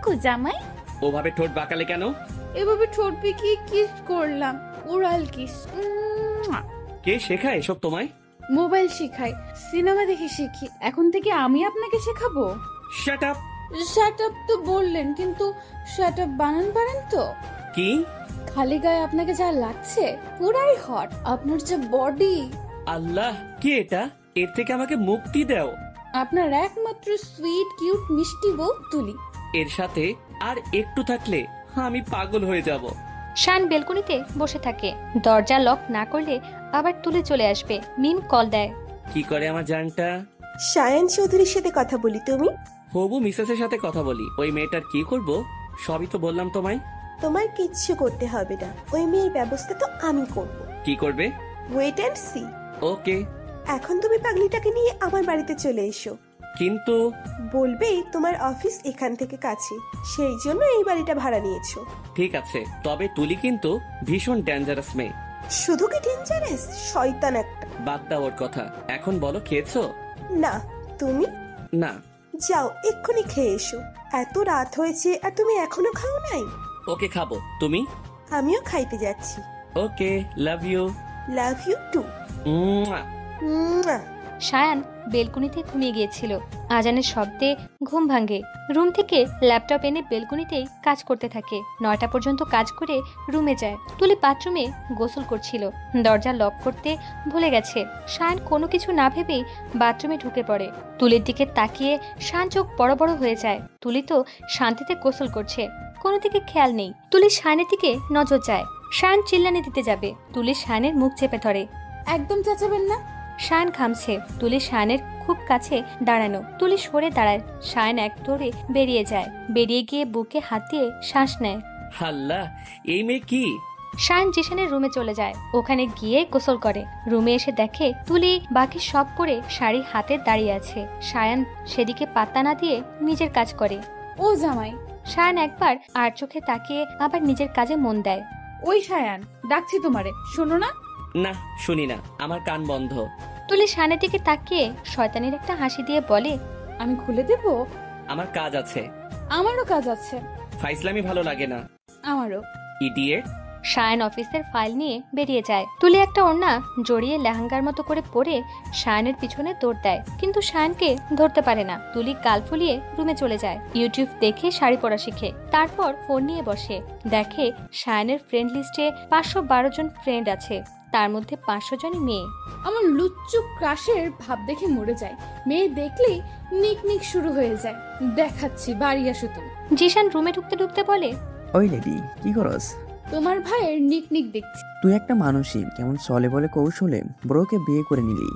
কো জামাই? ওভাবে ঠোঁট বাঁকালে কেন? এভাবে ঠোঁট পিকিয়ে কিস করলাম, ওরাল কিস। কে শেখায় এসব তোমায়? মোবাইল শেখাই, সিনেমা দেখে শিখি। এখন থেকে আমি আপনাকে শেখাবো? Shut up. শাট আপ তো বললেন, কিন্তু শাট আপ বানান পারেন তো? কি? খালি গায়ে আপনাকে যা লাগছে পুরাই হট, আপনার যে বডি। আল্লাহ, কি এটা? এর থেকে আমাকে মুক্তি দাও। আপনার একমাত্র সুইট কিউট মিষ্টি বউ তুলি। এর সাথে আর একটু থাকলে আমি পাগল হয়ে যাব। শান বেলকনিতে বসে থাকে। দরজা লক না করলে আবার তুলে চলে আসবে। মিম কল দেয়। কি করে আমার জানটা? সায়ান চৌধুরীর সাথে কথা বলি। তুমি? হবু মিসেসের সাথে কথা বলি। ওই মেয়েটার কি করব সবই তো বললাম তোমায়। তোমার কিচ্ছু করতে হবে না, ওই মেয়ের ব্যবস্থা তো আমি করব। কি করবে? Wait and see. ওকে। এখন তুমি পাগলিটাকে নিয়ে আমার বাড়িতে চলে এসো। কিন্তু বলবে তোমার অফিস এখান থেকে কাছে, সেই জন্য এই বাড়িটা ভাড়া নিয়েছো। ঠিক আছে, তবে তুলি কিন্তু ভীষণ ডেঞ্জারাস মেয়ে। শুধু কি ডেঞ্জারাস? শয়তান একটা। বাদ দাও ওর কথা। এখন বলো, খেয়েছো? না। তুমি? না। যাও এক্ষুনি খেয়ে এসো। এত রাত হয়েছে আর তুমি এখনো খাও নাই? ওকে, খাবো। তুমি? আমিও খাইতে যাচ্ছি। Okay, love you. Love you too. Sayan বেলকনিতে ঘুমিয়ে গিয়েছিল। আজানের শব্দে ঘুম ভাঙে। রুম থেকে ল্যাপটপ এনে বেলকনিতেই কাজ করতে থাকে। 9টা পর্যন্ত কাজ করে রুমে যায়। তুলি বাথরুমে গোসল করছিল। দরজা লক করতে ভুলে গেছে। সায়ান কোনো কিছু না ভেবেই বাথরুমে ঢুকে পড়ে। তুলির দিকে তাকিয়ে সায়ান চোখ বড় বড় হয়ে যায়। তুলি তো শান্তিতে গোসল করছে, কোনো দিকে খেয়াল নেই। তুলি সায়ানের দিকে নজর যায়। সায়ান চিল্লানি দিতে যাবে, তুলি সায়ানের মুখ চেপে ধরে। একদম চেঁচাবেন না। শায়ান ঘামছে। তুলি শায়ানের খুব কাছে দাঁড়ানো। তুলি সরে দাঁড়ায়। শায়ান এক দৌড়ে বেরিয়ে যায়। বেরিয়ে গিয়ে বুকে হাত দিয়ে শ্বাস নেয়। আল্লাহ, এই মেয়ে কি? শায়ান জিশানের রুমে চলে যায়। ওখানে গিয়ে গোসল করে। রুমে এসে দেখে তুলি বাকি সব করে শাড়ি হাতে দাঁড়িয়ে আছে। শায়ান সেদিকে পাত্তা না দিয়ে নিজের কাজ করে। ও জামাই। শায়ান একবার আর চোখে তাকিয়ে আবার নিজের কাজে মন দেয়। ওই শায়ান, ডাকছি তোমারে, শোনো না? না, শুনি না, আমার কান বন্ধ। তুলি শায়ানের দিকে তাকিয়ে শয়তানের একটা হাসি দিয়ে বলে, আমি খুলে দেব? আমার কাজ আছে। আমারও কাজ আছে। ফাইজলামি ভালো লাগে না। আমারও। ইডিয়েট। শায়ান অফিসের ফাইল নিয়ে বেরিয়ে যায়। তুলি একটা ওড়না জড়িয়ে লেহেঙ্গার মতো করে পরে শায়ানের পিছনে দৌড় দেয়, কিন্তু শায়ানকে ধরতে পারে না। তুলি গাল ফুলিয়ে রুমে চলে যায়। ইউটিউব দেখে শাড়ি পরা শিখে। তারপর ফোন নিয়ে বসে। দেখে শায়ানের ফ্রেন্ড লিস্টে 512 জন ফ্রেন্ড আছে, তার মধ্যে 500 জনই মেয়ে। আমার লুচ্চু ক্রাশের ভাব দেখে মরে যায়। মেয়ে দেখলেই নিক নিক শুরু হয়ে যায়। দেখাচ্ছি, বাড়ি আসো তুমি। জিশান রুমে ঢুকতে ঢুকতে বলে, ওই লেডি, কি করস? তোমার ভাইয়ের নিক নিক দেখছি। তুই একটা মানুষই কেমন চলে বলে কৌশলে ব্রোকে বিয়ে করে নিলি।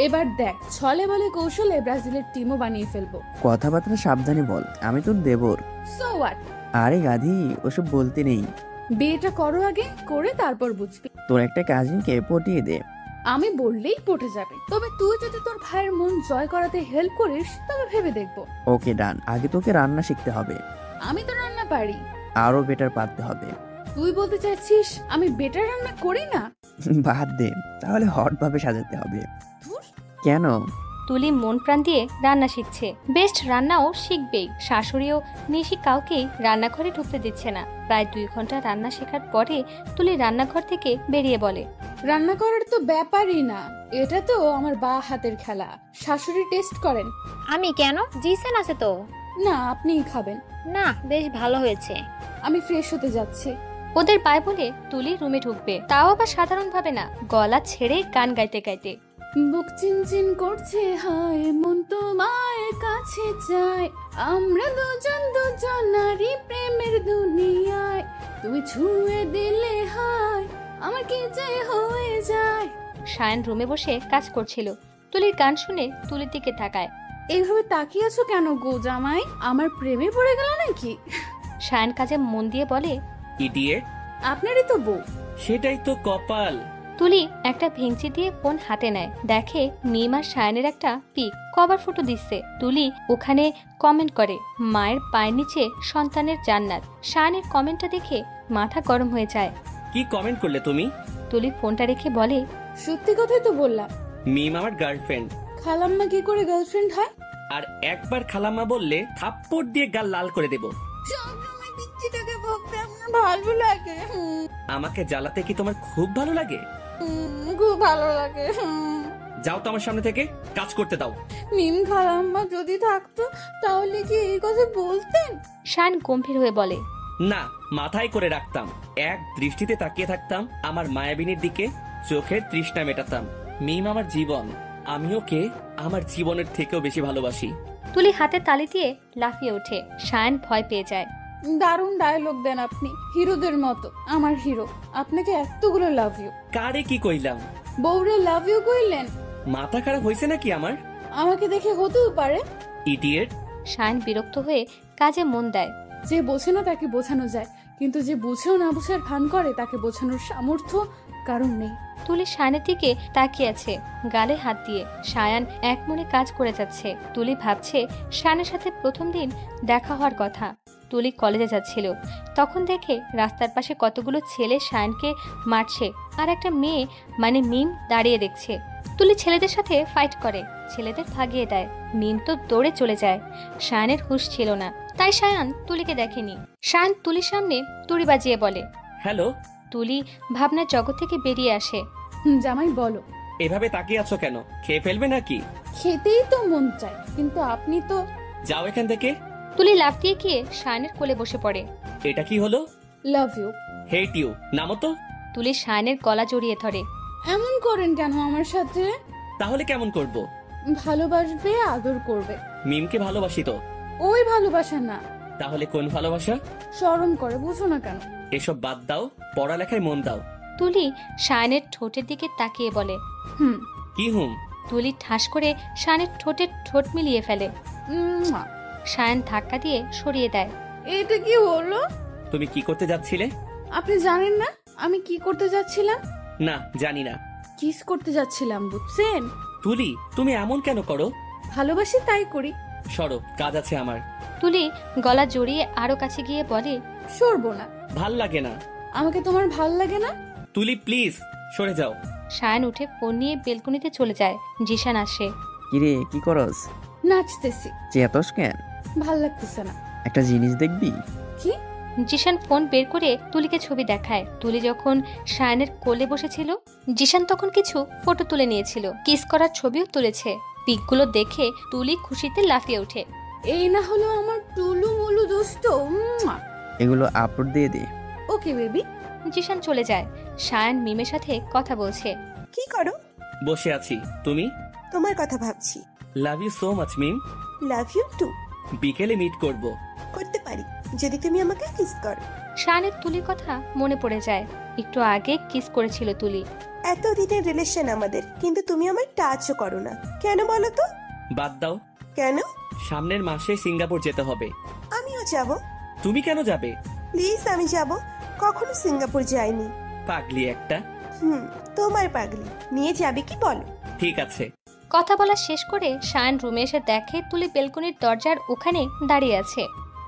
এবার দেখ, ছলে বলে কৌশলে ব্রাজিলের টিমও বানিয়ে ফেলবো। কথাবার্তা সাবধানে বল, আমি তোর দেবর। So what? আরে গাধি, ওসব বলতে নেই। বিয়েটা করো আগে, করে তারপর বুঝবি। তোর একটা কাজিনকে পটিয়ে দে। আমি বললেই পটে যাবে, তবে তুই যদি তোর ভাইয়ের মন জয় করাতে হেল্প করিস তবে ভেবে দেখবো। ওকে ডান। আগে তোকে রান্না শিখতে হবে। আমি তো রান্না পারি। আরো বেটার পারতে হবে। তুই বলতে চাইছিস আমি বেটার রান্না করি না? বাদ দে, তাহলে হট ভাবে সাজাতে হবে। ধুর। কেন? তুলি মন প্রাণ দিয়ে রান্না শিখছে। বেস্ট রান্নাও শিখবেই। শাশুড়িও নিশি কাউকেই রান্নাঘরে ঢুকতে দিচ্ছে না। প্রায় 2 ঘন্টা রান্না শেখার পরে তুলি রান্নাঘর থেকে বেরিয়ে বলে, রান্না করার তো ব্যাপারই না, এটা তো আমার বা হাতের খেলা। শাশুড়ি টেস্ট করেন। আমি কেন? জিসান আছে তো। না, আপনিই খাবেন। না, বেশ ভালো হয়েছে। আমি ফ্রেশ হতে যাচ্ছি। ওদের বাই বলে তুলি রুমে ঢুকবে, তাও আবার সাধারণ ভাবে না, গলা ছেড়ে গান গাইতে গাইতে। বুক চিনচিন করছে, হায় মন তোমার কাছে চায়, আমরা দুজন দুজনারই প্রেমের দুনিয়ায়, তুমি ছুঁয়ে দিলে হায় আমার কি যে হয়ে যায়। শায়ান রুমে বসে কাজ করছিল। তুলির গান শুনে তুলির দিকে তাকায়। এইভাবে তাকিয়ে আছো কেন গো জামাই? আমার প্রেমে পড়ে গেল নাকি? শায়ান কাজে মন দিয়ে বলে, ইডিয়েট। আপনারই তো বউ। সেটাই তো কপাল। তুলি একটা ভেঙচি দিয়ে ফোন হাতে নেয়। দেখে মিম আর শায়ানের একটা পিক কভার ফটো দিচ্ছে। তুলি ওখানে কমেন্ট করে, মায়ের পায়ের নিচে সন্তানের জান্নাত। শায়ানের কমেন্টটা দেখে মাথা গরম হয়ে যায়। কি কমেন্ট করলে তুমি? তুলি ফোনটা রেখে বলে, সত্যি কথাই তো বললাম। মিম আমার গার্লফ্রেন্ড। খালাম্মা কি করে গার্লফ্রেন্ড হয়? আর একবার খালাম্মা বললে থাপ্পড় দিয়ে গাল লাল করে দেব। সবসময় পিচ্চিটাকে বকতে আমার ভালো লাগে। আমাকে জ্বালাতে কি তোমার খুব ভালো লাগে? খুব ভালো লাগে। যাও তো আমার সামনে থেকে, কাজ করতে দাও। মিম খালাম্মা যদি থাকতো তাহলে কি এই কথা বলতেন? শায়ান গম্ভীর হয়ে বলে, না, মাথায় করে রাখতাম, এক দৃষ্টিতে তাকিয়ে থাকতাম আমার মায়াবিনীর দিকে, চোখের তৃষ্ণা মেটাতাম। মিম আমার জীবন, আমি ওকে আমার জীবনের থেকেও বেশি ভালোবাসি। তুলি হাতে তালি দিয়ে লাফিয়ে ওঠে। শায়ান ভয় পেয়ে যায়। দারুণ ডায়লগ দেন আপনি, হিরোদের মতো। আমার হিরো, আপনাকে এতগুলো লাভ ইউ। কারে কি কইলাম? বউরে লাভ ইউ কইলেন? মাথা খারাপ হয়েছে নাকি আমার? আমাকে দেখে হতেও পারে। ইডিয়েট। শায়ান বিরক্ত হয়ে কাজে মন দেয়। যে বোঝে না তাকে বোঝানো যায়, কিন্তু যে বুঝেও না বুঝার ভান করে তাকে বোঝানোর সামর্থ্য কারণ নেই। তুলি শায়ানের দিকে তাকিয়ে আছে, গালে হাত দিয়ে। শায়ান এক মনে কাজ করে যাচ্ছে। তুলি ভাবছে শায়ানের সাথে প্রথম দিন দেখা হওয়ার কথা। তুলি কলেজে যাচ্ছিল, তখন দেখে রাস্তার পাশে কতগুলো ছেলে শায়ানকে মারছে, আর একটা মেয়ে মানে মিম দাঁড়িয়ে দেখছে। তুলি ছেলেদের সাথে ফাইট করে, ছেলেদের ভাগিয়ে দেয়। মিম তো দৌড়ে চলে যায়। শায়ানের হুঁশ ছিল না, তাই শায়ান তুলিকে দেখেনি। শায়ান তুলির সামনে তুড়ি বাজিয়ে বলে, হ্যালো। তুলি ভাবনার জগৎ থেকে বেরিয়ে আসে। জামাই বলো। এভাবে তাকিয়ে আছো কেন? খেয়ে ফেলবে নাকি? খেতেই তো মন চায়, কিন্তু আপনি তো। যাও এখান থেকে। তুলি লাফ দিয়ে গিয়ে শায়ানের কোলে বসে পড়ে। এটা কি হলো? Love you. Hate you. নামো তো। তুলি শায়ানের গলা জড়িয়ে ধরে। এমন করেন কেন আমার সাথে? তাহলে কেমন করব? ভালোবাসবে, আদর করবে। মিমকে ভালোবাসি তো। ওই ভালোবাসা না। তাহলে কোন ভালোবাসা? শরম করে, বুঝো না কেন? এসব বাদ দাও, পড়ালেখায় মন দাও। তুলি শায়ানের ঠোঁটের দিকে তাকিয়ে বলে, হুম। কি হুম? তুলি ঠাস করে শায়ানের ঠোঁটের ঠোঁট মিলিয়ে ফেলে। মুয়া। শায়ান ধাক্কা দিয়ে সরিয়ে দেয়। এটা কি হলো? তুমি কি করতে যাচ্ছিলে? আপনি জানেন না আমি কি করতে যাচ্ছিলাম? না, জানি না। কিস করতে যাচ্ছিলাম, বুঝছেন? তুলি, তুমি এমন কেন করো? ভালোবাসি তাই করি। সরো, কাজ আছে আমার। তুলি গলা জড়িয়ে আরো কাছে গিয়ে বলে, সরবো না। ভাল লাগে না। আমাকে তোমার ভাল লাগে না? তুলি প্লিজ সরে যাও। শায়ান উঠে ফোন নিয়ে বেলকনিতে চলে যায়। জিশান আসে। কিরে কি করস? নাচতেছি। চেতস কেন? ভাল লাগতেছে না। একটা জিনিস দেখবি? কি? জিশান ফোন বের করে তুলিকে ছবি দেখায়। তুলি যখন শায়ানের কোলে বসেছিল, জিশান তখন কিছু ফটো তুলে নিয়েছিল। কিস করার ছবিও তুলেছে। পিকগুলো দেখে তুলি খুশিতে লাফিয়ে ওঠে। এই না হলো আমার টুলু মুলু দোস্ত। এগুলো আপলোড দিয়ে দে। Okay baby. জিশান চলে যায়। শায়ান মিমের সাথে কথা বলছে। কি করো? বসে আছি। তুমি? তোমার কথা ভাবছি। Love you so much Mim. Love you too. বিকেলে মিট করব। করতে পারি যদি তুমি আমাকে কিস করো। শায়ানের তুলির কথা মনে পড়ে যায়। একটু আগে কিস করেছিল তুলি। এতদিনের রিলেশন আমাদের, কিন্তু তুমি আমার টাচও করো না কেন বলো তো? বাদ দাও। কেন? সামনের মাসে সিঙ্গাপুর যেতে হবে। আমিও যাব। তুমি কেন যাবে? প্লিজ, আমি যাব। কখনো সিঙ্গাপুর যাইনি। পাগলি একটা। তোমার পাগলি নিয়ে যাবে কি বলো? ঠিক আছে। কথা বলা শেষ করে শায়ান রুমে এসে দেখে তুলি বেলকনির দরজার ওখানে দাঁড়িয়ে আছে।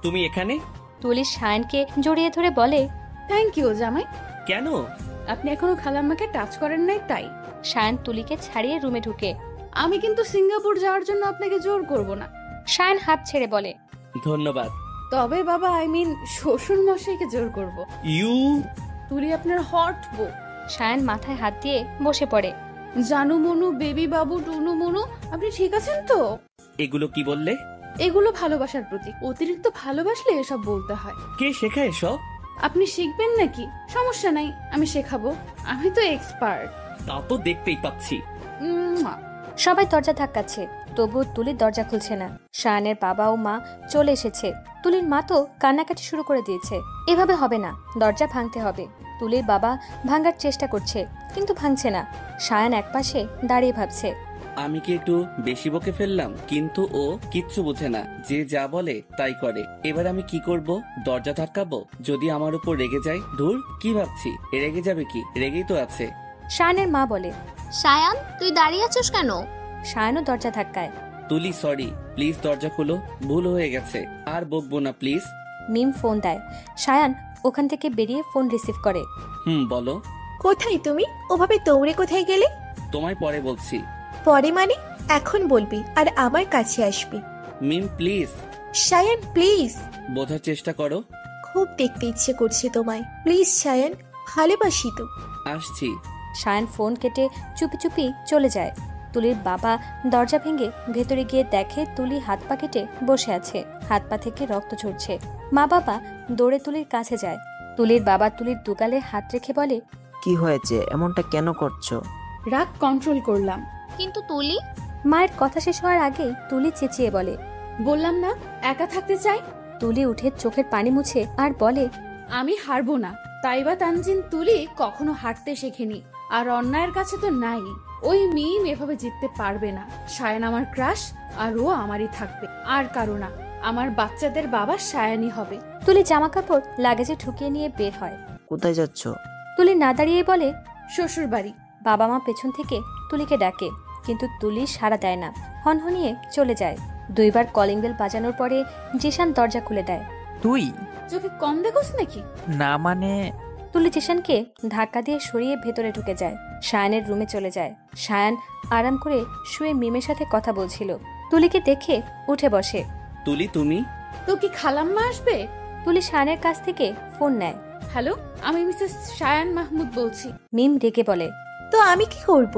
তুমি এখানে? তুলি শায়ানকে জড়িয়ে ধরে বলে, থ্যাংক ইউ জামাই। কেন? আপনি এখনো খালাম্মাকে টাচ করেন নাই তাই। শায়ান তুলিকে ছাড়িয়ে রুমে ঢুকে। আমি কিন্তু সিঙ্গাপুর যাওয়ার জন্য আপনাকে জোর করব না। শায়ান হাত ছেড়ে বলে, ধন্যবাদ। তবে বাবা শ্বশুর মশাইকে জোর করব। ইউ। তুলি আপনার হট বউ। শায়ান মাথায় হাত দিয়ে বসে পড়ে। জানু মনু, বেবি বাবু, টুনু মনু, আপনি ঠিক আছেন তো? এগুলো কি বললে? এগুলো ভালোবাসার প্রতীক। অতিরিক্ত ভালোবাসলে এসব বলতে হয়। কে শেখায় এসব? আপনি শিখবেন নাকি? সমস্যা নাই, আমি শেখাবো। আমি তো এক্সপার্ট। তা তো দেখতেই পাচ্ছি। সবাই দরজা ধাক্কাচ্ছে, তবুও তুলির দরজা খুলছে না। শায়ানের বাবা ও মা চলে এসেছে। তুলির মা তো কান্নাকাটি শুরু করে দিয়েছে। এভাবে হবে না, দরজা ভাঙতে হবে। তুলির বাবা ভাঙার চেষ্টা করছে, কিন্তু ভাঙছে না। শায়ান একপাশে দাঁড়িয়ে ভাবছে, আমি কি একটু বেশি বকে ফেললাম? কিন্তু ও কিচ্ছু বোঝে না, যে যা বলে তাই করে। এবার আমি কি করব? দরজা ধাক্কাবো? যদি আমার উপর রেগে যায়? ধুর, কি ভাবছি? রেগে যাবে কি? রেগেই তো আছে। শায়ানের মা বলে, সায়ান, তুই দাঁড়িয়ে আছিস কেন? শায়ানও দরজা ধাক্কায়। তুলি সরি, প্লিজ দরজা খুলো, ভুল হয়ে গেছে, আর বকবো না প্লিজ। মিম ফোন দেয়। শায়ান ওখান থেকে বেরিয়ে ফোন রিসিভ করে। বলো। কোথায় তুমি? ওভাবে দৌড়ে কোথায় গেলে? তোমায় পরে বলছি। পরে মানে? এখন বলবি আর আমার কাছে আসবি। মিম প্লিজ। সায়ান প্লিজ। বোঝার চেষ্টা করো। খুব দেখতে ইচ্ছে করছে তোমায়, প্লিজ সায়ান, ভালোবাসি তো। আসছি। সায়ান ফোন কেটে চুপি চুপি চলে যায়। তুলির বাবা দরজা ভেঙে ভেতরে গিয়ে দেখে তুলি হাত পা কেটে বসে আছে, হাত পা থেকে রক্ত ঝরছে। মা বাবা দৌড়ে তুলির কাছে যায়। তুলির বাবা তুলির দুগালে হাত রেখে বলে, কি হয়েছে, এমনটা কেন করছো? রাগ কন্ট্রোল করলাম। কিন্তু তুলি, মায়ের কথা শেষ হওয়ার আগেই তুলি চেঁচিয়ে বলে, বললাম না একা থাকতে চাই। তুলি উঠে চোখের পানি মুছে আর বলে, আমি হারবো না। তাইবা তানজিন তুলি কখনো হারতে শেখেনি, আর অন্যায়ের কাছে তো নাই। ওই মিম এভাবে জিততে পারবে না। সায়ান আমার ক্রাশ, আর ও আমারই থাকবে, আর কারো না। আমার বাচ্চাদের বাবা সায়ানই হবে। তুলি জামা কাপড় লাগেজে ঢুকিয়ে নিয়ে বের হয়। কোথায় যাচ্ছ? তুলি না দাঁড়িয়ে বলে, শ্বশুর বাড়ি। বাবা মা পেছন থেকে তুলিকে ডাকে, কিন্তু তুলি সাড়া দেয় না, হনহনিয়ে চলে যায়। 2 বার কলিং বেল বাজানোর পরে জিশান দরজা খুলে দেয়। তুই? চোখে কম দেখোস নাকি? না মানে? তুলি জিশানকে ধাক্কা দিয়ে সরিয়ে ভেতরে ঢুকে যায়। সায়ানের রুমে চলে যায়। সায়ান আরাম করে শুয়ে মিমের সাথে কথা বলছিল। তুলিকে দেখে উঠে বসে। তুলি তুমি? তো কি খালাম্মা আসবে? তুলি সায়ানের কাছ থেকে ফোন নেয়। হ্যালো, আমি মিসেস সায়ান মাহমুদ বলছি। মিম রেগে বলে, তো আমি কি করব?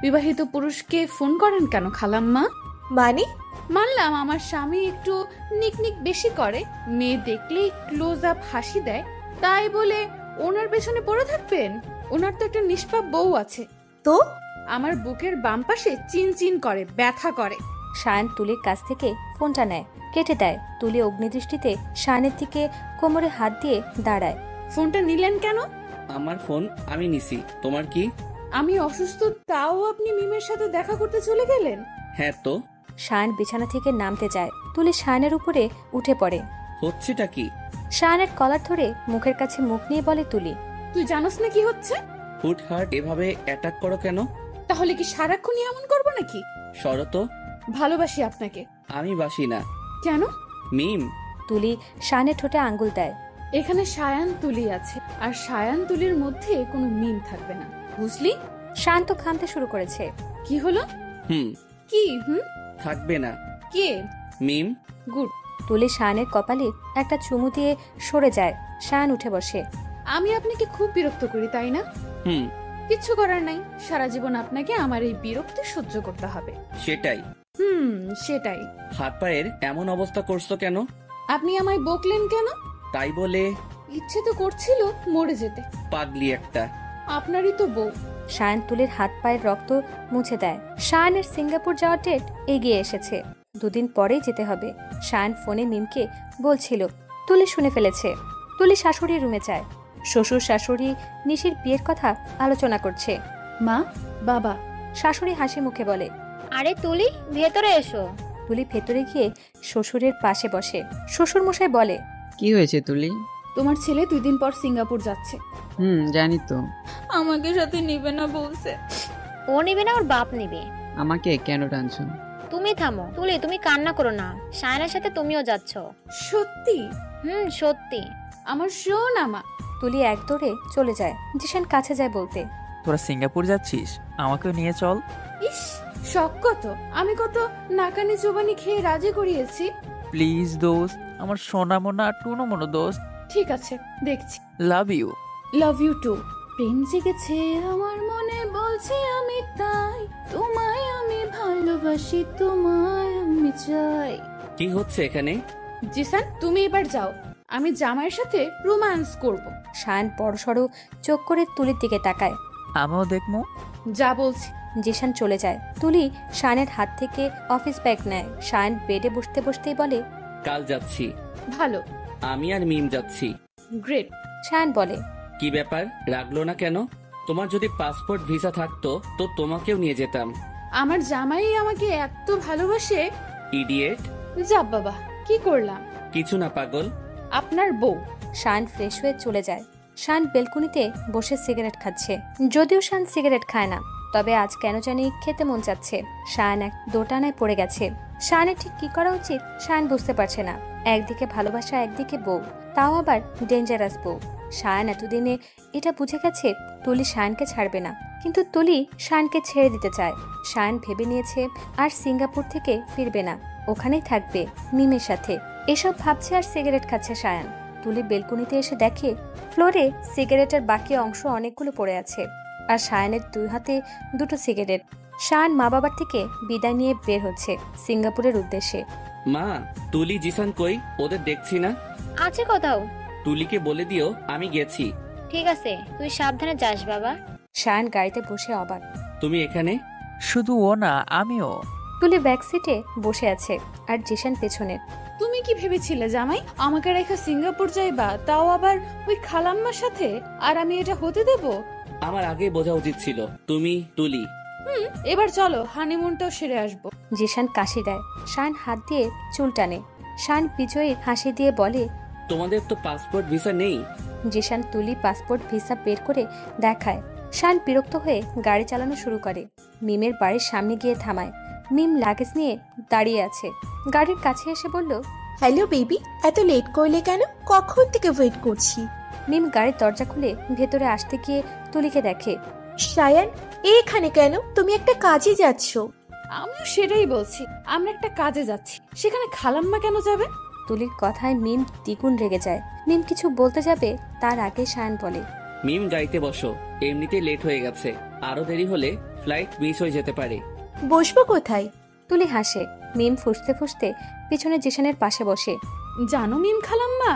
বিবাহিত পুরুষকে ফোন করেন কেন খালাম্মা? মানে? মানলাম আমার স্বামী একটু নিকনিক বেশি করে, মেয়ে দেখলেই ক্লোজ আপ হাসি দেয়, তাই বলে ওনার পেছনে পড়ে থাকবেন? ওনার তো একটা নিষ্পাপ বউ আছে। তো আমার বুকের বাম পাশে চিনচিন করে, ব্যথা করে। সায়ান তুলির কাছ থেকে ফোনটা নেয়, কেটে দেয়। তুলি অগ্নিদৃষ্টিতে সায়ানের দিকে কোমরে হাত দিয়ে দাঁড়ায়। ফোনটা নিলেন কেন? আমার ফোন আমি নিছি, তোমার কি? আমি অসুস্থ, তাও আপনি মিমের সাথে দেখা করতে চলে গেলেন? হ্যাঁ তো। সায়ান বিছানা থেকে নামতে যায়। তুলি সায়ানের উপরে উঠে পড়ে। হচ্ছেটা কি? সায়ানের কলার ধরে মুখের কাছে মুখ নিয়ে বলে তুলি, তুই জানোস না কি হচ্ছে? হুট হার্ট এভাবে অ্যাটাক করো কেন? তাহলে কি সারাক্ষণই এমন করবো নাকি? সরো তো। ভালোবাসি আপনাকে। আমি বাসি না। কেন? মিম। তুলি সায়ানের ঠোঁটে আঙ্গুল দেয়। এখানে সায়ান তুলি আছে, আর সায়ান তুলির মধ্যে কোনো মিম থাকবে না, বুঝলি? সায়ান তো ঘামতে শুরু করেছে। কি হলো? হুম। কি হুম? থাকবে না। কে? মিম। গুড। তুলি সায়ানের কপালে একটা চুমু দিয়ে সরে যায়। সায়ান উঠে বসে। আমি আপনাকে খুব বিরক্ত করি, তাই না? হুম। কিচ্ছু করার নাই, সারা জীবন আপনাকে আমার এই বিরক্তি সহ্য করতে হবে। সেটাই। সেটাই। হাত পায়ের এমন অবস্থা করছো কেন? আপনি আমায় বকলেন কেন? তাই বলে? ইচ্ছে তো করছিল মরে যেতে। পাগলি একটা। আপনারই তো বউ। সায়ান তুলির হাত পায়ের রক্ত মুছে দেয়। সায়ানের সিঙ্গাপুর যাওয়ার ডেট এগিয়ে এসেছে, 2 দিন পরেই যেতে হবে। সায়ান ফোনে মিমকে বলছিল। তুলি শুনে ফেলেছে। তুলি শাশুড়ির রুমে যায়। শ্বশুর শাশুড়ি নিশির বিয়ের কথা আলোচনা করছে। মা, বাবা। শাশুড়ি হাসি মুখে বলে, আরে তুলি, ভেতরে এসো। তুলি ভেতরে গিয়ে শ্বশুরের পাশে বসে। শ্বশুর মশাই বলে, কি হয়েছে তুলি? তোমার ছেলে 2 দিন পর সিঙ্গাপুর যাচ্ছে। জানি তো। আমাকে সাথে নিবে না বলছে। ও নিবে না, ওর বাপ নিবে। আমাকে কেন টানছো? তুমি থামো তুলি, তুমি কান্না করো না। সায়নের সাথে তুমিও যাচ্ছ। সত্যি? সত্যি। আমার সোনা মা। তুলি এক দৌড়ে চলে যায়। জিশান কাছে যায় বলতে, তোরা সিঙ্গাপুর যাচ্ছিস, আমাকেও নিয়ে চল। ইস, শখ কত! আমি কত নাকানি চোবানি খেয়ে রাজি করিয়েছি। প্লিজ দোস্ত, আমার সোনা মোনা টুনো মনো দোস্ত। ঠিক আছে, দেখছি। Love you. Love you too. প্রেম জেগেছে আমার মনে, বলছি আমি তাই। তোমায় আমি ভালোবাসি, তোমায় আমি চাই। কি হচ্ছে এখানে? জিসান, তুমি এবার যাও, আমি জামাইয়ের সাথে রোম্যান্স করব। সায়ান বড়সড় চোখ করে তুলির দিকে তাকায়। আমিও দেখবো। যা বলছি। জিশান চলে যায়। তুলি শায়ানের হাত থেকে অফিস ব্যাগ নেয়। শায়ান বেডে বসতে বসতেই বলে, কাল যাচ্ছি। ভালো। আমি আর মিম যাচ্ছি। গ্রেট। শায়ান বলে, কি ব্যাপার, রাখলো না কেন? তোমার যদি পাসপোর্ট ভিসা থাকতো তো তোমাকেও নিয়ে যেতাম। আমার জামাই আমাকে এত ভালোবাসে। ইডিয়েট। যা বাবা, কি করলাম? কিছু না পাগল। আপনার বউ। শায়ান ফ্রেশ হয়ে চলে যায়। শায়ান বেলকুনিতে বসে সিগারেট খাচ্ছে। যদিও শায়ান সিগারেট খায় না, তবে আজ কেন জানি খেতে মন চাচ্ছে। শায়ান এক দোটানায় পড়ে গেছে। শায়ানের ঠিক কি করা উচিত শায়ান বুঝতে পারছে না। একদিকে ভালোবাসা, একদিকে বউ, তাও আবার ডেঞ্জারাস বউ। শায়ান এতদিনে এটা বুঝে গেছে তুলি শায়ানকে ছাড়বে না, কিন্তু তুলি শায়ানকে ছেড়ে দিতে চায়। শায়ান ভেবে নিয়েছে আর সিঙ্গাপুর থেকে ফিরবে না। ওখানেই থাকবে মিমের সাথে। এসব ভাবছে আর সিগারেট খাচ্ছে সায়ান। তুলি বেলকনিতে এসে দেখে ফ্লোরে সিগারেটের বাকি অংশ অনেকগুলো পড়ে আছে, আর সায়ানের 2 হাতে 2টো সিগারেট। সায়ান মা বাবার থেকে বিদায় নিয়ে বের হচ্ছে সিঙ্গাপুরের উদ্দেশ্যে। মা, তুলি জিসান কই? ওদের দেখছি না। আছে কোথাও। তুলিকে বলে দিও আমি গেছি। ঠিক আছে, তুই সাবধানে যাস বাবা। সায়ান গাড়িতে বসে অবাক। তুমি এখানে? শুধু ও না, আমিও। তুলি ব্যাক সিটে বসে আছে আর জিসান পেছনে। তুমি কি ভেবেছিলে জামাই আমাকে রেখে সিঙ্গাপুর যাইবা, তাও আবার ওই খালাম্মার সাথে? আর আমি এটা হতে দেব? আমার আগে বোঝা উচিত ছিল তুমি তুলি। এবার চলো হানিমুনটাও সেরে আসবো। জিসান কাশি দেয়। শান হাত দিয়ে চুল টানে। শান বিজয়ীর হাসি দিয়ে বলে, তোমাদের তো পাসপোর্ট ভিসা নেই। জিসান তুলি পাসপোর্ট ভিসা বের করে দেখায়। শান বিরক্ত হয়ে গাড়ি চালানো শুরু করে। মিমের বাড়ির সামনে গিয়ে থামায়। মিম লাগেজ নিয়ে দাঁড়িয়ে আছে। গাড়ির কাছে এসে বলল, হ্যালো বেবি, এত লেট করলে কেন? কখন থেকে ওয়েট করছি। মিম গাড়ির দরজা খুলে ভেতরে আসতে গিয়ে তুলিকে দেখে। সায়ান, এখানে কেন? তুমি একটা কাজে যাচ্ছ। আমিও সেটাই বলছি, আমরা একটা কাজে যাচ্ছি, সেখানে খালাম্মা কেন যাবে? তুলির কথায় মিম দ্বিগুণ রেগে যায়। মিম কিছু বলতে যাবে তার আগে শায়ান বলে, মিম গাড়িতে বসো, এমনিতেই লেট হয়ে গেছে, আরো দেরি হলে ফ্লাইট মিস হয়ে যেতে পারে। বসবো কোথায়? তুলি হাসে। মিম ফুসতে ফুসতে পিছনে জিসানের পাশে বসে। জানো মিম খালাম্মা,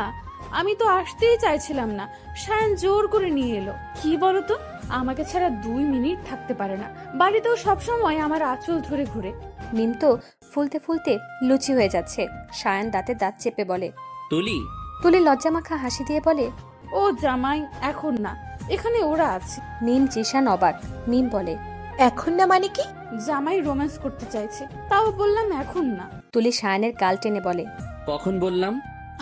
আমি তো আসতেই চাইছিলাম না, শায়ান জোর করে নিয়ে এলো। কি বলতো, আমাকে ছাড়া 2 মিনিট থাকতে পারে না, বাড়িতেও সবসময় আমার আঁচল ধরে ঘুরে। মিম তো ফুলতে ফুলতে লুচি হয়ে যাচ্ছে। শায়ান দাঁতে দাঁত চেপে বলে। তুলি, তুলি লজ্জামাখা হাসি দিয়ে বলে, ও জামাই, এখন না, এখানে ওরা আছে। মিম জিসান অবাক। মিম বলে, এখন না মানে কি? জামাই রোম্যান্স করতে চাইছে, তাও বললাম এখন না। তুলি শায়ানের গাল টেনে বলে, কখন বললাম?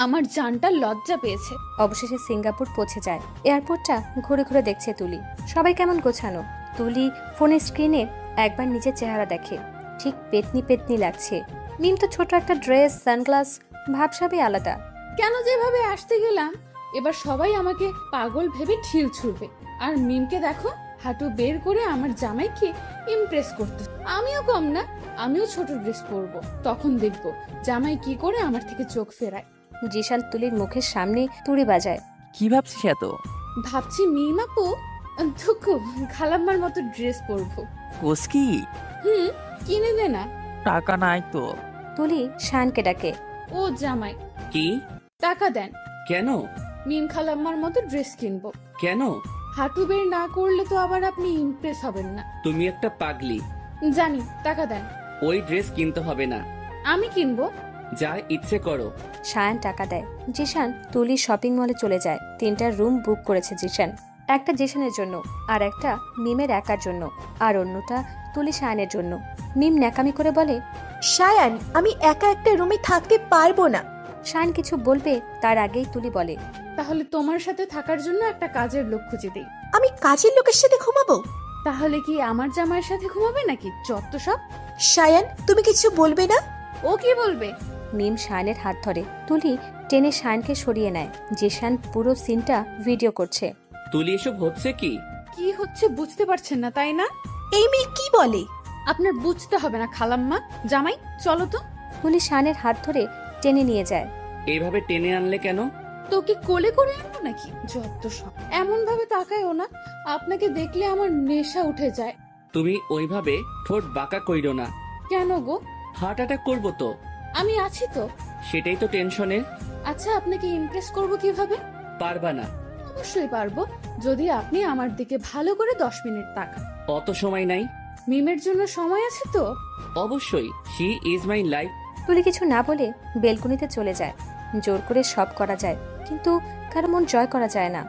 আমার জানটা লজ্জা পেয়েছে। অবশেষে সিঙ্গাপুর পৌঁছে যায়। এয়ারপোর্টটা ঘুরে ঘুরে দেখছে তুলি। সবাই কেমন গোছানো। তুলি ফোনের স্ক্রিনে একবার নিজের চেহারা দেখে। ঠিক পেতনি পেতনি লাগছে। মিম তো ছোট একটা ড্রেস, সানগ্লাস, ভাবসাবই আলাদা। কেন যেভাবে আসতে গেলাম, এবার সবাই আমাকে পাগল ভেবে ঢিল ছুড়বে। আর মিমকে দেখো, হাঁটু বের করে আমার জামাইকে ইমপ্রেস করতে। আমিও কম না, আমিও ছোট ড্রেস পরবো, তখন দেখবো জামাই কি করে আমার থেকে চোখ ফেরায়। জিসান তুলির মুখের সামনে তুড়ি বাজায়। কি ভাবছিস এত? ভাবছি মিম আপু, দুঃখু খালাম্মার মতো ড্রেস পরবো। কোস কি? কিনে দে না। টাকা নাই তো। তুলি শায়ানকে ডাকে। ও জামাই, কি? টাকা দেন। কেন? মিম খালাম্মার মতো ড্রেস কিনবো। কেন? হাঁটু বের না করলে তো আবার আপনি ইমপ্রেস হবেন না। তুমি একটা পাগলি। জানি, টাকা দেন। ওই ড্রেস কিনতে হবে না, আমি কিনবো। যা ইচ্ছে করো। শায়ান টাকা দেয়। জিসান তুলি শপিং মলে চলে যায়। 3টা রুম বুক করেছে জিসান। একটা জিসানের জন্য, আর একটা মিমের একার জন্য, আর অন্যটা তুলি শায়ানের জন্য। মিম ন্যাকামি করে বলে, সায়ান, আমি একা একটা রুমে থাকতে পারবো না। শায়ান কিছু বলবে তার আগেই তুলি বলে, তাহলে তোমার সাথে থাকার জন্য একটা কাজের লোক খুঁজে দিই। আমি কাজের লোকের সাথে ঘুমাবো? তাহলে কি আমার জামাইয়ের সাথে ঘুমাবে নাকি? যত সব। সায়ান, তুমি কিছু বলবে না? ও কি বলবে? মিম শায়ানের হাত ধরে। তুলি টেনে শায়ানকে সরিয়ে নেয়। জিসান পুরো সিনটা ভিডিও করছে। তুলি, এসব হচ্ছে কি? কি হচ্ছে বুঝতে পারছেন না তাই না? এই মেয়ে কি বলে? আপনার বুঝতে হবে না খালাম্মা। জামাই চলো তো। তুলি শায়ানের হাত ধরে টেনে নিয়ে যায়। এইভাবে টেনে আনলে কেন? তোকে কোলে করে আনবো নাকি? যত সব। এমন ভাবে তাকায়ও না, আপনাকে দেখলে আমার নেশা উঠে যায়। তুমি ওইভাবে ঠোঁট বাঁকা কইরো না। কেন গো? হার্ট অ্যাটাক করবো তো। আমি আছি তো। সেটাই তো টেনশনের। আচ্ছা, আপনাকে ইমপ্রেস করব কিভাবে? পারবা না। অবশ্যই পারবো, যদি আপনি আমার দিকে ভালো করে 10 মিনিট তাকান। অত সময় নাই। মিমের জন্য সময় আছে তো? অবশ্যই, শি ইজ মাই লাইফ। তুলি কিছু না বলে বেলকনিতে চলে যায়। জোর করে সব করা যায়, কিন্তু কারো মন জয় করা যায় না।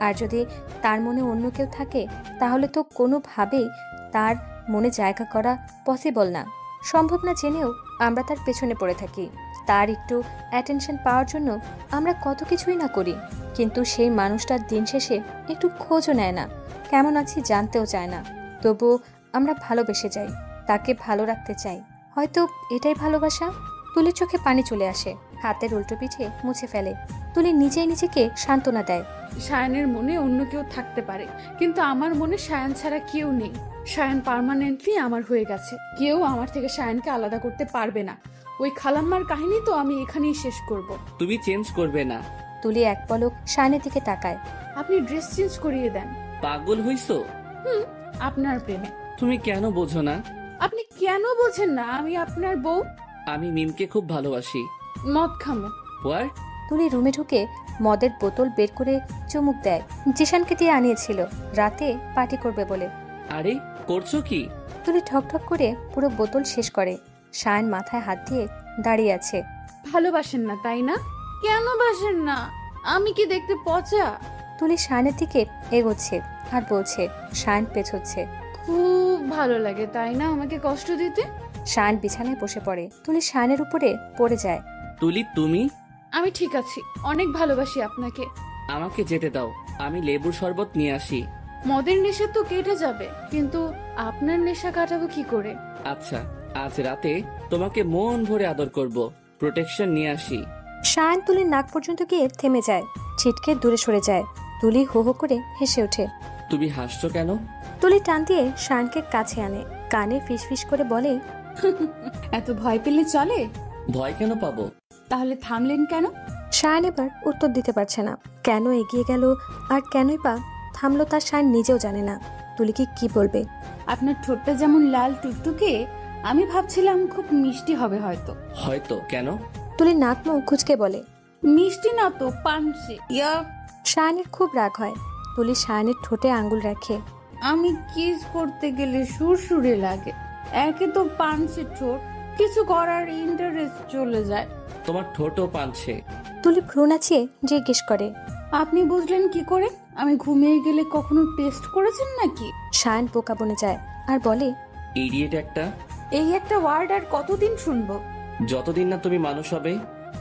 আর যদি তার মনে অন্য কেউ থাকে, তাহলে তো কোনোভাবেই তার মনে জায়গা করা পসিবল না। সম্ভব না জেনেও আমরা তার পেছনে পড়ে থাকি। তার একটু অ্যাটেনশন পাওয়ার জন্য আমরা কত কিছুই না করি, কিন্তু সেই মানুষটার দিন শেষে একটু খোঁজও নেয় না, কেমন আছি জানতেও চায় না। তবুও আমরা ভালোবেসে যাই, তাকে ভালো রাখতে চাই। হয়তো এটাই ভালোবাসা। তুলির চোখে পানি চলে আসে। হাতের উল্টো পিঠে মুছে ফেলে। তুলি নিজেই নিজেকে সান্ত্বনা দেয়। শায়ানের মনে অন্য কেউ থাকতে পারে, কিন্তু আমার মনে শায়ান ছাড়া কেউ নেই। শায়ান পার্মানেন্টলি আমার হয়ে গেছে। কেউ আমার থেকে শায়ানকে আলাদা করতে পারবে না। ওই খালাম্মার কাহিনী তো আমি এখানেই শেষ করব। তুমি চেঞ্জ করবে না। তুলি এক পলক শায়নের দিকে তাকায়। আপনি ড্রেস চেঞ্জ করিয়ে দেন। পাগল হইছো? আপনার প্রেমে। তুমি কেন বোঝো না? আপনি কেন বোঝেন না আমি আপনার বউ? আমি মিমকে খুব ভালোবাসি। মদ খামো। হোয়াট? তুলি রুমে ঢুকে মদের বোতল বের করে চুমুক দেয়। জিশানকে দিয়ে আনিয়েছিল রাতে পার্টি করবে বলে। আরে করছো কি? তুলি ঠকঠক করে পুরো বোতল শেষ করে। শায়ন মাথায় হাত দিয়ে দাঁড়িয়ে আছে। ভালোবাসেন না তাই না? কেন বাসেন না? আমি কি দেখতে পচা? তুলি শায়নের দিকে এগোচ্ছে আর বলছে। শায়ন পেছোচ্ছে। খুব ভালো লাগে তাই না আমাকে কষ্ট দিতে? শায়ন বিছানায় বসে পড়ে। তুলি শায়নের উপরে পড়ে যায়। তুলি তুমি? আমি ঠিক আছি, অনেক ভালোবাসি আপনাকে। আমাকে যেতে দাও, আমি লেবুর শরবত নিয়ে আসি। মদের নেশা তো কেটে যাবে, কিন্তু আপনার নেশা কাটাবো কি করে? আচ্ছা, আজ রাতে তোমাকে মন ভরে আদর করব। প্রোটেকশন নিয়ে আসি। শায়ন তুলির নাক পর্যন্ত গিয়ে থেমে যায়। ছিটকে দূরে সরে যায়। তুলি হো হো করে হেসে ওঠে। তুমি হাসছো কেন? তুলি টান দিয়ে শায়নকে কাছে আনে। কানে ফিসফিস করে বলে, এত ভয় পেলে চলে? ভয় কেন পাবো? তাহলে থামলেন কেন? শায়ন এবার উত্তর দিতে পারছে না। কেন এগিয়ে গেল আর কেনই বা থামলো তা শায়ন নিজেও জানে না। তুলিকে কি বলবে? আপনার ঠোঁটটা যেমন লাল টুকটুকে, আমি ভাবছিলাম খুব মিষ্টি হবে হয়তো। হয়তো কেন? তুলি নাক মুখ খুঁজকে বলে, মিষ্টি না তো, পানসে। ইয়া, শায়নের খুব রাগ হয়। তুলি শায়নের ঠোঁটে আঙ্গুল রাখে। আমি কিস করতে গেলে সুরসুরে লাগে। একে তো পানসে ঠোঁট, কিছু করার ইন্টারেস্ট চলে যায়। তোমার ঠোঁটও পানছে। তুলি ভ্রু নাচিয়ে জিজ্ঞেস করে, আপনি বুঝলেন কি করে? আমি ঘুমিয়ে গেলে কখনো টেস্ট করেছেন নাকি? শায়ন বোকা বনে যায় আর বলে, ইডিয়েট একটা। এই একটা ওয়ার্ড আর কতদিন শুনবো? যতদিন না তুমি মানুষ হবে।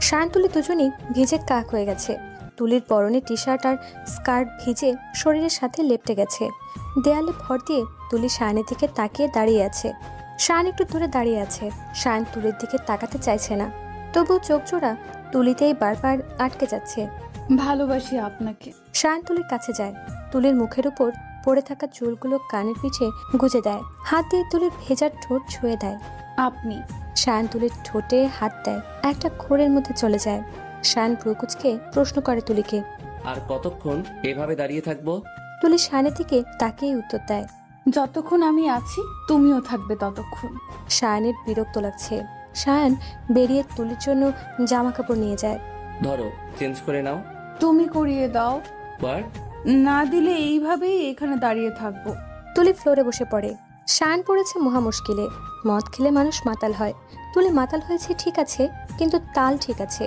শায়ন তুলি দুজনই ভিজে কাক হয়ে গেছে। তুলির পরনে টি শার্ট আর স্কার্ট ভিজে শরীরের সাথে লেপটে গেছে। দেয়ালে ভর দিয়ে তুলি শায়নের দিকে তাকিয়ে দাঁড়িয়ে আছে। শায়ন একটু দূরে দাঁড়িয়ে আছে। শায়ন তুলির দিকে তাকাতে চাইছে না, তবুও চোখ জোড়া তুলিতেই বারবার আটকে যাচ্ছে। ভালোবাসি আপনাকে। শায়ন তুলির কাছে যায়। তুলির মুখের উপর পড়ে থাকা চুলগুলো কানের পিছে গুজে দেয়। হাত দিয়ে তুলির ভেজার ঠোঁট ছুঁয়ে দেয়। আপনি? শায়ন তুলির ঠোঁটে হাত দেয়। একটা ঘোরের মধ্যে চলে যায়। শায়ন ভ্রুকুচকে প্রশ্ন করে তুলিকে, আর কতক্ষণ এভাবে দাঁড়িয়ে থাকবো? তুলি শায়নের দিকে তাকিয়ে উত্তর দেয়, যতক্ষণ আমি আছি তুমিও থাকবে ততক্ষণ। শায়নের বিরক্ত লাগছে। শায়ন বেরিয়ে তুলির জন্য জামা কাপড় নিয়ে যায়। ধরো, চেঞ্জ করে নাও। তুমি করিয়ে দাও। হোয়াট? না দিলে এইভাবেই এখানে দাঁড়িয়ে থাকবো। তুলি ফ্লোরে বসে পড়ে। শায়ন পড়েছে মহা মুশকিলে। মদ খেলে মানুষ মাতাল হয়। তুলি মাতাল হয়েছে ঠিক আছে, কিন্তু তাল ঠিক আছে।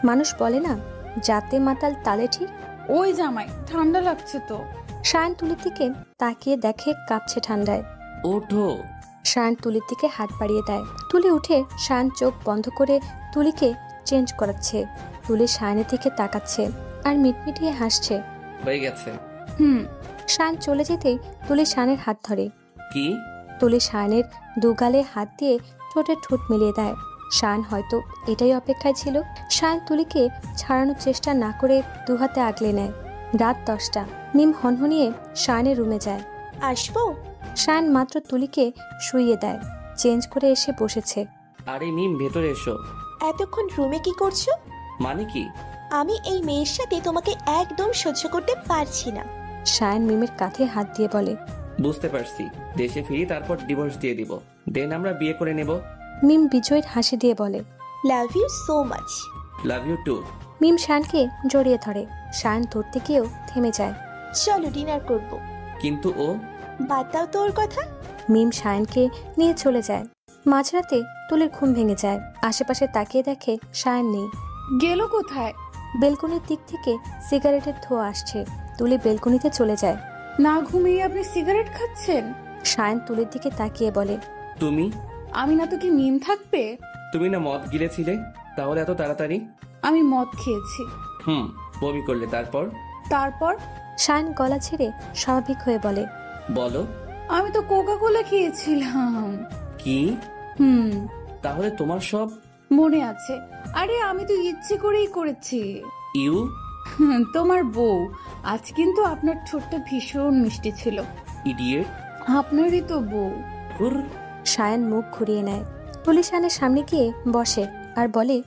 মানুষ বলে না, যাতে মাতাল তালে ঠিক। ওই জামাই, ঠান্ডা লাগছে তো। শায়ন তুলির দিকে তাকিয়ে দেখে কাঁপছে ঠান্ডায়। ওঠো। শায়ন তুলির দিকে হাত বাড়িয়ে দেয়। তুলি উঠে শায়ন চোখ বন্ধ করে তুলিকে চেঞ্জ করাচ্ছে। তুলি শায়নের দিকে তাকাচ্ছে আর মিটমিটিয়ে হাসছে। হয়ে গেছে। শায়ন চলে যেতেই তুলি শায়নের হাত ধরে। কি? তুলি শায়নের দুগালে হাত দিয়ে ঠোঁটে ঠোঁট মিলিয়ে দেয়। শায়ন হয়তো এটাই অপেক্ষায় ছিল। শায়ন তুলিকে ছাড়ানোর চেষ্টা না করে দুহাতে আগলে নেয়। রাত 10টা। মিম হনহনিয়ে শায়নের রুমে যায়। আসবো? শায়ন মাত্র তুলিকে শুইয়ে দেয়। চেঞ্জ করে এসে বসেছে। আরে মিম, ভেতরে এসো। এতক্ষণ রুমে কি করছো? মানে কি? আমি এই মেয়ের সাথে তোমাকে একদম সহ্য করতে পারছি না। শায়ন মিমের কাঁধে হাত দিয়ে বলে, বুঝতে পারছি। দেশে ফিরি, তারপর ডিভোর্স দিয়ে দিব, দেন আমরা বিয়ে করে নেব। মিম বিজয়ের হাসি দিয়ে বলে, love you so much. Love you too. Mim শায়নকে জড়িয়ে ধরে। শায়ন ধরতে গিয়েও থেমে যায়। চলো ডিনার করব। কিন্তু ও? বাদ দাও তোর কথা। মিম শায়নকে নিয়ে চলে যায়। মাঝরাতে তুলির ঘুম ভেঙে যায়। আশেপাশে তাকিয়ে দেখে শায়ন নেই। গেল কোথায়? বেলকনির দিক থেকে সিগারেটের ধোঁয়া আসছে। তুলি বেলকনিতে চলে যায়। না ঘুমিয়ে আপনি সিগারেট খাচ্ছেন? শায়ন তুলির দিকে তাকিয়ে বলে, তুমি? আমি না তো কি মিম থাকবে? তুমি না মদ গিলেছিলে, তাহলে এত তাড়াতাড়ি? আমি মদ খেয়েছি। বমি করলে তারপর? তারপর? শায়ন গলা ছেড়ে স্বাভাবিক হয়ে বলে, বলো। আমি তো কোকা কোলা খেয়েছিলাম। কি? তাহলে তোমার সব মনে আছে? আরে আমি তো ইচ্ছে করেই করেছি। ইউ? তোমার বউ। আজ কিন্তু আপনার ঠোঁটটা ভীষণ মিষ্টি ছিল। ইডিয়েট। আপনারই তো বউ। শায়ন মুখ ঘুরিয়ে নেয়। তুলি শায়নের সামনে গিয়ে বসে। আর বলে,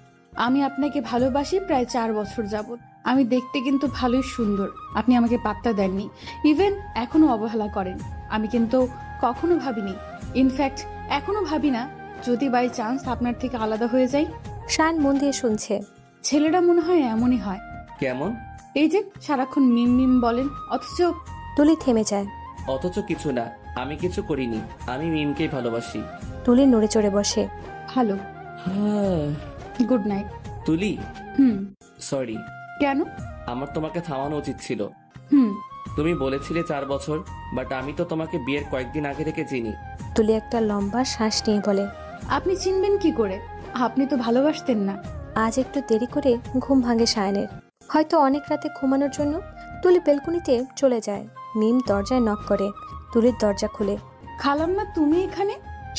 আমি আপনাকে ভালোবাসি প্রায় 4 বছর যাবত। আমি দেখতে কিন্তু ভালোই সুন্দর, আপনি আমাকে পাত্তা দেননি, ইভেন এখনো অবহেলা করেন। আমি কিন্তু কখনো ভাবিনি, ইনফ্যাক্ট এখনো ভাবি না, যদি বাই চান্স আপনার থেকে আলাদা হয়ে যাই। শান মন দিয়ে শুনছে। ছেলেরা মনে হয় এমনই হয়, কেমন? এই যে সারাক্ষণ মিম মিম বলেন, অথচ তুলি থেমে যায়। অথচ কিছু না, আমি কিছু করিনি, আমি মিমকেই ভালোবাসি। তুলি নড়ে চড়ে বসে। ভালো, গুড নাইট। তুলি, হুম। সরি। কেন? আমার তোমাকে থামানো উচিত ছিল। হুম। তুমি বলেছিলে 4 বছর, বাট আমি তো তোমাকে বিয়ের কয়েকদিন আগে থেকে চিনি। তুলি একটা লম্বা শ্বাস নিয়ে বলে, আপনি চিনবেন কি করে? আপনি তো ভালোবাসতেন না। আজ একটু দেরি করে ঘুম ভাঙে সায়নের। হয়তো অনেক রাতে ঘুমানোর জন্য তুলি বেলকনিতে চলে যায়। মিম দরজায় নক করে। তুলির দরজা খুলে। খালাম্মা, তুমি এখানে?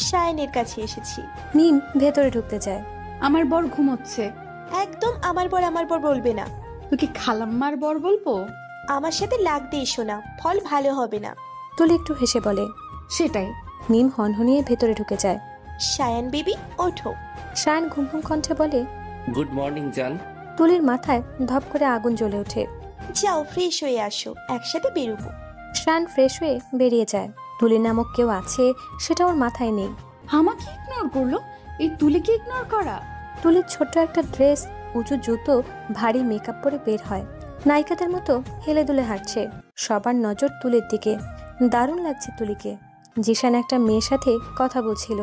সায়নের কাছে এসেছি। মিম ভেতরে ঢুকতে যায়। আমার বর ঘুমোচ্ছে। একদম আমার বর বলবে না। তুই কি খালাম্মার বর বলবো? আমার সাথে লাগতে এসো না, ফল ভালো হবে না। তুলি একটু হেসে বলে। সেটাই। মিম হনহনিয়ে ভেতরে ঢুকে যায়। সায়ান বেবি ওঠো। সায়ন ঘুম ঘুম কণ্ঠে বলে, গুড মর্নিং জান। তুলির মাথায় ধপ করে আগুন জ্বলে ওঠে। যাও ফ্রেশ হয়ে আসো, একসাথে বেরোবো। শান ফ্রেশ হয়ে বেরিয়ে যায়। তুলি নামক কেউ আছে সেটা ওর মাথায় নেই। আমাকে ইগনোর করলো? এই তুলিকে ইগনোর করা? তুলির ছোট্ট একটা ড্রেস, উঁচু জুতো, ভারী মেকআপ পরে বের হয়। নায়িকাদের মতো হেলে দুলে হাঁটছে। সবার নজর তুলির দিকে। দারুণ লাগছে তুলিকে। জিশান একটা মেয়ের সাথে কথা বলছিল,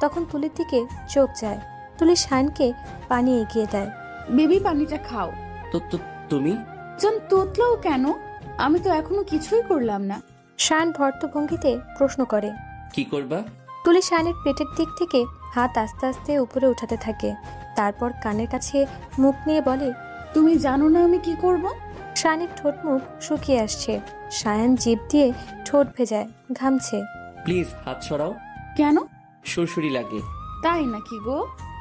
তখন তুলির দিকে চোখ যায়। তুলি শানকে পানি এগিয়ে দেয়। বেবি, পানিটা খাও। তো তুমি জন তোতলাও কেন? আমি তো এখনো কিছুই করলাম না। শান ভর্ত ভঙ্গিতে প্রশ্ন করে। কি করবা? তুলি শানের পেটের দিক থেকে হাত আস্তে আস্তে উপরে উঠাতে থাকে। তারপর কানের কাছে মুখ নিয়ে বলে, তুমি জানো না আমি কি করব? শানের ঠোঁট মুখ শুকিয়ে আসছে। শায়ান জিভ দিয়ে ঠোঁট ভেজায়, ঘামছে। প্লিজ হাত সরাও। কেন? সুরসুরি লাগে। তাই নাকি গো?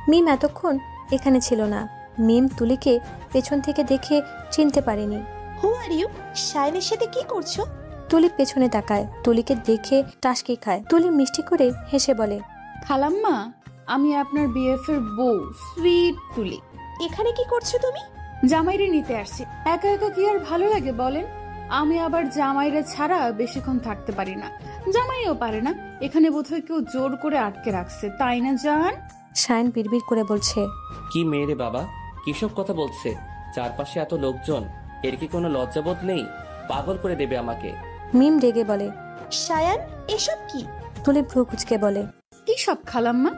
মিম এতক্ষণ এখানে ছিল না। মিম তুলিকে পেছন থেকে দেখে চিনতে পারেনি। হু আর ইউ? সায়নের সাথে কি করছো? তুলি পেছনে তাকায়। তুলিকে দেখে টাসকি খায়। তুলি মিষ্টি করে হেসে বলে, খালাম্মা, আমি আপনার বিএফ এর বউ, সুইট তুলি। এখানে কি করছো তুমি? জামাইরে নিতে আসছি। একা একা কি আর ভালো লাগে বলেন? আমি আবার জামাইরে ছাড়া বেশিক্ষণ থাকতে পারি না, জামাইও পারে না। এখানে বোধহয় কেউ জোর করে আটকে রাখছে, তাই না জান? শায়ন বিড়বিড় করে বলছে, কি মেয়ে রে বাবা, কিসব কথা বলছে? চারপাশে এত লোকজন, এর কি কোনো লজ্জাবোধ নেই? পাগল করে দেবে আমাকে। মিম রেগে বলে। সায়ান, এসব কি? তুলি ভ্রু কুচকে বলে, কি সব খালাম্মা?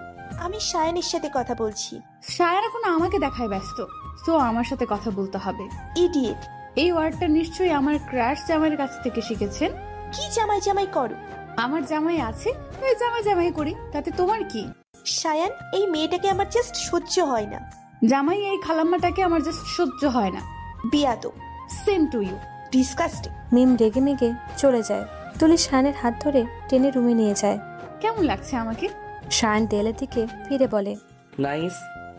আমি সায়ানের সাথে কথা বলছি। সায়ার এখন আমাকে দেখায় ব্যস্ত, তো আমার সাথে কথা বলতে হবে। ইডিয়েট। এই ওয়ার্ডটা নিশ্চয়ই আমার ক্রাশ জামাইয়ের কাছ থেকে শিখেছেন। কি জামাই জামাই করো? আমার জামাই আছে, তাই জামাই জামাই করি, তাতে তোমার কি? সায়ান, এই মেয়েটাকে আমার জাস্ট সহ্য হয় না। জামাই এই খালাম্মাটাকে আমার জাস্ট সহ্য হয় না। বিয়াদব। Same to you. Disgusting. Mim রেগে মেগে চলে যায়। তুলি শায়নের হাত ধরে টেনে রুমে নিয়ে যায়। কেমন লাগছে আমাকে? শায়ন দেয়ালের দিকে ফিরে বলে। নাইস।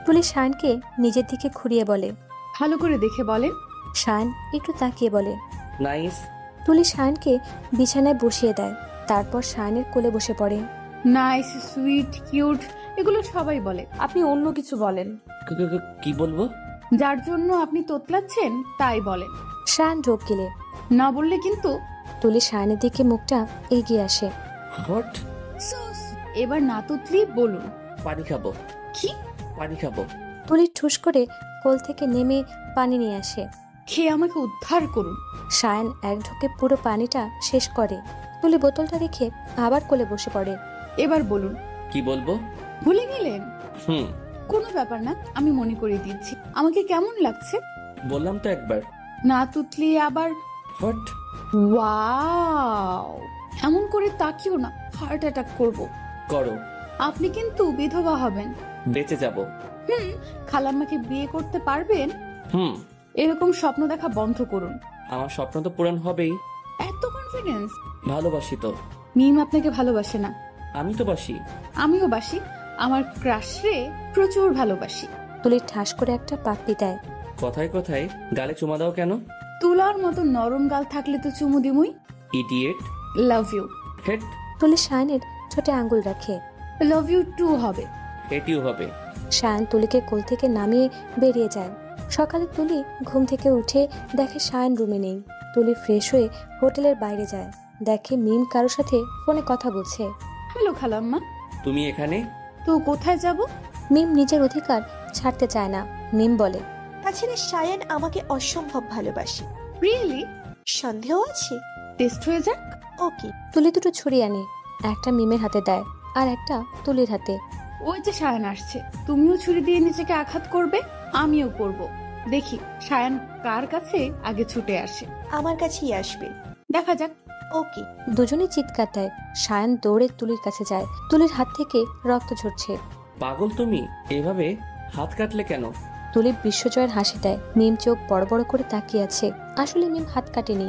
তুলি শায়নকে নিজের দিকে ঘুরিয়ে বলে। ভালো করে দেখে বলেন। শায়ন একটু তাকিয়ে বলে, নাইস। তুলি শায়নকে বিছানায় বসিয়ে দেয়। তারপর শায়নের কোলে বসে পড়ে। নাইস, সুইট, কিউট, এগুলো সবাই বলে। আপনি অন্য কিছু বলেন। কি বলবো? যার জন্য আপনি তোতলাচ্ছেন তাই বলেন। শায়ন ঢোক গিলে। না বললে কিন্তু। তুলি শায়নের দিকে মুখটা এগিয়ে আসে। হট। এবার না তুতলি বলুন। পানি খাবো। কি? পানি খাবো। তুলি ঠুস করে কোল থেকে নেমে পানি নিয়ে আসে। খেয়ে আমাকে উদ্ধার করুন। শায়ন এক ঢোকে পুরো পানিটা শেষ করে। তুলি বোতলটা রেখে আবার কোলে বসে পড়ে। এবার বলুন। কি বলবো? ভুলে গেলেন? হুম। কোনো ব্যাপার না, আমি মনে করিয়ে দিচ্ছি। আমাকে কেমন লাগছে? বললাম তো একবার। না তুতলি আবার। হট। ওয়াও, এমন করে তাকিও না, হার্ট অ্যাটাক করব। করো। আপনি কিন্তু বিধবা হবেন। বেঁচে যাব। খালাম্মাকে বিয়ে করতে পারবেন? হুম। এরকম স্বপ্ন দেখা বন্ধ করুন। আমার স্বপ্ন তো পূরণ হবেই। এত কনফিডেন্স? ভালোবাসি তো। মিম আপনাকে ভালোবাসে না। আমি তো বাসি। আমিও বাসি। আমার ক্রাশ রে প্রচুর ভালোবাসি। তুলি ঠাস করে একটা পাপ্পি দেয়। কথায় কথায় গালে চুমা দাও কেন? তুলার মতো নরম গাল থাকলে তো চুমু দিমুই। Idiot. Love you. Hate. Tuli শায়নের ছোটে আঙ্গুল রাখে। লাভ ইউ টু হবে। হেটিও হবে। সায়ান তুলিকে কোল থেকে নামিয়ে বেরিয়ে যায়। সকালে তুলি ঘুম থেকে উঠে দেখে সায়ান রুমে নেই। তুলি ফ্রেশ হয়ে হোটেলের বাইরে যায়, দেখে মিম কারোর সাথে ফোনে কথা বলছে। হ্যালো খালাম্মা, তুমি এখানে? তো কোথায় যাব? মিম নিজের অধিকার ছাড়তে চায় না। মিম বলে, তাছাড়া সায়ান আমাকে অসম্ভব ভালোবাসে। রিয়েলি? সন্দেহ আছে? টেস্ট হয়ে যাক। ওকে। তুলি দুটো ছুরি আনে, একটা মিমের হাতে দেয় আর একটা তুলির হাতে। ওই যে সায়ান আসছে, তুমিও ছুরি দিয়ে নিজেকে আঘাত করবে, আমিও করব। দেখি সায়ান কার কাছে আগে ছুটে আসে। আমার কাছেই আসবে। দেখা যাক। ওকে। দুজনেই চিৎকার দেয়। সায়ান দৌড়ে তুলির কাছে যায়। তুলির হাত থেকে রক্ত ঝরছে। পাগল তুমি, এভাবে হাত কাটলে কেন? তুলি বিশ্বজয়ের হাসি দেয়। মিম চোখ বড় বড় করে তাকিয়ে আছে। আসলে মিম হাত কাটেনি,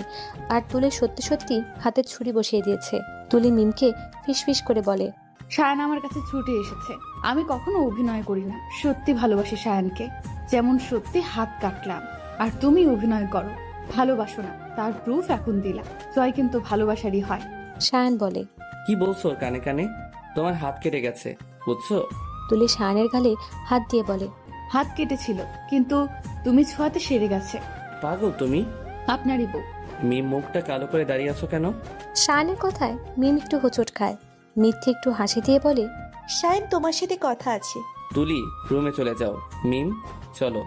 আর তুলি সত্যি সত্যি হাতে ছুরি বসিয়ে দিয়েছে। তুলি মিমকে ফিসফিস করে বলে, সায়ান আমার কাছে ছুটে এসেছে। আমি কখনো অভিনয় করি না, সত্যি ভালোবাসি সায়ানকে, যেমন সত্যি হাত কাটলাম। আর তুমি অভিনয় করো, ভালোবাসো না, তার প্রুফ এখন দিলা। জয় কিন্তু ভালোবাসারই হয়। সায়ান বলে। কি বলছো কানে কানে? তোমার হাত কেটে গেছে, বুঝছো? তুলি সায়ানের গালে হাত দিয়ে বলে, হাত কেটেছিল, কিন্তু তুমি ছোঁয়াতে সেরে গেছে। পাগল তুমি। আপনারই বউ। মিম মুখটা কালো করে দাঁড়িয়ে আছো কেন? সায়ানের কথায় মিম একটু হোঁচট খায়। মিথ্যে একটু হাসি দিয়ে বলে, সায়ান তোমার সাথে কথা আছে। তুলি, রুমে চলে যাও। মিম, চলো।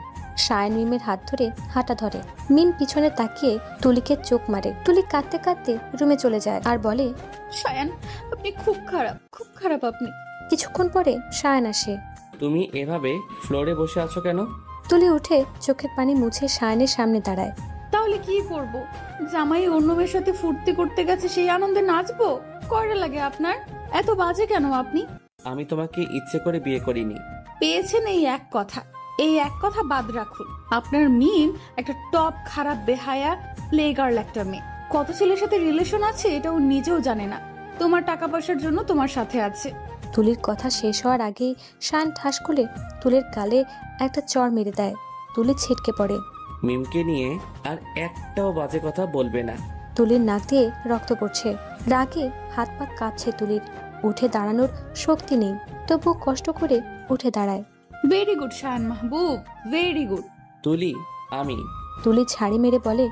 সায়ান মিমের হাত ধরে হাঁটা ধরে। মিম পিছনে তাকিয়ে তুলিকে চোখ মারে। তুলি কাঁদতে কাঁদতে রুমে চলে যায় আর বলে, সায়ান, আপনি খুব খারাপ, খুব খারাপ আপনি। কিছুক্ষণ পরে সায়ান আসে। তুমি এভাবে ফ্লোরে বসে আছো কেন? তুলি উঠে চোখের পানি মুছে সায়ানের সামনে দাঁড়ায়। তাহলে কি করব? জামাই অন্য মেয়ের সাথে ফুর্তি করতে গেছে, সেই আনন্দে নাচবো? কয়টা লাগে আপনার? এত বাজে কেন আপনি? আমি তোমাকে ইচ্ছে করে বিয়ে করিনি। পেয়েছেন এই এক কথা, এই এক কথা বাদ রাখুন। আপনার মিম একটা টপ খারাপ বেহায়া প্লে গার্ল একটা মেয়ে। কত ছেলের সাথে রিলেশন আছে এটা ও নিজেও জানে না। তোমার টাকা পয়সার জন্য তোমার সাথে আছে। তুলির কথা শেষ হওয়ার আগেই শান ঠাস খুলে তুলির গালে একটা চড় মেরে দেয়। তুলি ছিটকে পড়ে। মিমকে নিয়ে আর একটাও বাজে কথা বলবে না। তুলির নাক দিয়ে রক্ত পড়ছে। রাগে হাত পা কাঁপছে তুলির। উঠে দাঁড়ানোর শক্তি নেই, তবু কষ্ট করে উঠে দাঁড়ায়। ভেরি গুড শায়ান মাহবুব, ভেরি গুড। তুলি, আমি। তুলি ছাড়ি মেরে বলে,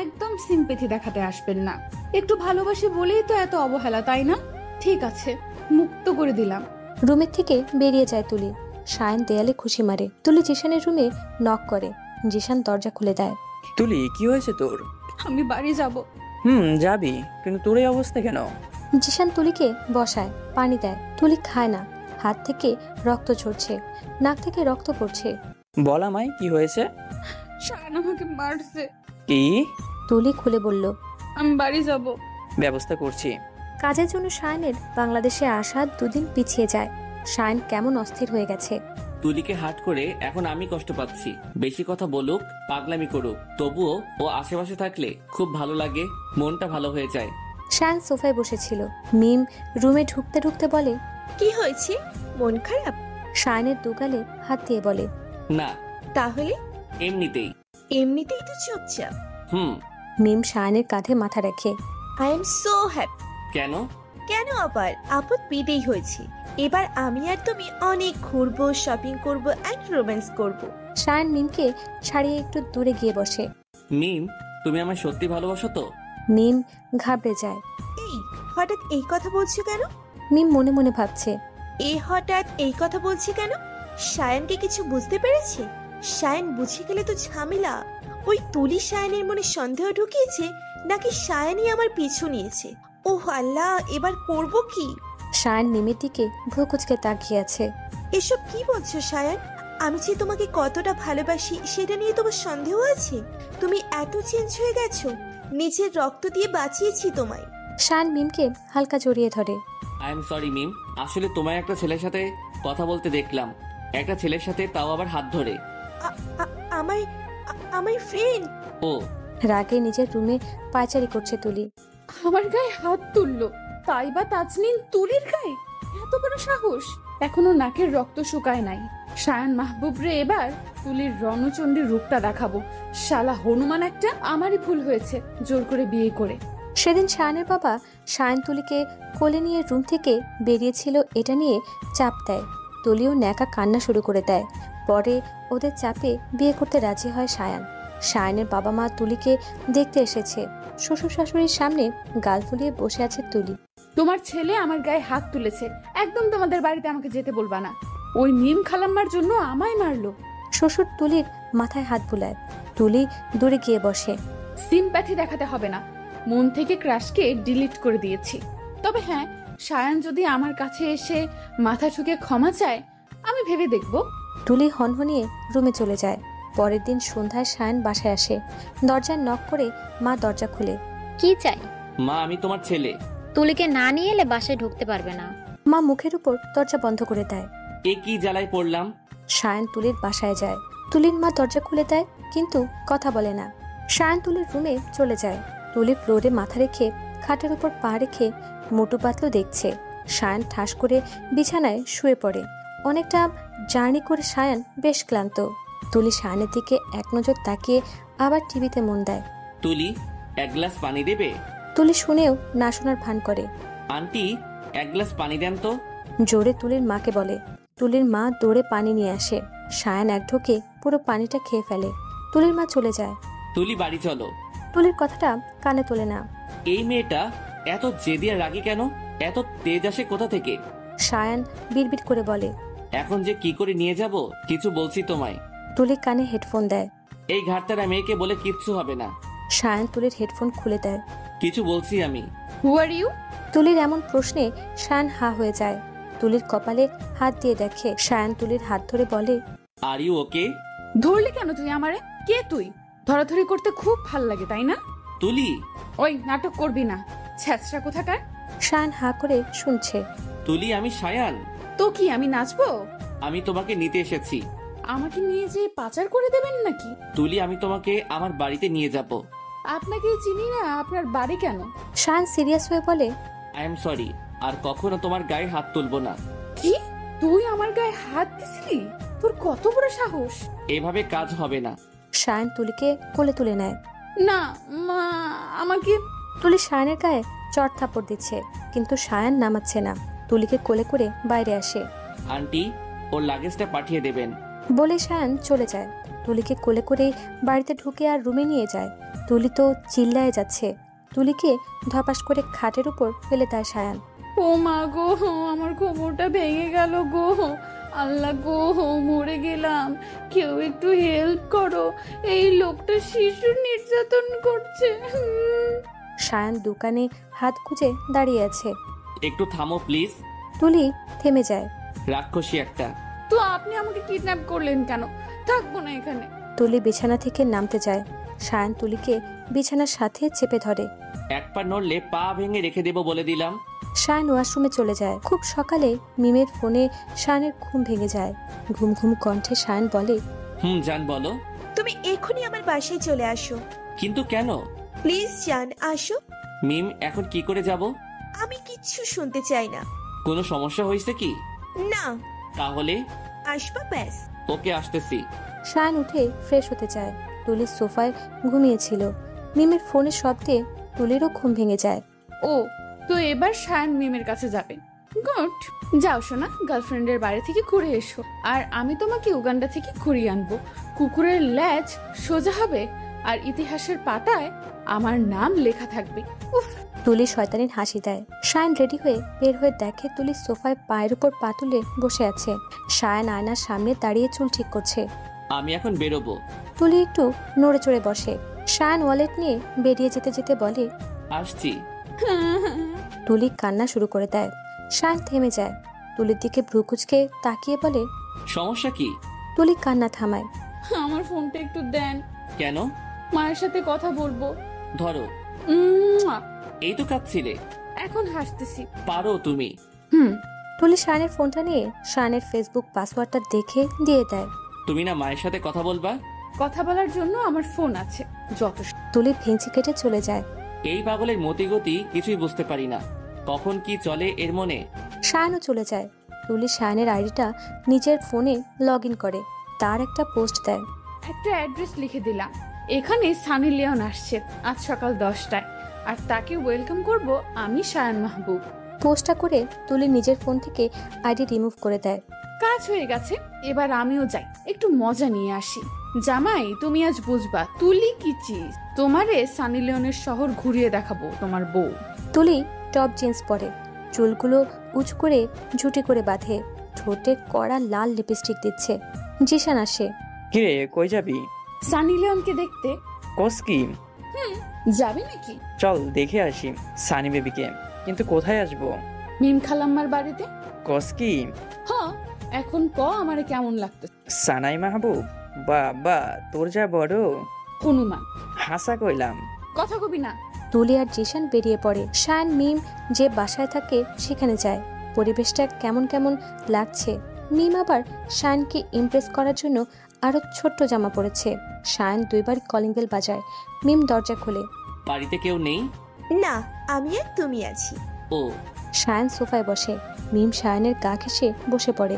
একদম সিম্পেথি দেখাতে আসবেন না। একটু ভালোবাসি বলেই তো এত অবহেলা, তাই না? ঠিক আছে, মুক্ত করে দিলাম। রুমের থেকে বেরিয়ে যায় তুলি। শায়ান দেয়ালে খুশি মারে। তুলি জিশানের রুমে নক করে। জিশান দরজা খুলে দেয়। তুলি, কি হয়েছে তোর? আমি বাড়ি যাব। যাবি, কিন্তু তোর এই অবস্থা কেন? জিশান তুলিকে বসায়, পানি দেয়। তুলি খায় না। হাত থেকে রক্ত ঝরছে, নাক থেকে রক্ত পড়ছে। বল আমায়, কি হয়েছে? শায়ান আমাকে মারছে। কি? তুলি খুলে বলল, আমি বাড়ি যাব। ব্যবস্থা করছি। কাজের জন্য শায়ানের বাংলাদেশে আসা 2 দিন পিছিয়ে যায়। শায়ান কেমন অস্থির হয়ে গেছে। তুলিকে হাট করে এখন আমি কষ্ট পাচ্ছি। বেশি কথা বলুক, পাগলামি করুক, তবুও ও আশেপাশে থাকলে খুব ভালো লাগে, মনটা ভালো হয়ে যায়। শায়ান সোফায় বসেছিল। মিম রুমে ঢুকতে ঢুকতে বলে, কি হয়েছে? মন খারাপ? শায়ানের দুগালে হাত দিয়ে বলে, না, তাহলে? এমনিতেই। এমনিতেই তো চুপচাপ। মিম শায়ানের কাঁধে মাথা রাখে। I am so happy. কেন? কেন আবার? আপদ বিদেই হয়েছে। এবার আমি আর তুমি অনেক ঘুরবো, শপিং করব, এন্ড রোম্যান্স করব। শায়ান মিমকে ছাড়িয়ে একটু দূরে গিয়ে বসে। মিম, তুমি আমায় সত্যি ভালোবাসো তো? মিম ঘাবড়ে যায়। এই হঠাৎ এই কথা বলছো কেন? মিম মনে মনে ভাবছে, হঠাৎ এই কথা বলছি কেন? শায়ানকে কিছু বুঝতে পেরেছে? শায়ান বুঝে গেলে তো ঝামেলা। ওই তুলি শায়ানের মনে সন্দেহ ঢুকিয়েছে, নাকি শায়ানই আমার পিছু নিয়েছে? ওহ আল্লাহ, এবার করব কি? শায়ান মিমের দিকে ভ্রু কুঁচকে তাকিয়ে আছে। এসব কি বলছো শায়ান? আমি যে তোমাকে কতটা ভালোবাসি সেটা নিয়ে তোমার সন্দেহ আছে? তুমি এত চেঞ্জ হয়ে গেছো। নিজের রক্ত দিয়ে বাঁচিয়েছি তোমায়। শায়ান মিমকে হালকা জড়িয়ে ধরে। আই এম সরি মিম, আসলে তোমায় একটা ছেলের সাথে কথা বলতে দেখলাম, একটা ছেলের সাথে, তাও আবার হাত ধরে। আমার ফ্রেন্ড। ও। রাগে নিজের রুমে পায়চারি করছে তুলি। আমার গায়ে হাত তুললো, তাই বা তাজনিন তুলির গায়ে? এত বড় সাহস! এখনো নাকের রক্ত শুকায় নাই। শায়ান মাহবুব রে, এবার তুলির রণচণ্ডীর রূপটা দেখাবো। শালা হনুমান একটা। আমারই ভুল হয়েছে জোর করে বিয়ে করে। সেদিন শায়ানের বাবা শায়ান তুলিকে কোলে নিয়ে রুম থেকে বেরিয়েছিল, এটা নিয়ে চাপ দেয়। তুলিও ন্যাকা কান্না শুরু করে দেয়। পরে ওদের চাপে বিয়ে করতে রাজি হয় সায়ান। সায়ানের বাবা মা তুলিকে দেখতে এসেছে। শ্বশুর শাশুড়ির সামনে গাল ফুলিয়ে বসে আছে তুলি। তোমার ছেলে আমার গায়ে হাত তুলেছে, একদম তোমাদের বাড়িতে আমাকে যেতে বলবা না। ওই মিম খালাম্মার জন্য আমায় মারলো। শ্বশুর তুলির মাথায় হাত বুলায়। তুলি দূরে গিয়ে বসে। সিম্প্যাথি দেখাতে হবে না, মন থেকে ক্রাশকে ডিলিট করে দিয়েছি। তবে হ্যাঁ, সায়ান যদি আমার কাছে এসে মাথা ঠুকে ক্ষমা চায়, আমি ভেবে দেখব। তুলি হনহনিয়ে রুমে চলে যায়। পরের দিন সন্ধ্যায় সায়ান বাসায় আসে। দরজায় নক করে মা দরজা খুলে। কি চাই? মা, আমি তোমার ছেলে। তুলিকে না নিয়ে এলে বাসায় ঢুকতে পারবে না। মা মুখের উপর দরজা বন্ধ করে দেয়। এ কি জ্বালায় পড়লাম। সায়ান তুলির বাসায় যায়। তুলির মা দরজা খুলে দেয়, কিন্তু কথা বলে না। সায়ান তুলির রুমে চলে যায়। তুলি ফ্লোরে মাথা রেখে খাটের উপর পা রেখে মোটু পাতলু দেখছে। সায়ান ঠাস করে বিছানায় শুয়ে পড়ে। অনেকটা জার্নি করে সায়ান বেশ ক্লান্ত। তুলি সায়ানের দিকে এক নজর তাকিয়ে আবার টিভিতে মন দেয়। তুলি, এক গ্লাস পানি দেবে? তুলি শুনেও না শোনার ভান করে। আন্টি, এক গ্লাস পানি দেন তো। জোরে তুলির মাকে বলে। তুলির মা দৌড়ে পানি নিয়ে আসে। সায়ান এক ঢোকে পুরো পানিটা খেয়ে ফেলে। তুলির মা চলে যায়। তুলি, বাড়ি চলো। তুলির কথাটা কানে তোলে না। এই মেয়েটা এত জেদি আর রাগী কেন? এত তেজ আসে কোথা থেকে? সায়ান বিড়বিড় করে বলে। এখন যে কি করে নিয়ে যাব কিছু বলছি তোমায়। তুলি কানে হেডফোন দেয়। এই ঘাটতারা মেয়েকে বলে কিচ্ছু হবে না। সায়ান তুলির হেডফোন খুলে দেয়। কিছু বলছি আমি। হু আর ইউ? তুলির এমন প্রশ্নে সায়ান হা হয়ে যায়। তুলির কপালে হাত দিয়ে দেখে। সায়ান তুলির হাত ধরে বলে, আর ইউ ওকে? ধরলি কেন তুই আমারে? কে তুই? ধরাধরি করতে খুব ভাল লাগে, তাই না? তুলি, ওই নাটক করবি না, ছ্যাঁচড়া কোথাকার। সায়ান হা করে শুনছে। তুলি, আমি সায়ান। তো কি আমি নাচবো? আমি তোমাকে নিতে এসেছি। আমাকে নিয়ে যে পাচার করে দেবেন নাকি? তুলি, আমি তোমাকে আমার বাড়িতে নিয়ে যাব। আপনাকে চিনি না, আপনার বাড়ি কেন? সায়ান সিরিয়াস হয়ে বলে, আই এম সরি, আর কখনো তোমার গায়ে হাত তুলবো না। কি? তুই আমার গায়ে হাত দিছিলি? তোর কত বড় সাহস! এভাবে কাজ হবে না। সায়ান তুলিকে কোলে তুলে নেয়। না মা, আমাকে। তুলি সায়ানের গায়ে চড় থাপড় দিচ্ছে, কিন্তু সায়ান নামাচ্ছে না। তুলিকে কোলে করে বাইরে আসে। আন্টি, ওর লাগেজটা পাঠিয়ে দেবেন। বলে সায়ান চলে যায়। তুলিকে কোলে করে বাড়িতে ঢুকে আর রুমে নিয়ে যায়। তুলি তো চিল্লায় যাচ্ছে। তুলিকে ধপাস করে খাটের উপর ফেলে দেয় সায়ান। ও মা গো, আমার কোমরটা ভেঙে গেল গো। আল্লাহ গো, মরে গেলাম। কেউ একটু হেল্প করো, এই লোকটা শিশু নির্যাতন করছে। সায়ান দোকানে হাত গুজে দাঁড়িয়ে আছে। একটু থামো প্লিজ। তুলি থেমে যায়। রাক্ষসী একটা। তো আপনি আমাকে কিডন্যাপ করলেন কেন? থাকবো না এখানে। তুলি বিছানা থেকে নামতে যায়। সায়ান তুলিকে বিছানার সাথে চেপে ধরে। এক পা নড়লে পা ভেঙে রেখে দেবো বলে দিলাম। সায়ান ওয়াশরুমে চলে যায়। খুব সকালে মিমের ফোনে সায়ানের ঘুম ভেঙে যায়। ঘুম ঘুম কণ্ঠে সায়ান বলে, জান বলো। তুমি এখনই আমার বাসায় চলে আসো। কিন্তু কেন? প্লিজ জান, আসো। মিম, এখন কি করে যাব? আমি কিচ্ছু শুনতে চাই না। কোনো সমস্যা হয়েছে কি? না। তাহলে আসবা ব্যাস। ওকে, আসতেছি। সায়ান উঠে ফ্রেশ হতে যায়। তুলি সোফায় ঘুমিয়েছিল। মিমের ফোনের শব্দে তুলিরও ঘুম ভেঙে যায়। ও, তো এবার সায়ান মিমের কাছে যাবে। গুড, যাও শোনা, গার্লফ্রেন্ডের বাড়ি থেকে ঘুরে এসো। আর আমি তোমাকে উগান্ডা থেকে ঘুরিয়ে আনবো। কুকুরের ল্যাজ সোজা হবে, আর ইতিহাসের পাতায় আমার নাম লেখা থাকবে। উফ। তুলি শয়তানির হাসি দেয়। সায়ান রেডি হয়ে বের হয়ে দেখে তুলি সোফায় পায়ের উপর পা তুলে বসে আছে। সায়ান আয়নার সামনে দাঁড়িয়ে চুল ঠিক করছে। আমি এখন বেরোবো। তুলি একটু নড়ে চড়ে বসে। সায়ান ওয়ালেট নিয়ে বেরিয়ে যেতে যেতে বলে, আসছি। তুলি কান্না শুরু করে দেয়। সায়ান থেমে যায়। তুলির দিকে ভ্রু কুঁচকে তাকিয়ে বলে, সমস্যা কি? তুলি কান্না থামায়। আমার ফোনটা একটু দেন। কেন? মায়ের সাথে কথা বলবো। ধরো। উম্মুয়া। এই তো কাঁদছিলে। এখন হাসতেছি। পারো তুমি। তুলি সায়ানের ফোনটা নিয়ে সায়ানের ফেসবুক পাসওয়ার্ডটা দেখে দিয়ে দেয়। তুমি না মায়ের সাথে কথা বলবা? কথা বলার জন্য আমার ফোন আছে, যথেষ্ট। তুলি ভেঙচি কেটে চলে যায়। এই পাগলের মতিগতি কিছুই বুঝতে পারি না, কখন কি চলে এর মনে। সায়ানও চলে যায়। তুলি সায়ানের আইডিটা নিজের ফোনে লগ ইন করে। তার একটা পোস্ট দেয়। একটা অ্যাড্রেস লিখে দিলাম। এখানে সানি লিওন আসছে আজ সকাল 10টায়, আর তাকে ওয়েলকাম করব আমি, সায়ান মাহবুব। পোস্টটা করে তুলি নিজের ফোন থেকে আইডি রিমুভ করে দেয়। কাজ হয়ে গেছে, এবার আমিও যাই, একটু মজা নিয়ে আসি। জামাই, তুমি আজ বুঝবা তুলি কি চিজ। তোমারে সানি লিওনের শহর ঘুরিয়ে দেখাবো তোমার বউ। তুলি টপ জিন্স পরে, চুলগুলো উঁচু করে ঝুটি করে বাঁধে, ঠোঁটে কড়া লাল লিপস্টিক দিচ্ছে। জিশান আসে। কিরে কই যাবি? সানি লিওনকে দেখতে। কস কি? যাবে নাকি? চল দেখে আসি সানি বেবিকে। কিন্তু কোথায় আসবো? মিম খালাম্মার বাড়িতে। কস কি? হ্যাঁ, এখন ক আমারে কেমন লাগতো। সানাই মাহবুব, বাবা তোর যা বড় হনুমান। হাসা কইলাম। কথা কবি না। তুলি আর জিশান বেরিয়ে পড়ে। শায়ান মিম যে বাসায় থাকে সেখানে যায়। পরিবেশটা কেমন কেমন লাগছে। মিম আবার শায়ানকে ইমপ্রেস করার জন্য আরো ছোট্ট জামা পরেছে। শায়ান 2 বার কলিং বেল বাজায়। মিম দরজা খোলে। বাড়িতে কেউ নেই? না, আমি আর তুমি আছি। ও, শায়ান সোফায় বসে। মিম শায়ানের গা ঘেঁষে বসে পড়ে।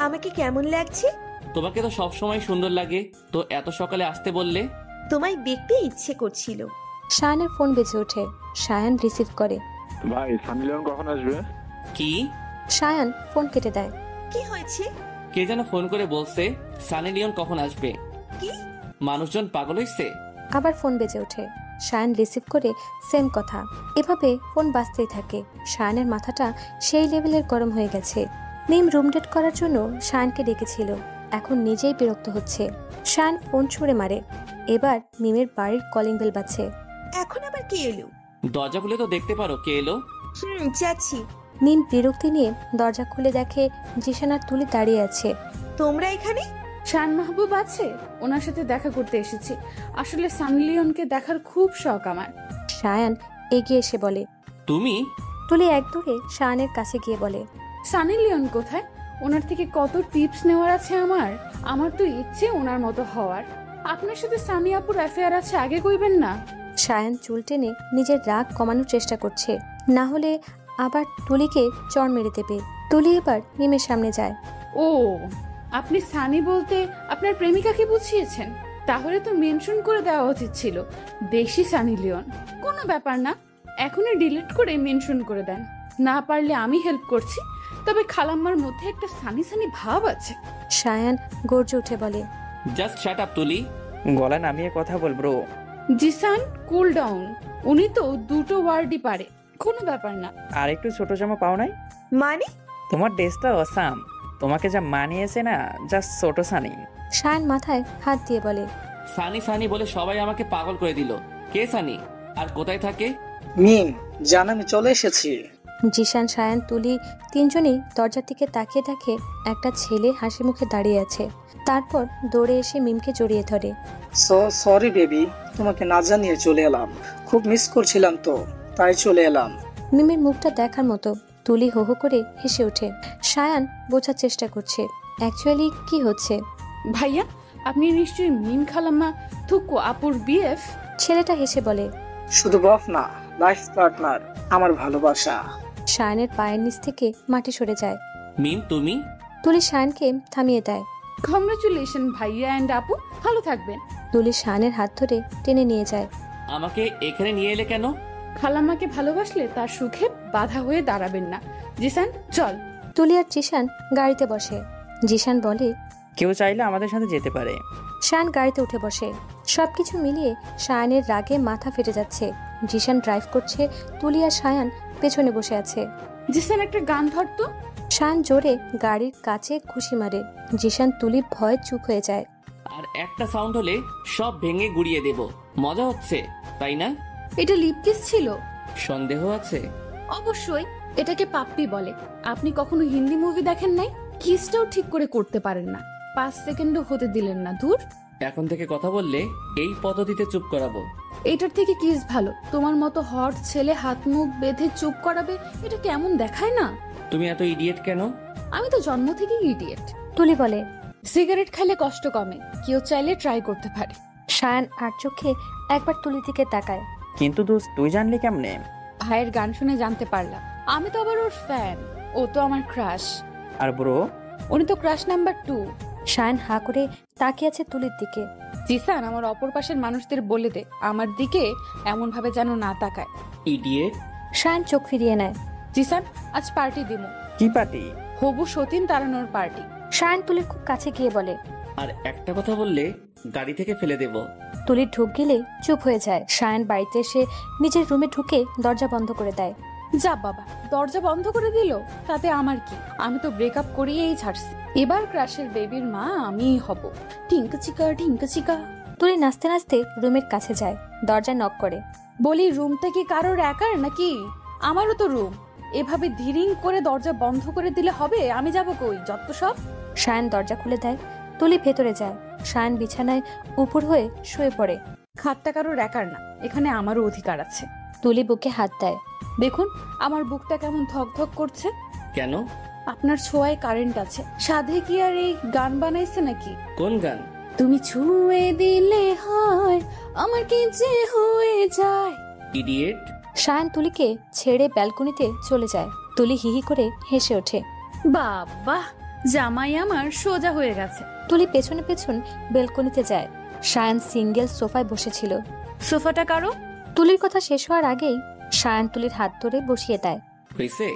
আমাকে কেমন লাগছে? তোমাকে তো সবসময় সুন্দর লাগে, তো এত সকালে আসতে বললে? তোমায় দেখতে ইচ্ছে করছিল। শায়ানের ফোন বেজে ওঠে। শায়ান রিসিভ করে। ভাই সানি লিওন কখন আসবে? কি? শায়ান ফোন কেটে দেয়। কি হয়েছে? কে যেন ফোন করে বলছে সানি লিওন কখন আসবে। কি? মানুষজন পাগল হইছে। আবার ফোন বেজে ওঠে। শায়ান রিসিভ করে সেম কথা। এভাবে ফোন বাজতেই থাকে। শায়ানের মাথাটা সেই লেভেলের গরম হয়ে গেছে। মিম রুম ডেট করার জন্য শায়ানকে ডেকেছিল, এখন নিজেই বিরক্ত হচ্ছে। শায়ান ফোন ছুঁড়ে মারে। এবার মিমের বাড়ির কলিং বেল বাজছে। এখন আবার কে এলো? দরজা খুলে তো দেখতে পারো কে এলো। যাচ্ছি। মিম বিরক্তি নিয়ে দরজা খুলে দেখে জিশান আর তুলি দাঁড়িয়ে আছে। তোমরা এখানে? শান মাহবুব আছে, ওনার সাথে দেখা করতে এসেছি। আসলে সানি লিওনকে দেখার খুব শখ আমার। শায়ান এগিয়ে এসে বলে। তুমি? তুলি এক দৌড়ে শায়ানের কাছে গিয়ে বলে। সানি লিওন কোথায়? ওনার থেকে কত টিপস নেওয়ার আছে আমার। আমার তো ইচ্ছে ওনার মতো হওয়ার। আপনার সাথে সানি আপুর অ্যাফেয়ার আছে, আগে কইবেন না। শায়ান চুল টেনে নিজের রাগ কমানোর চেষ্টা করছে, না হলে আবার তুলিকে চড় মেরে দেবে। তুলি এবার মিমের সামনে যায়। ও, আপনি সানি বলতে আপনার প্রেমিকাকে বুঝিয়েছেন? তাহলে তো মেনশন করে দেওয়া উচিত ছিল দেশি সানি লিওন। কোনো ব্যাপার না, এখনই ডিলিট করে মেনশন করে দেন। না পারলে আমি হেল্প করছি, তবে খালাম্মার মধ্যে একটা সানি সানি ভাব আছে। শায়ান গর্জে উঠে বলে। জাস্ট শাট আপ তুলি। গলা নামিয়ে কথা বল ব্রো। Zishan, cool down. উনি তো দুটো ওয়ার্ডই পারে, কোনো ব্যাপার না। আর একটু ছোট জামা পাও নাই? মানে? তোমার ড্রেসটা অসাম, তোমাকে যা মানিয়েছে না, জাস্ট ছোট সানি। শায়ান মাথায় হাত দিয়ে বলে। সানি সানি বলে সবাই আমাকে পাগল করে দিল। কে সানি আর কোথায় থাকে? মিম জান, আমি চলে এসেছি। জিশান, শায়ান, তুলি তিনজনই দরজার দিকে তাকিয়ে দেখে একটা ছেলে হাসি মুখে দাঁড়িয়ে আছে। তারপর দৌড়ে এসে মিমকে জড়িয়ে ধরে। সরি বেবি, তোমাকে না জানিয়ে চলে এলাম। খুব মিস করছিলাম তো, তাই চলে এলাম। মিমের মুখটা দেখার মতো। তুলি হো হো করে হেসে ওঠে। শায়ান বোঝার চেষ্টা করছে অ্যাকচুয়ালি কি হচ্ছে। ভাইয়া, আপনি নিশ্চয়ই মিম খালাম্মা থুকু আপুর বিএফ? ছেলেটা হেসে বলে। শুধু বফ না, লাইফ পার্টনার, আমার ভালোবাসা। শায়ানের পায়ের নিচ থেকে মাটি সরে যায়। মিম তুমি? তুলি শায়ানকে থামিয়ে দেয়। কংগ্রাচুলেশন ভাইয়া অ্যান্ড আপু, ভালো থাকবেন। তুলি শায়ানের হাত ধরে টেনে নিয়ে যায়। আমাকে এখানে নিয়ে এলে কেন? খালাম্মাকে ভালোবাসলে তার সুখে বাধা হয়ে দাঁড়াবেন না। জিসান, চল। তুলি আর জিশান গাড়িতে বসে। জিশান বলে, কেউ চাইলে আমাদের সাথে যেতে পারে। শায়ান গাড়িতে উঠে বসে। সবকিছু মিলিয়ে শায়ানের রাগে মাথা ফেটে যাচ্ছে। জিশান ড্রাইভ করছে, তুলি আর শায়ান পেছনে বসে আছে। জিসান, একটা গান ধরতো। শায়ান জোরে গাড়ির কাছে ঘুষি মারে। জিশান, তুলি ভয়ে চুপ হয়ে যায়। আর একটা সাউন্ড হলে সব ভেঙে গুড়িয়ে দেব। মজা হচ্ছে তাই না? এটা লিপ কিস ছিল? সন্দেহ আছে? অবশ্যই, এটাকে পাপ্পি বলে। আপনি কখনো হিন্দি মুভি দেখেন নাই? কিসটাও ঠিক করে করতে পারেন না, 5 সেকেন্ডও হতে দিলেন না। দূর। এখন থেকে কথা বললে এই পদ্ধতিতে চুপ করাবো। এটার থেকে কিস ভালো। তোমার মতো হট ছেলে হাত মুখ বেঁধে চুপ করাবে, এটা কেমন দেখায় না? তুমি এত ইডিয়েট কেন? আমি তো জন্ম থেকেই ইডিয়েট। তুলি বলে, সিগারেট খেলে কষ্ট কমে, কেউ চাইলে ট্রাই করতে পারে। শায়ান আর চোখে একবার তুলির দিকে তাকায়। কিন্তু দোস্ত তুই জানলি কেমনে? ভাইয়ের গান শুনে জানতে পারলাম। আমি তো আবার ওর ফ্যান, ও তো আমার ক্রাশ। আর ব্রো? উনি তো ক্রাশ নাম্বার 2। শায়ান হা করে তাকিয়ে আছে তুলির দিকে। জিসান, আমার অপর পাশের মানুষদের বলে দে আমার দিকে এমন ভাবে যেন না তাকায়। ইডিয়েট। শায়ান চোখ ফিরিয়ে নেয়। জিসান, আজ পার্টি দিমু। কি পার্টি? হবু সতীন তাড়ানোর পার্টি। সায়ান তুলির খুব কাছে গিয়ে বলে। আর একটা কথা বললে গাড়ি থেকে ফেলে দেব। তুলির ঢুক গেলে চুপ হয়ে যায়। সায়ান বাড়িতে এসে নিজের রুমে ঢুকে দরজা বন্ধ করে দেয়। যা বাবা, দরজা বন্ধ করে দিল, তাতে আমার কি? আমি তো ব্রেকআপ করিয়েই ছাড়ছি। এবার ক্রাশের বেবির মা আমিই হব। টিঙ্কা চিকা টিঙ্কা চিকা। তুলি নাচতে নাচতে রুমের কাছে যায়, দরজা নক করে। বলি, রুমটা কি কারোর একার নাকি? আমারও তো রুম। এভাবে ধীরিং করে দরজা বন্ধ করে দিলে হবে? আমি যাব কই? যত সব। সায়ান দরজা খুলে দেয়। তুলি ভেতরে যায়। সায়ান বিছানায় উপর হয়ে শুয়ে পড়ে। খাটটা কারোর একার না, এখানে আমারও অধিকার আছে। তুলি বুকে হাত দেয়। দেখুন আমার বুকটা কেমন ধক ধক করছে। কেন? আপনার ছোঁয়ায় কারেন্ট আছে। সাধে কি আর এই গান বানাইছে নাকি? কোন গান? তুমি ছুঁয়ে দিলে হয় আমার কি যে হয়ে যায়। ইডিয়েট। সায়ান তুলিকে ছেড়ে ব্যালকনিতে চলে যায়। তুলি হিহি করে হেসে ওঠে। বাবা, জামাই আমার সোজা হয়ে গেছে। তুলি পেছনে পেছন বেলকনিতে যায়। সায়ান সিঙ্গেল সোফায় বসেছিল। সোফাটা কারো? তুলির কথা শেষ হওয়ার আগেই সায়ান তুলির হাত ধরে বসিয়ে দেয়। হইছে?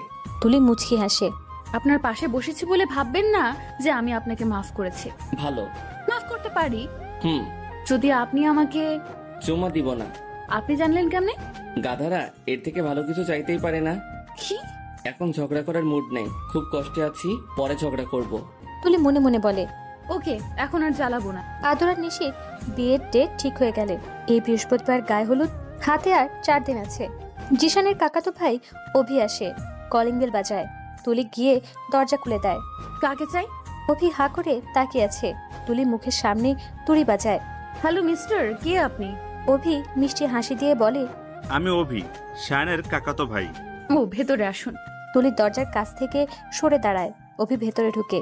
তুলি মুচকি হাসে। আপনার পাশে বসেছি বলে ভাববেন না যে আমি আপনাকে মাফ করেছি। ভালো। মাফ করতে পারি যদি আপনি আমাকে চুমা দিব না। আপনি জানলেন কেমনে? গাধারা এর থেকে ভালো কিছু চাইতেই পারে না। কি? এখন ঝগড়া করার মুড নেই, খুব কষ্টে আছি, পরে ঝগড়া করব। তুলি মনে মনে বলে, ওকে, এখন আর জ্বালাবো না। আদর আর নিশির বিয়ের ডেট ঠিক হয়ে গেলে এই বৃহস্পতিবার গায়ে হলুদ। হাতে আর 4 দিন আছে। জিশানের কাকাতো ভাই অভি আসে, কলিং বেল বাজায়। তুলি গিয়ে দরজা খুলে দেয়। কাকে চাই? অভি হা করে তাকিয়ে আছে। তুলি মুখের সামনে তুড়ি বাজায়। হ্যালো মিস্টার, কে আপনি? অভি মিষ্টি হাসি দিয়ে বলে, আমি অভি, শায়নের কাকাতো ভাই। ও, ভেতরে আসুন। তুলি দরজার কাছ থেকে সরে দাঁড়ায়। অভি ভেতরে ঢুকে।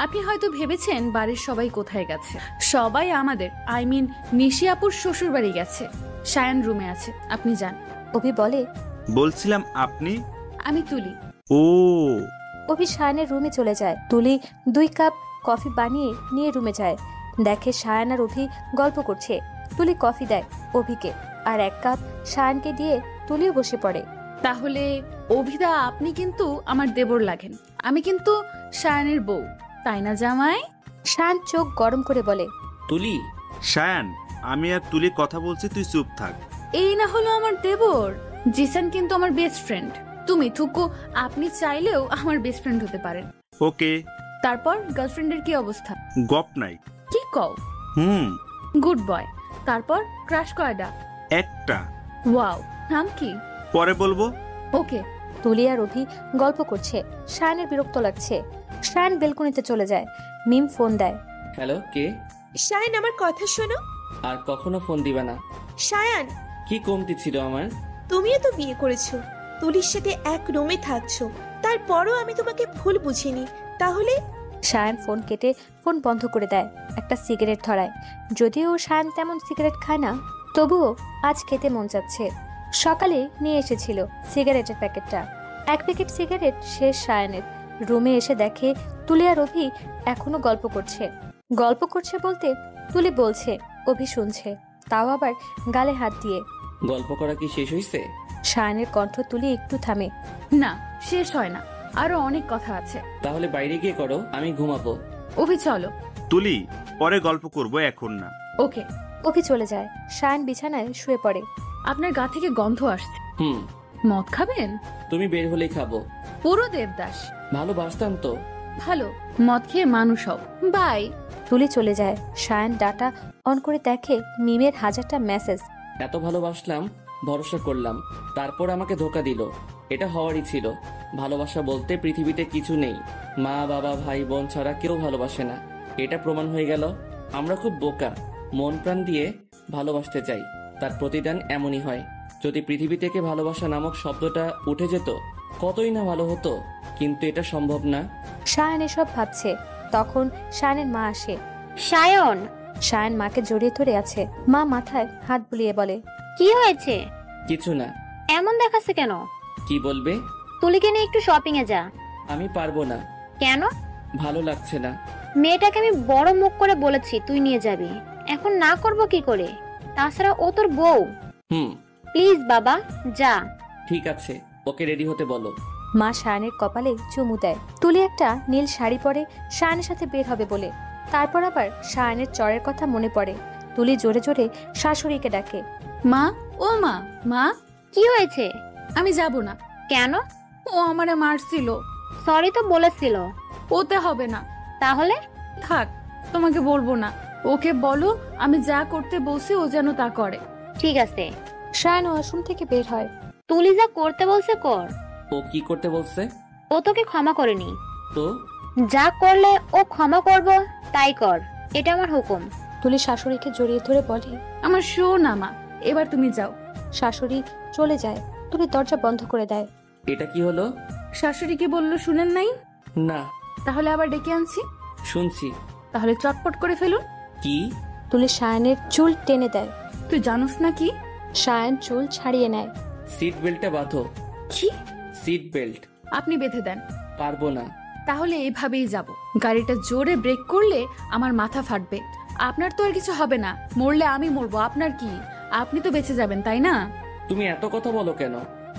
আপনি হয়তো ভেবেছেন বাড়ির সবাই কোথায় গেছে। সবাই আমাদের, আই মিন নিশি আপুর শ্বশুর বাড়ি গেছে। শায়ান রুমে আছে, আপনি যান। অভি বলে, বলছিলাম আপনি? আমি তুলি। ও। অভি শায়ানের রুমে চলে যায়। তুলি 2 কাপ কফি বানিয়ে নিয়ে রুমে যায়। দেখে শায়ান আর অভি গল্প করছে। তুলি কফি দেয় অভিকে, আর 1 কাপ শায়ানকে দিয়ে তুলিও বসে পড়ে। তাহলে অভিদা, আপনি কিন্তু আমার দেবর লাগেন। আমি কিন্তু শায়ানের বউ, তাই না জামাই? শায়ান চোখ গরম করে বলে, তুলি। শায়ান, আমি আর তুলি কথা বলছি, তুই চুপ থাক। এই না হলো আমার দেবর। জিসান কিন্তু আমার বেস্ট ফ্রেন্ড। তুমি থুকু, আপনি চাইলেও আমার বেস্ট ফ্রেন্ড হতে পারেন। ওকে। তারপর গার্লফ্রেন্ডের কি অবস্থা? গপ নাই। কি কও? Good boy. তারপর ক্রাশ কয়টা? একটা। ওয়াও, নাম কি? পরে বলবো। ওকে। তুলি আর অভি গল্প করছে। শায়ানের বিরক্ত লাগছে। শায়ান বেলকনিতে চলে যায়। মিম ফোন দেয়। হ্যালো, কে? শায়ান, আমার কথা শোনো। আর কখনো ফোন দিবে না। শায়ান, কি কমতি ছিল আমার? তুমিও তো বিয়ে করেছো, তুলির সাথে এক রুমে থাকছো, তারপরও আমি তোমাকে ভুল বুঝিনি। তাহলে? শায়ান ফোন কেটে ফোন বন্ধ করে দেয়। একটা সিগারেট ধরায়। যদিও শায়ান তেমন সিগারেট খায় না, তবুও আজ খেতে মন যাচ্ছে। সকালে নিয়ে এসেছিল সিগারেটের প্যাকেটটা। 1 প্যাকেট সিগারেট শেষ শায়ানের। রুমে এসে দেখে তুলি আর অভি এখনো গল্প করছে। গল্প করছে বলতে তুলি বলছে, অভি শুনছে, তাও আবার গালে হাত দিয়ে। গল্প করা কি শেষ হইছে? শায়ানের কণ্ঠ তুলি একটু থামে। না, শেষ হয় না, আরো অনেক কথা আছে। তাহলে বাইরে গিয়ে করো, আমি ঘুমাবো। অভি চলো। তুলি, পরে গল্প করব, এখন না। ওকে। অভি চলে যায়। শায়ান বিছানায় শুয়ে পড়ে। আপনার গা থেকে গন্ধ আসছে। মদ খাবেন? তুমি বের হলেই খাবো। পুরো দেবদাস। ভালোবাসতাম তো। ভালো, মদ খেয়ে মানুষ হও। বাই। তুলি চলে যায়। শায়ান ডাটা অন করে দেখে মিমের 1000টা মেসেজ। এত ভালোবাসলাম, ভরসা করলাম, তারপর আমাকে ধোকা দিল। এটা হওয়ারই ছিল। ভালোবাসা বলতে পৃথিবীতে কিছু নেই। মা, বাবা, ভাই, বোন ছাড়া কেউ ভালোবাসে না। এটা প্রমাণ হয়ে গেল। আমরা খুব বোকা, মন প্রাণ দিয়ে ভালোবাসতে চাই, তার প্রতিদান এমনই হয়। যদি পৃথিবী থেকে ভালোবাসা নামক শব্দটা উঠে যেত, কতই না ভালো হতো, কিন্তু এটা সম্ভব না। শায়ান এসব ভাবছে, তখন শায়ানের মা আসে। সায়ন। শায়ান মাকে জড়িয়ে ধরে আছে। মা মাথায় হাত বুলিয়ে বলে, কি হয়েছে? কিছু না। এমন দেখাচ্ছে কেন? কি বলবে? তুলিকে নিয়ে একটু শপিং এ যা। আমি পারবো না। কেন? ভালো লাগছে না। মেয়েটাকে আমি বড় মুখ করে বলেছি তুই নিয়ে যাবি, এখন না করব কি করে? তাছাড়া ও তোর বউ। প্লিজ বাবা, যা। ঠিক আছে, ওকে রেডি হতে বলো। মা শায়ানের কপালে চুমু দেয়। তুলি একটা নীল শাড়ি পরে শায়ানের সাথে বের হবে বলে, তারপর আবার শায়ানের চরের কথা মনে পড়ে। তুলি জোরে জোরে শাশুড়িকে ডাকে, মা, ও মা, মা। কি হয়েছে? আমি যাব না। কেন? ও আমারে মারছিল। সরি তো বলেছিল। ওতে হবে না। তাহলে? থাক, তোমাকে বলবো না। ওকে বলো আমি যা করতে বলছি ও যেন তা করে। ঠিক আছে। শায়ান ওয়াশরুম থেকে বের হয়। তুলি যা করতে বলছে কর। ও কি করতে বলছে? ও তোকে ক্ষমা করেনি। তো যা করলে ও ক্ষমা করব তাই কর, এটা আমার হুকুম। তুলি শাশুড়িকে জড়িয়ে ধরে বলে, আমার শো না মা, এবার তুমি যাও। শাশুড়ি চলে যায়। তুলি দরজা বন্ধ করে দেয়। এটা কি হলো? শাশুড়ি কি বললো শুনেন নাই? না। তাহলে আবার ডেকে আনছি। শুনছি। তাহলে চটপট করে ফেলুন। কি? তুলি শায়ানের চুল টেনে দেয়। তুই জানোস না কি? শায়ান চুল ছাড়িয়ে নেয়। সিট বেল্টটা বাঁধো। কি? Seat belt. আপনি বেঁধে দেন। পারবো না। তাহলে এভাবেই যাব। গাড়িটা জোরে ব্রেক করলে আমার মাথা ফাটবে। আপনার তো আর কিছু হবে না, মরলে আমি মরবো, আপনার কি? আপনি তো বেঁচে যাবেন, তাই না? তুমি এত কথা বলো কেন?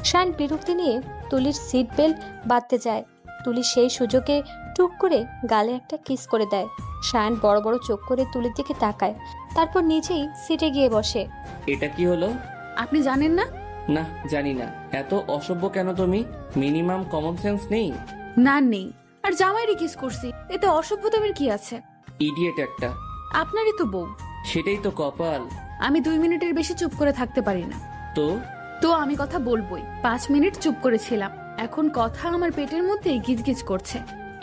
শায়ান বিরক্তি নিয়ে তুলির সিট বেল্ট বাঁধতে যায়। তুলি সেই সুযোগে টুক করে গালে একটা কিস করে দেয়। শায়ান বড় বড় চোখ করে তুলির দিকে তাকায়, তারপর নিজেই সিটে গিয়ে বসে। এটা কি হলো? আপনি জানেন না? না, জানি না। এত অসভ্য কেন তুমি? মিনিমাম কমন সেন্স নেই? না নেই। আর জামাইরে কিস করছি, এতে অসভ্যতামের কি আছে? ইডিয়েট একটা। আপনারই তো বউ। সেটাই তো কপাল। আমি 2 মিনিটের বেশি চুপ করে থাকতে পারি না। তো আমি কথা বলবোই। 5 মিনিট চুপ করেছিলাম, এখন কথা আমার পেটের মধ্যে গিজগিজ করছে।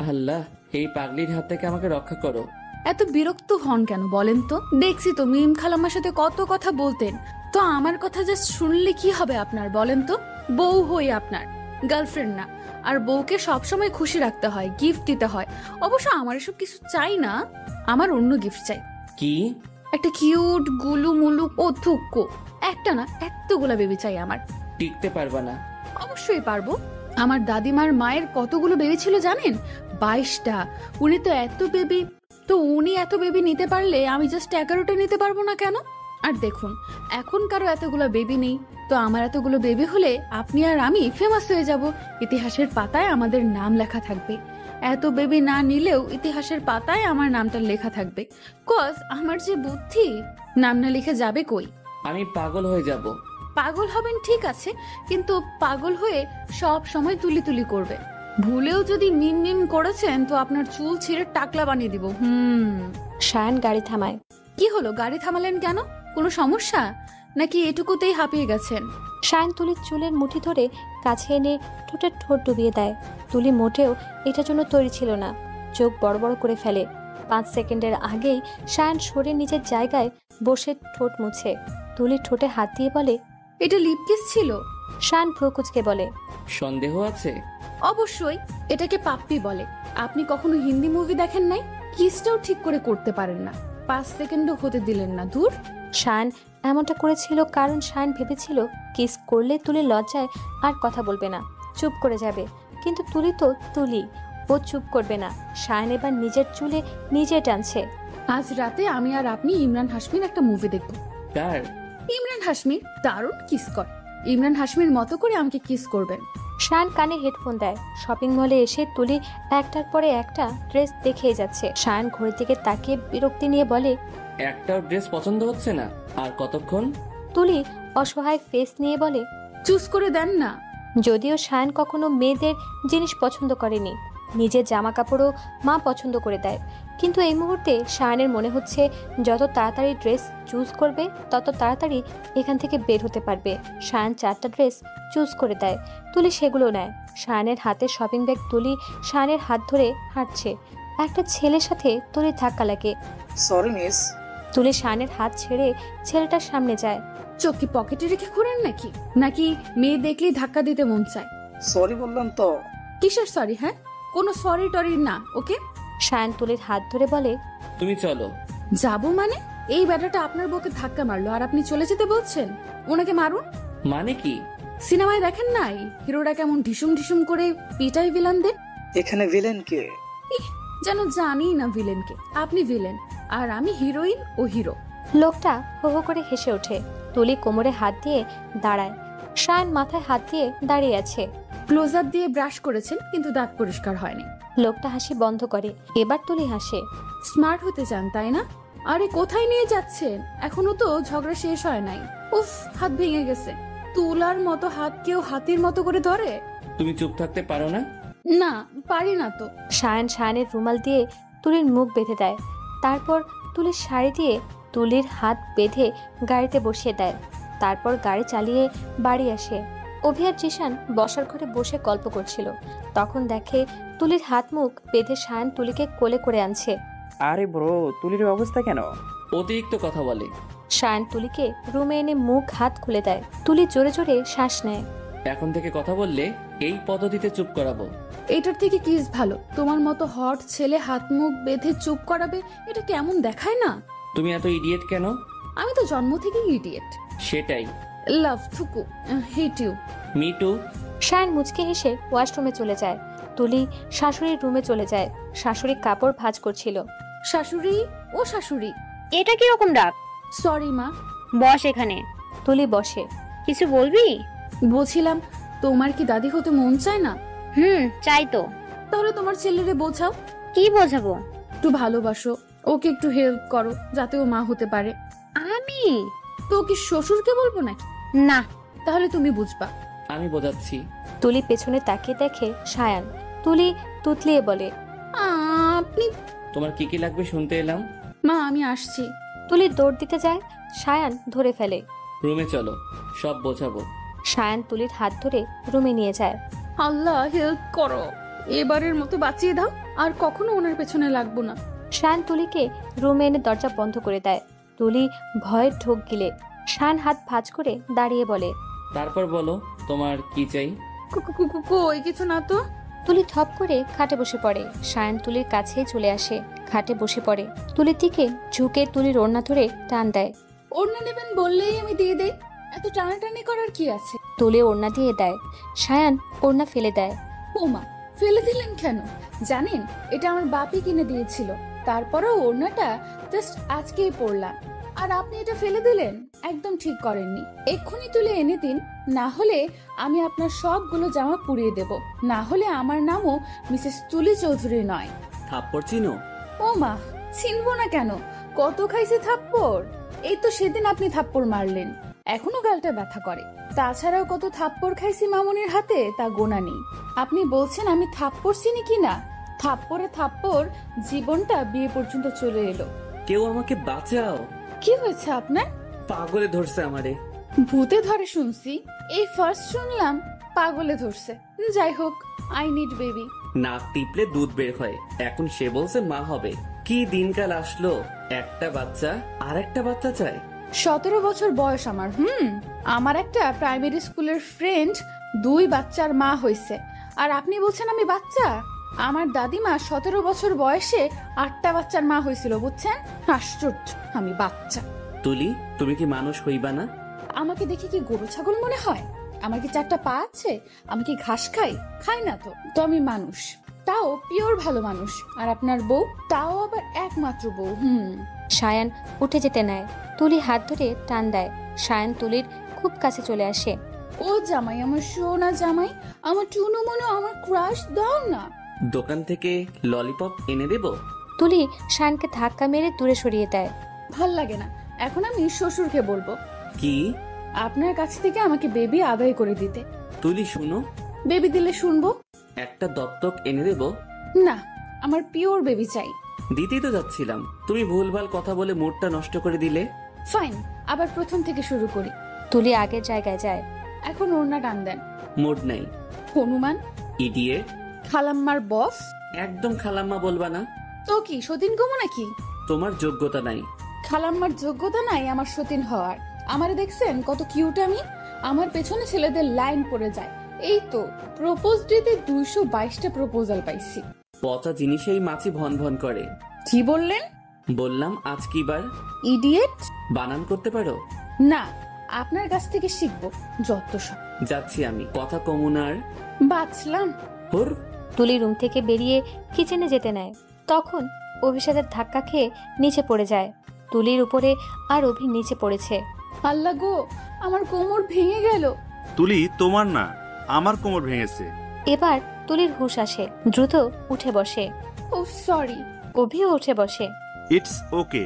আল্লাহ, এই পাগলির হাত থেকে আমাকে রক্ষা করো। এত বিরক্ত হন কেন বলেন তো? দেখছি তো মিম খালাম্মার সাথে কত কথা বলতেন, তো আমার কথা জাস্ট শুনলে কি হবে আপনার বলেন তো? বউ হই আপনার, গার্লফ্রেন্ড না। আর বউকে সবসময় খুশি রাখতে হয়, গিফট দিতে হয়। অবশ্য আমার এসব কিছু চাই না, আমার অন্য গিফট চাই। কি? একটা কিউট গুলু মুলু অধ্যক্ষ, একটা না এতগুলা বেবি চাই আমার। টিকতে পারবা না। অবশ্যই পারবো। আমার দাদিমার মায়ের কতগুলো বেবি ছিল জানেন? 22টা। উনি তো এত বেবি, তো উনি এত বেবি নিতে পারলে আমি জাস্ট 11টা নিতে পারবো না কেন? আর দেখুন, এখন কারো এতগুলো বেবি নেই, তো আমার এতগুলো বেবি হলে আপনি আর আমি ফেমাস হয়ে যাব। ইতিহাসের পাতায় আমাদের নাম লেখা থাকবে। এত বেবি না নিলেও ইতিহাসের পাতায় আমার নামটা লেখা থাকবে। কজ আমার যে বুদ্ধি, নাম না লিখে যাবে কই? আমি পাগল হয়ে যাব। পাগল হবেন ঠিক আছে, কিন্তু পাগল হয়ে সব সময় তুলি তুলি করবে। ভুলেও যদি মিম মিম করেছেন তো আপনার চুল ছিঁড়ে টাকলা বানিয়ে দিব। শায়ান গাড়ি থামায়। কি হলো, গাড়ি থামালেন কেন? কোনো সমস্যা নাকি এটুকুতেই হাঁপিয়ে গেছেন? শায়ান তুলির চুলের মুঠি ধরে কাছে এনে ঠোঁটে ঠোঁট ডুবিয়ে দেয়। তুলি মোটেও এটার জন্য তৈরি ছিল না, চোখ বড় বড় করে ফেলে। 5 সেকেন্ডের আগেই শায়ান সরে নিজের জায়গায় বসে ঠোঁট মুছে। তুলি ঠোঁটে হাত দিয়ে বলে, এটা লিপ কিস ছিল? শায়ান ভ্রুকুচকে বলে, সন্দেহ আছে? অবশ্যই, এটাকে পাপ্পি বলে। আপনি কখনো হিন্দি মুভি দেখেন নাই? কিসটাও ঠিক করে করতে পারেন না, 5 সেকেন্ডও হতে দিলেন না। দূর। শায়ান এমনটা করেছিল কারণ শায়ান ভেবেছিল কিস করলে তুলি লজ্জায় আর কথা বলবে না, চুপ করে যাবে। কিন্তু তুলি তো তুলি, ও চুপ করবে না। শায়ান এবার নিজের চুলে নিজে টানছে। আজ রাতে আমি আর আপনি ইমরান হাশমির একটা মুভি দেখব। কার? ইমরান হাশমির। দারুণ কিস করে। ইমরান হাশমির মতো করে আমাকে কিস করবেন। শায়ান কানে হেডফোন দেয়। শপিং মলে এসে তুলি একটার পরে একটা ড্রেস দেখেই যাচ্ছে। শায়ান ঘড়ির দিকে তাকিয়ে বিরক্তি নিয়ে বলে, একটাও ড্রেস পছন্দ হচ্ছে না? আর কতক্ষণ? তুলি অসহায় ফেস নিয়ে বলে, চুজ করে দেন না। যদিও শায়ান কখনো মেয়েদের জিনিস পছন্দ করেনি, নিজের জামা কাপড়ও মা পছন্দ করে দেয়, কিন্তু এই মুহূর্তে শায়ানের মনে হচ্ছে যত তাড়াতাড়ি ড্রেস চুজ করবে তত তাড়াতাড়ি এখান থেকে বের হতে পারবে। শায়ান 4টা ড্রেস চুজ করে দেয়, তুলি সেগুলো নেয়। শায়ানের হাতে শপিং ব্যাগ। তুলি শায়ানের হাত ধরে হাঁটছে। একটা ছেলের সাথে তুলির ধাক্কা লাগে। Sorry miss. তুলি শায়ানের হাত ছেড়ে ছেলেটার সামনে যায়। চোখ কি পকেটে রেখে ঘোরেন নাকি? নাকি মেয়ে দেখলেই ধাক্কা দিতে মন চায়? সরি বললাম তো। কিসের সরি? হ্যাঁ, কোনো সরি টরি না। ওকে। শায়ান তুলির হাত ধরে বলে, তুমি চলো। যাবো মানে? এই ব্যাটাটা আপনার বউকে ধাক্কা মারলো আর আপনি চলে যেতে বলছেন? ওনাকে মারুন। মানে কি? সিনেমায় দেখেন নাই হিরোরা কেমন ঢিসুম ঢিসুম করে পিটাই ভিলেনদের? এখানে ভিলেন কে? যেন জানি না ভিলেনকে। আপনি ভিলেন আর আমি হিরোইন ও হিরো। লোকটা হো হো করে হেসে ওঠে। তুলি কোমরে হাত দিয়ে দাঁড়ায়। শায়ান মাথায় হাত দিয়ে দাঁড়িয়ে আছে। ক্লোজার দিয়ে ব্রাশ করেছেন কিন্তু দাঁত পরিষ্কার হয়নি। লোকটা হাসি বন্ধ করে। এবার তুলি হাসে। স্মার্ট হতে চান তাই না? আরে কোথায় নিয়ে যাচ্ছেন? এখনো তো ঝগড়া শেষ হয় নাই। উফ, হাত ভেঙে গেছে। তুলার মতো হাত কেউ হাতির মতো করে ধরে? তুমি চুপ থাকতে পারো না? না, পারি না তো। শায়ানের রুমাল দিয়ে তুলির মুখ বেঁধে দেয়। তারপর তুলির শাড়ি দিয়ে তুলির হাত বেঁধে গাড়িতে বসিয়ে দেয়। তারপর গাড়ি চালিয়ে বাড়ি আসে। অভি আর জিশান বসার ঘরে বসে গল্প করছিল। তখন দেখে তুলির হাত মুখ বেঁধে শায়ান তুলিকে কোলে করে আনছে। আরে ব্রো, তুলির অবস্থা কেন? অতিরিক্ত কথা বলে। শায়ান তুলিকে রুমে এনে মুখ হাত খুলে দেয়। তুলি জোরে জোরে শ্বাস নেয়। এখন থেকে কথা বললে এই পদ্ধতিতে চুপ করাবো। এটার থেকে কিস ভালো। তোমার মতো হট ছেলে হাত মুখ বেঁধে চুপ করাবে, এটা কেমন দেখায় না? তুমি এত ইডিয়েট কেন? আমি তো জন্ম থেকেই ইডিয়েট। সেটাই। লাভ থুকু, hate you. Me too. Shayan মুচকে হেসে ওয়াশরুমে চলে যায়। তুলি শাশুড়ির রুমে চলে যায়। শাশুড়ি কাপড় ভাঁজ করছিল। শাশুড়ি, ও শাশুড়ি। এটা কি রকম ডাক? সরি মা। বস এখানে। তুলি বসে। কিছু বলবি? বলছিলাম তোমার কি দাদি হতে মন চায় না? চাই তো। তাহলে তোমার ছেলেরে বোঝাও। কি বোঝাবো? একটু ভালোবাসো, ওকে একটু হেল্প করো যাতে ও মা হতে পারে। আমি তো কি শ্বশুরকে বলবো নাকি? না। তাহলে তুমি বুঝবা। আমি বোঝাচ্ছি। তুলি পেছনে তাকিয়ে দেখে শায়ান। তুলি তুতলিয়ে বলে, আপনি। তোমার কি কি লাগবে শুনতে এলাম। মা আমি আসছি। তুলি দৌড় দিতে যায়। শায়ান ধরে ফেলে। রুমে চলো, সব বোঝাবো। শায়ান তুলির হাত ধরে রুমে নিয়ে যায়। আল্লাহ হেল্প করো, এবারের মতো বাঁচিয়ে দাও, আর কখনো ওনার পেছনে লাগবো না। শায়ান তুলিকে রুমে এনে দরজা বন্ধ করে দেয়। তুলি ভয়ে ঢোক গিলে। শায়ান হাত ভাঁজ করে দাঁড়িয়ে বলে, তারপর বলো তোমার কি চাই। কই কিছু না তো। তুলি থপ করে খাটে বসে পড়ে। শায়ান তুলির কাছেই চলে আসে। খাটে বসে পড়ে। তুলির দিকে ঝুঁকে তুলির ওড়না ধরে টান দেয়। ওড়না নেবেন বললেই আমি দিয়ে দেই, এত টানাটানি করার কি আছে? তুলি ওড়না দিয়ে দেয়। শায়ান ওড়না ফেলে দেয়। ওমা, ফেলে দিলেন কেন? জানেন এটা আমার বাপি কিনে দিয়েছিল। তারপরও ওড়নাটা জাস্ট আজকেই পরলাম, আর আপনি এটা ফেলে দিলেন। একদম ঠিক করেননি। এক্ষুনি তুলে এনে দিন, না হলে আমি আপনার সবগুলো জামা পুড়িয়ে দেব। না হলে আমার নামও মিসেস তুলি চৌধুরী নয়। থাপ্পড় চিনো? ও মা, চিনবো না কেন? কত খাইছে থাপ্পড়। এই তো সেদিন আপনি থাপ্পড় মারলেন, এখনো গালটা ব্যথা করে। তাছাড়াও কত থাপ্পড় খাইছি মামুনির হাতে তা গোনা নেই। আপনি বলছেন আমি থাপ্পড় চিনি কিনা? থাপ্পড়ে থাপ্পড় জীবনটা বিয়ে পর্যন্ত চলে এলো। কেউ আমাকে বাঁচাও। কি হয়েছে আপনার? পাগলে ধরছে আমারে। ভূতে ধরে শুনছি, এই ফার্স্ট শুনলাম পাগলে ধরছে। যাই হোক, আই নিড বেবি। নাক টিপলে দুধ বের হয়, এখন সে বলছে মা হবে। কি দিনকাল আসলো, একটা বাচ্চা আর একটা বাচ্চা চায়। 17 বছর বয়স আমার। আমার একটা প্রাইমারি স্কুলের ফ্রেন্ড 2 বাচ্চার মা হয়েছে, আর আপনি বলছেন আমি বাচ্চা? আমার দাদিমা 17 বছর বয়সে 8টা বাচ্চার মা হয়েছিল, বুঝছেন? আশ্চর্য, আমি বাচ্চা। তুলি, তুমি কি মানুষ হইবা না? আমাকে দেখে কি গরু ছাগল মনে হয়? আমার কি 4টা পা আছে? আমি কি ঘাস খাই? খাই না তো। তো আমি মানুষ, তাও পিওর ভালো মানুষ। আর আপনার বউ, তাও আবার একমাত্র বউ। শায়ান উঠে যেতে নেয়। তুলি হাত ধরে টান দেয়। শায়ান তুলির খুব কাছে চলে আসে। ও জামাই, আমার সোনা জামাই, আমার টুনু মনো, আমার ক্রাশ, দাও না। দোকান থেকে ললিপপ এনে দেব? তুলি শায়ানকে ধাক্কা মেরে দূরে সরিয়ে দেয়। ভাল লাগে না, এখন আমি শ্বশুরকে বলবো কি? আপনার কাছ থেকে আমাকে বেবি আদায় করে দিতে। তুলি শুনো, বেবি দিলে শুনবো। একটা দত্তক এনে দেব? না, আমার পিওর বেবি চাই। দিতেই তো যাচ্ছিলাম, তুমি ভুলভাল কথা বলে মুডটা নষ্ট করে দিলে। ফাইন, আবার প্রথম থেকে শুরু করি। তুলি আগের জায়গায় যায়। এখন ওড়না টান দেন। মুড নাই। হনুমান, ইডিয়েট, খালাম্মার বস। একদম খালাম্মা বলবা না। তো কি সতীন কমো নাকি? তোমার যোগ্যতা নাই। খালাম্মার যোগ্যতা নাই আমার সতীন হওয়ার। আমারে দেখছেন কত কিউট আমি? আমার পেছনে ছেলেদের লাইন পড়ে যায়। এই তো প্রপোজ ডেতে 222টা প্রপোজাল পাইছি। পচা জিনিসেই মাছি ভন ভন করে। কি বললেন? বললাম আজ কি বার। ইডিয়েট। বানান করতে পারো? না, আপনার কাছ থেকে শিখবো যত সব। যাচ্ছি আমি, কথা কমুনার। বাঁচলাম। হুর। তুলি রুম থেকে বেরিয়ে কিচেনে যেতে নেয়। তখন অভিষেকের ধাক্কা খেয়ে নিচে পড়ে যায়। তুলির উপরে আর অভি নিচে পড়েছে। আল্লাহ গো, আমার কোমর ভেঙে গেল। তুলি তোমার না, আমার কোমর ভেঙেছে। এবার তুলির হুঁশ আসে, দ্রুত উঠে বসে। ও সরি। অভিও উঠে বসে। It's okay.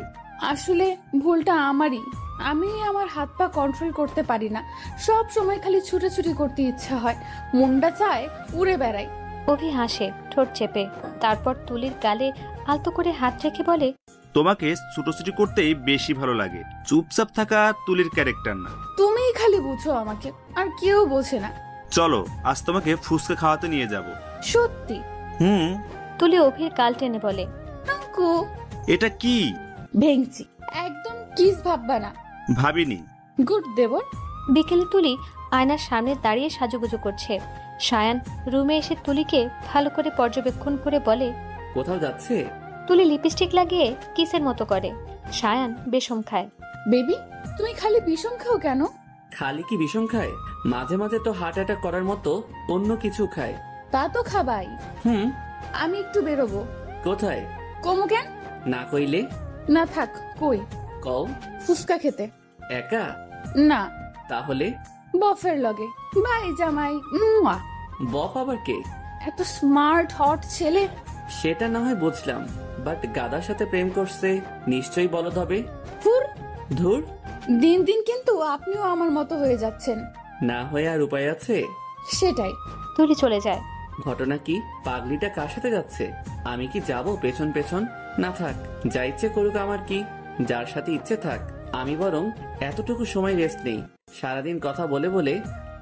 আসলে ভুলটা আমারই। আমি আমার হাত পা কন্ট্রোল করতে পারি না, সব সময় খালি ছুটাছুটি করতে ইচ্ছা হয়, মনটা চায় উড়ে বেড়াই। অভি হাসে ঠোঁট চেপে, তারপর তুলির গালে আলতো করে হাত রেখে বলে, তোমাকে ছুটোছুটি করতেই বেশি ভালো লাগে, চুপচাপ থাকা তুলির ক্যারেক্টার না। তুমিই খালি বুঝো আমাকে, আর কেউ বোঝে না। চলো আজ তোমাকে ফুচকা খাওয়াতে নিয়ে যাব। সত্যি? তুলি অভির গাল টেনে বলে, আঙ্কু। এটা কি? ভেঙচি। একদম কিস ভাববা না। ভাবিনি। গুড দেবর। বিকেলে তুলি আয়নার সামনে দাঁড়িয়ে সাজুগুজু করছে। সায়ান রুমে এসে তুলিকে ভালো করে পর্যবেক্ষণ করে বলে, কোথাও যাচ্ছে? তুলি লিপস্টিক লাগিয়ে কিসের মতো করে। সায়ান বিষম খায়। বেবি, তুমি খালি বিষম খাও কেন? খালি কি বিষম খায়? মাঝে মাঝে তো হার্ট অ্যাটাক করার মতো অন্য কিছু খায়। তা তো খাবাই। আমি একটু বেরোবো। কোথায়? কমু কেন? না কইলে? না থাক। কই? কও। ফুচকা খেতে। একা? না। তাহলে? বফের লগে। বাই জামাই। বফ আবার কে? এত স্মার্ট হট ছেলে। সেটা না হয় বুঝলাম, বাট গাদার সাথে প্রেম করছে, নিশ্চয়ই বলদ হবে। ধুর। দিন দিন কিন্তু আপনিও আমার মতো হয়ে যাচ্ছেন। না হয়ে আর উপায় আছে? সেটাই। তুলি চলে যায়। ঘটনা কি? পাগলিটা কার সাথে যাচ্ছে? আমি কি যাব পেছন পেছন? না থাক, যা ইচ্ছে করুক, আমার কি, যার সাথে ইচ্ছে থাক। আমি বরং এতটুকু সময় রেস্ট নেই। সারাদিন কথা বলে বলে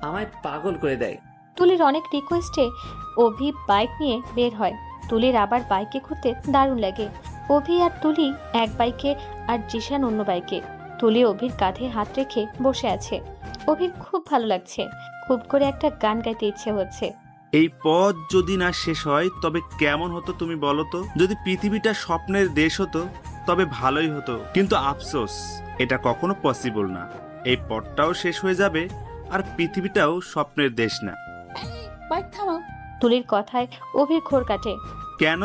আমায় পাগল করে দেয়। তুলির অনেক রিকোয়েস্টে অভি বাইক নিয়ে বের হয়। তুলির আবার বাইকে ঘুরতে দারুণ লাগে। অভি আর তুলি এক বাইকে আর জিশান অন্য বাইকে। তুলি অভির কাঁধে হাত রেখে বসে আছে। অভির খুব ভালো লাগছে, খুব করে একটা গান গাইতে ইচ্ছে হচ্ছে। এই পথ যদি না শেষ হয় তবে কেমন হতো তুমি বলো তো? যদি পৃথিবীটা স্বপ্নের দেশ হতো তবে ভালোই হতো, কিন্তু আফসোস এটা কখনো পসিবল না। এই পথটাও শেষ হয়ে যাবে আর পৃথিবীটাও স্বপ্নের দেশ না। বাইক থামাও। তুলির কথায় অভির ঘোর কাটে। কেন?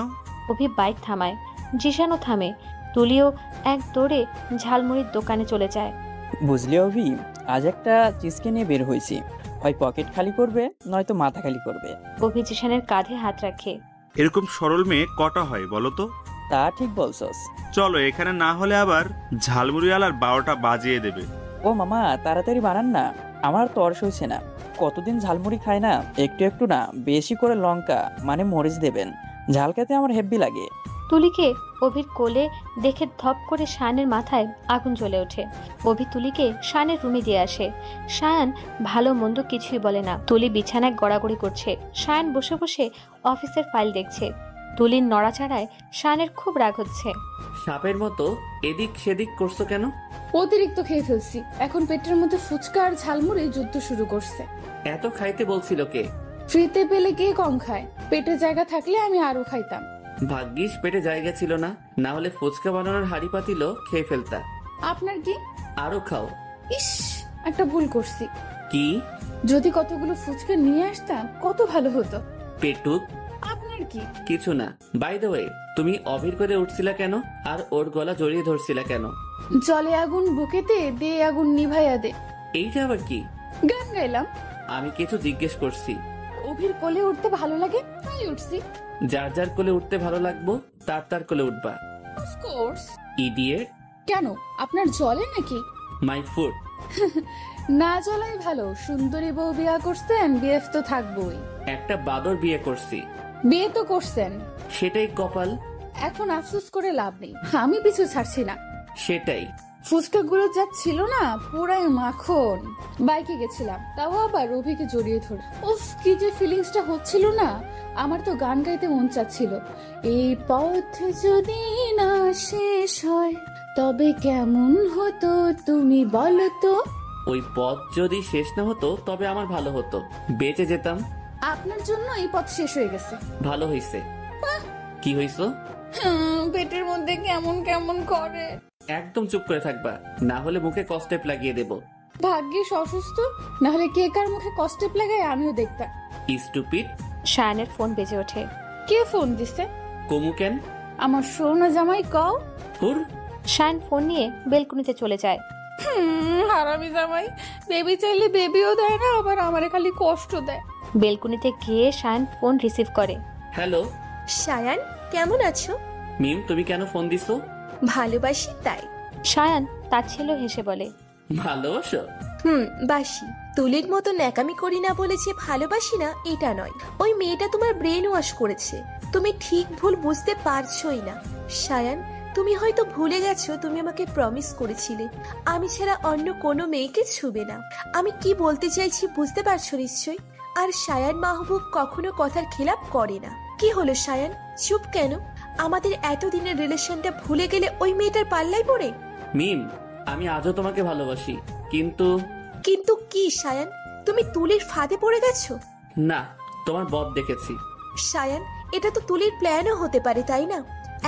অভি বাইক থামায়, জিশানও থামে। তুলিও এক দৌড়ে ঝালমুড়ির দোকানে চলে যায়। বুঝলি অভি, আজ একটা চিজকে নিয়ে বের হয়েছি, হয় পকেট খালি করবে নয়তো মাথা খালি করবে। অভি জিশানের কাঁধে হাত রাখে। এরকম সরল মেয়ে কটা হয় বলো তো? তা ঠিক বলছস। চলো, এখানে না হলে আবার ঝালমুড়িওয়ালার 12টা বাজিয়ে দেবে। ও মামা, তাড়াতাড়ি বানান না, আমার তরস হয়েছে না। কতদিন ঝালমুড়ি খায় না, একটু একটু না, বেশি করে লঙ্কা মানে মরিচ দেবেন, ঝাল খেতে আমার হেব্বি লাগে। তুলিকে অভির কোলে দেখে ধপ করে শায়ানের মাথায় আগুন জ্বলে ওঠে। অভি তুলিকে শায়ানের রুমে দিয়ে আসে। শায়ান ভালো মন্দ কিছুই বলে না। তুলি বিছানায় গড়াগড়ি করছে, শায়ান বসে বসে অফিসের ফাইল দেখছে। তুলির নড়াচড়ায় শায়ানের খুব রাগ হচ্ছে। সাপের মতো এদিক সেদিক করছো কেন? অতিরিক্ত খেয়ে ফেলছি, এখন পেটের মধ্যে ফুচকা আর ঝালমুড়ি যুদ্ধ শুরু করছে। এত খাইতে বলছিল কে? ফ্রিতে পেলে কে কম খায়? পেটে জায়গা থাকলে আমি আরো খাইতাম। ভাগ্যিস পেটে জায়গা ছিল না, না হলে ফুচকা বানানোর হাড়ি পাতিলও খেয়ে ফেলতা। আপনার কি? আরো খাও। ইস, একটা ভুল করছি। কি? যদি কতগুলো ফুচকা নিয়ে আসতাম কত ভালো হতো। পেটুক। আপনার কি? কিছু না। বাই দ্য ওয়ে, তুমি অভির করে উঠছিলা কেন আর ওর গলা জড়িয়ে ধরছিলা কেন? জলে আগুন বুকেতে দে আগুন নিভাইয়া দে। এইটা আবার কি? গান গাইলাম। আমি কিছু জিজ্ঞেস করছি। অভির কোলে উঠতে ভালো লাগে তাই উঠছি। যার যার কোলে উঠতে ভালো লাগবো তার তার কোলে উঠবা। Of course. ইডিয়েট। কেন, আপনার জলে নাকি? My food. না জলাই ভালো। সুন্দরী বউ বিয়া করছেন, বিএফ তো থাকবোই। একটা বাদর বিয়ে করছি। বিয়ে তো করছেন, সেটাই কপাল। এখন আফসোস করে লাভ নেই, আমি পিছু ছাড়ছি না। সেটাই। ফুচকা গুলো যা ছিল না, পুরাই মাখন। বাইকে গেছিলাম, তাও আবার অভিকে জড়িয়ে ধরে। উফ, কি যে ফিলিংসটা হচ্ছিল না, আমার তো গান গাইতে মন চাচ্ছিল। এই পথ যদি না শেষ হয় তবে কেমন হতো তুমি বলো তো? ওই পথ যদি শেষ না হতো তবে আমার ভালো হতো, বেঁচে যেতাম। আপনার জন্য এই পথ শেষ হয়ে গেছে। ভালো হইছে। কি হইছো? পেটের মধ্যে কেমন কেমন করে। একদম চুপ করে থাকবা, না হলে মুখে কস্টেপ লাগিয়ে দেব। ভাগ্যিস অসুস্থ, না হলে কে কার মুখে কস্টেপ লাগায় আমিও দেখতাম। স্টুপিড। শায়ানের ফোন বেজে ওঠে। কে ফোন দিছে? কমু কেন? আমার সোনা জামাই কও। হুর। শায়ান ফোন নিয়ে বেলকুনিতে চলে যায়। হারামি জামাই, বেবি চাইলে বেবিও দেয় না, আবার আমারে খালি কষ্ট দেয়। বেলকুনিতে গিয়ে সায়ান ফোন রিসিভ করে। হ্যালো সায়ান, কেমন আছো? মিম, তুমি কেন ফোন দিছো? ভালোবাসি তাই। সায়ান তাচ্ছিল্য হেসে বলে, ভালোবাসো? বাসি। তুলির মতো ন্যাকামি করি না বলে যে ভালোবাসি না এটা নয়। ওই মেয়েটা তোমার ব্রেন ওয়াশ করেছে। তুমি ঠিক ভুল বুঝতে পারছোই না। সায়ান, তুমি হয়তো ভুলে গেছো তুমি আমাকে প্রমিস করেছিলে আমি ছাড়া অন্য কোনো মেয়েকে ছুবে না। আমি কি বলতে চাইছি বুঝতে পারছো নিশ্চয়ই। আর সায়ান মাহবুব কখনো কথার খেলাপ করে না। কি হলো সায়ান, চুপ কেন? আমাদের এতদিনের রিলেশনটা ভুলে গেলে ওই মেয়েটার পাল্লাই পড়ে? মিম, আমি আজও তোমাকে ভালোবাসি, কিন্তু কিন্তু কি সায়ান, তুমি তুলির ফাঁদে পড়ে গেছো? না, তোমার বদ দেখেছি। সায়ান, এটা তো তুলির প্ল্যানও হতে পারে, তাই না?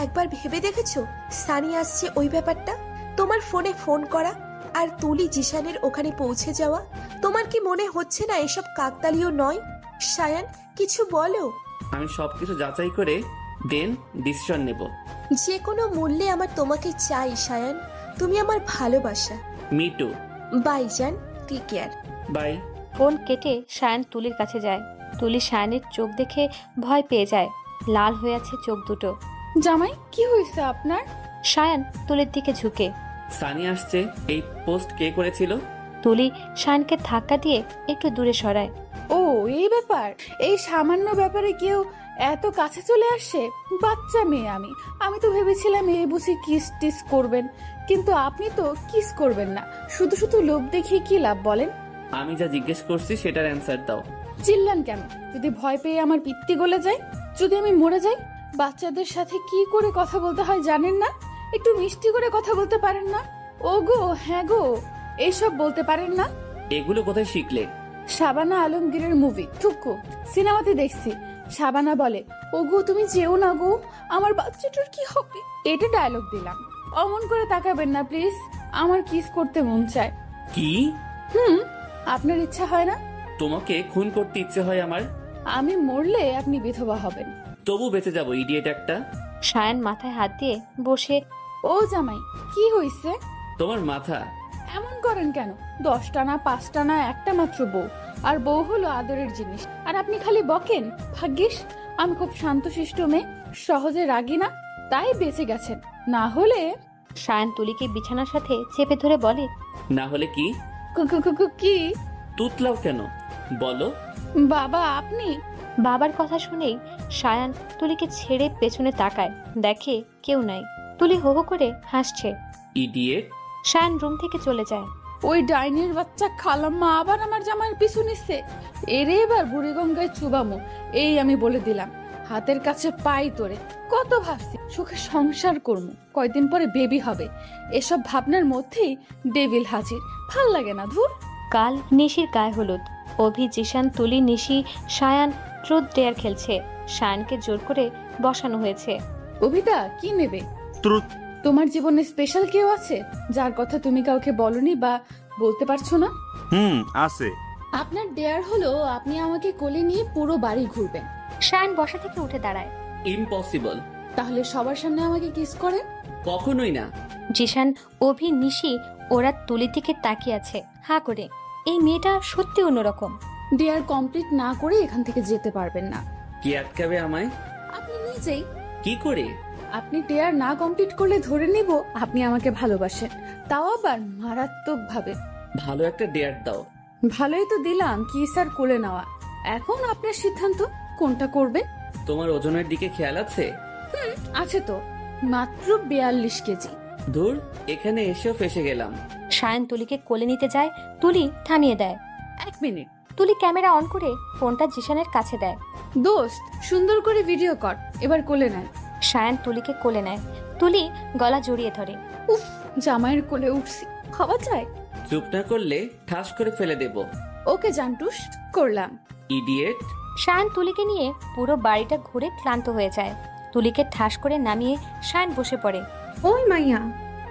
একবার ভেবে দেখেছো সানি আসছে ওই ব্যাপারটা? তোমার ফোনে ফোন করা আর তুলি জিশানের ওখানে পৌঁছে যাওয়া। তোমার কি মনে হচ্ছে না এসব কাকতালীয় নয়? সায়ান, কিছু বলো। আমি সবকিছু যাচাই করে দেন ডিসিশন নেব। যে কোনো মূল্যে আমার তোমাকে চাই সায়ান। তুমি আমার ভালোবাসা। মিটু। বাই জান, টেক কেয়ার। বাই। ফোন কেটে সায়ান তুলির কাছে যায়। তুলি সায়ানের চোখ দেখে ভয় পেয়ে যায়। লাল হয়ে আছে চোখ দুটো। জামাই, কি হয়েছে আপনার? সায়ান তুলির দিকে ঝুঁকে। সানি আসছে, এই পোস্ট কে করেছিল? তুলি সায়ানকে ধাক্কা দিয়ে একটু দূরে সরায়। ও, এই ব্যাপার? এই সামান্য ব্যাপারে কেউ এত কাছে চলে আসে? বাচ্চা মেয়ে আমি তো ভেবেছিলাম এই বুঝি কিস টিস করবেন, কিন্তু আপনি তো কিস করবেন না। শুধু শুধু লোভ দেখিয়ে কি লাভ বলেন? আমি যা জিজ্ঞেস করছি সেটার অ্যান্সার দাও। চিল্লান কেন? যদি ভয় পেয়ে আমার পিত্তি গলে যায়, যদি আমি মরে যাই? বাচ্চাদের সাথে কি করে কথা বলতে হয় জানেন না? একটু মিষ্টি করে কথা বলতে পারেন না? ও গো, হ্যাঁ গো, এইসব বলতে পারেন না? এগুলো কোথায় শিখলে? শাবানা আলমগীরের মুভি টুকু সিনেমাতে দেখছি। শাবানা বলে, ও গো তুমি যেও না গো, আমার বাচ্চাটার কি হবে? এটা ডায়লগ দিলাম। অমন করে তাকাবেন না প্লিজ, আমার কিস করতে মন চায়। কি? আপনার ইচ্ছা হয় না? তোমাকে খুন করতে ইচ্ছে হয় আমার। আমি মরলে আপনি বিধবা হবেন। তবু বেঁচে যাবো, ইডিয়েট একটা। সায়ান মাথায় হাত দিয়ে বসে। ও জামাই, কি হইছে? তোমার মাথা এমন করেন কেন? 10টা না 5টা না, একটা মাত্র বউ, আর বউ হলো আদরের জিনিস, আর আপনি খালি বকেন। ভাগ্যিস আমি খুব শান্তশিষ্ট মেয়ে, সহজে রাগি না, তাই বেঁচে গেছেন। না হলে। সায়ান তুলিকে বিছানার সাথে চেপে ধরে বলে, না হলে কি? কি? তুতলাও কেন বলো? বাবা আপনি। বাবার কথা শুনেই সায়ান তুলিকে ছেড়ে পেছনে তাকায়। দেখে কেউ নাই। তুলি হো হো করে হাসছে। ইডিয়েট। সায়ান রুম থেকে চলে যায়। ওই ডাইনির বাচ্চা খালাম্মা আবার আমার জামাইয়ের পিছু নিচ্ছে। এরে এবার বুড়িগঙ্গায় চুবামো, এই আমি বলে দিলাম। হাতের কাছে পাই তোরে। কত ভাবছি সুখে সংসার করবো, কয়দিন পরে বেবি হবে, এসব ভাবনার মধ্যেই ডেভিল হাজির। ভাল লাগে না ধুর। কাল নিশির গায়ে হলুদ। অভি, জিশান, তুলি, নিশি, সায়ান ট্রুথ ডেয়ার খেলছে। সায়ানকে জোর করে বসানো হয়েছে। অভিটা কি নেবে? ট্রুথ। তোমার জীবনে স্পেশাল কেউ আছে যার কথা তুমি কাউকে বলনি বা বলতে পারছো না? আছে। আপনার ডেয়ার হলো আপনি আমাকে কোলে নিয়ে পুরো বাড়ি ঘুরবেন। সায়ান বসা থেকে উঠে দাঁড়ায়। ইম্পসিবল। তাহলে সবার সামনে আমাকে কিস করেন। কখনোই না। জিশান, অভি, নিশি ওরা তুলির দিকে তাকিয়ে আছে হা করে। এই মেয়েটা সত্যি অন্যরকম। ডেয়ার কমপ্লিট না করে এখান থেকে যেতে পারবেন না। কি আটকাবে আমায়? আপনি নিজেই। কি করে? আপনি ডেয়ার না কমপ্লিট করলে ধরে নিব আপনি আমাকে ভালোবাসেন, তাও আবার মারাত্মক ভাবে। ভালো একটা ডেয়ার দাও। ভালোই তো দিলাম, কি স্যার কোলে নেওয়া। এখন আপনার সিদ্ধান্ত কোনটা করবে। তোমার ওজনের দিকে খেয়াল আছে? আছে তো, মাত্র 42 কেজি। দূর, এখানে এসেও ফেসে গেলাম। সায়ান তুলিকে কোলে নিতে যায়। তুলি থামিয়ে দেয়। 1 মিনিট। তুলি ক্যামেরা অন করে ফোনটা জিশানের কাছে দেয়। দোস্ত, সুন্দর করে ভিডিও কর, এবার কোলে নেন। সায়ান তুলিকে কোলে নেয়। তুলি গলা জড়িয়ে ধরে। উফ, জামাইয়ের কোলে উঠছি, খাওয়া যায়। চুপ না করলে ঠাস করে ফেলে দেব। ওকে জান্টুস, করলাম। ইডিয়েট। সায়ান তুলিকে নিয়ে পুরো বাড়িটা ঘুরে ক্লান্ত হয়ে যায়। তুলিকে ঠাস করে নামিয়ে সায়ান বসে পড়ে। ওই মাইয়া,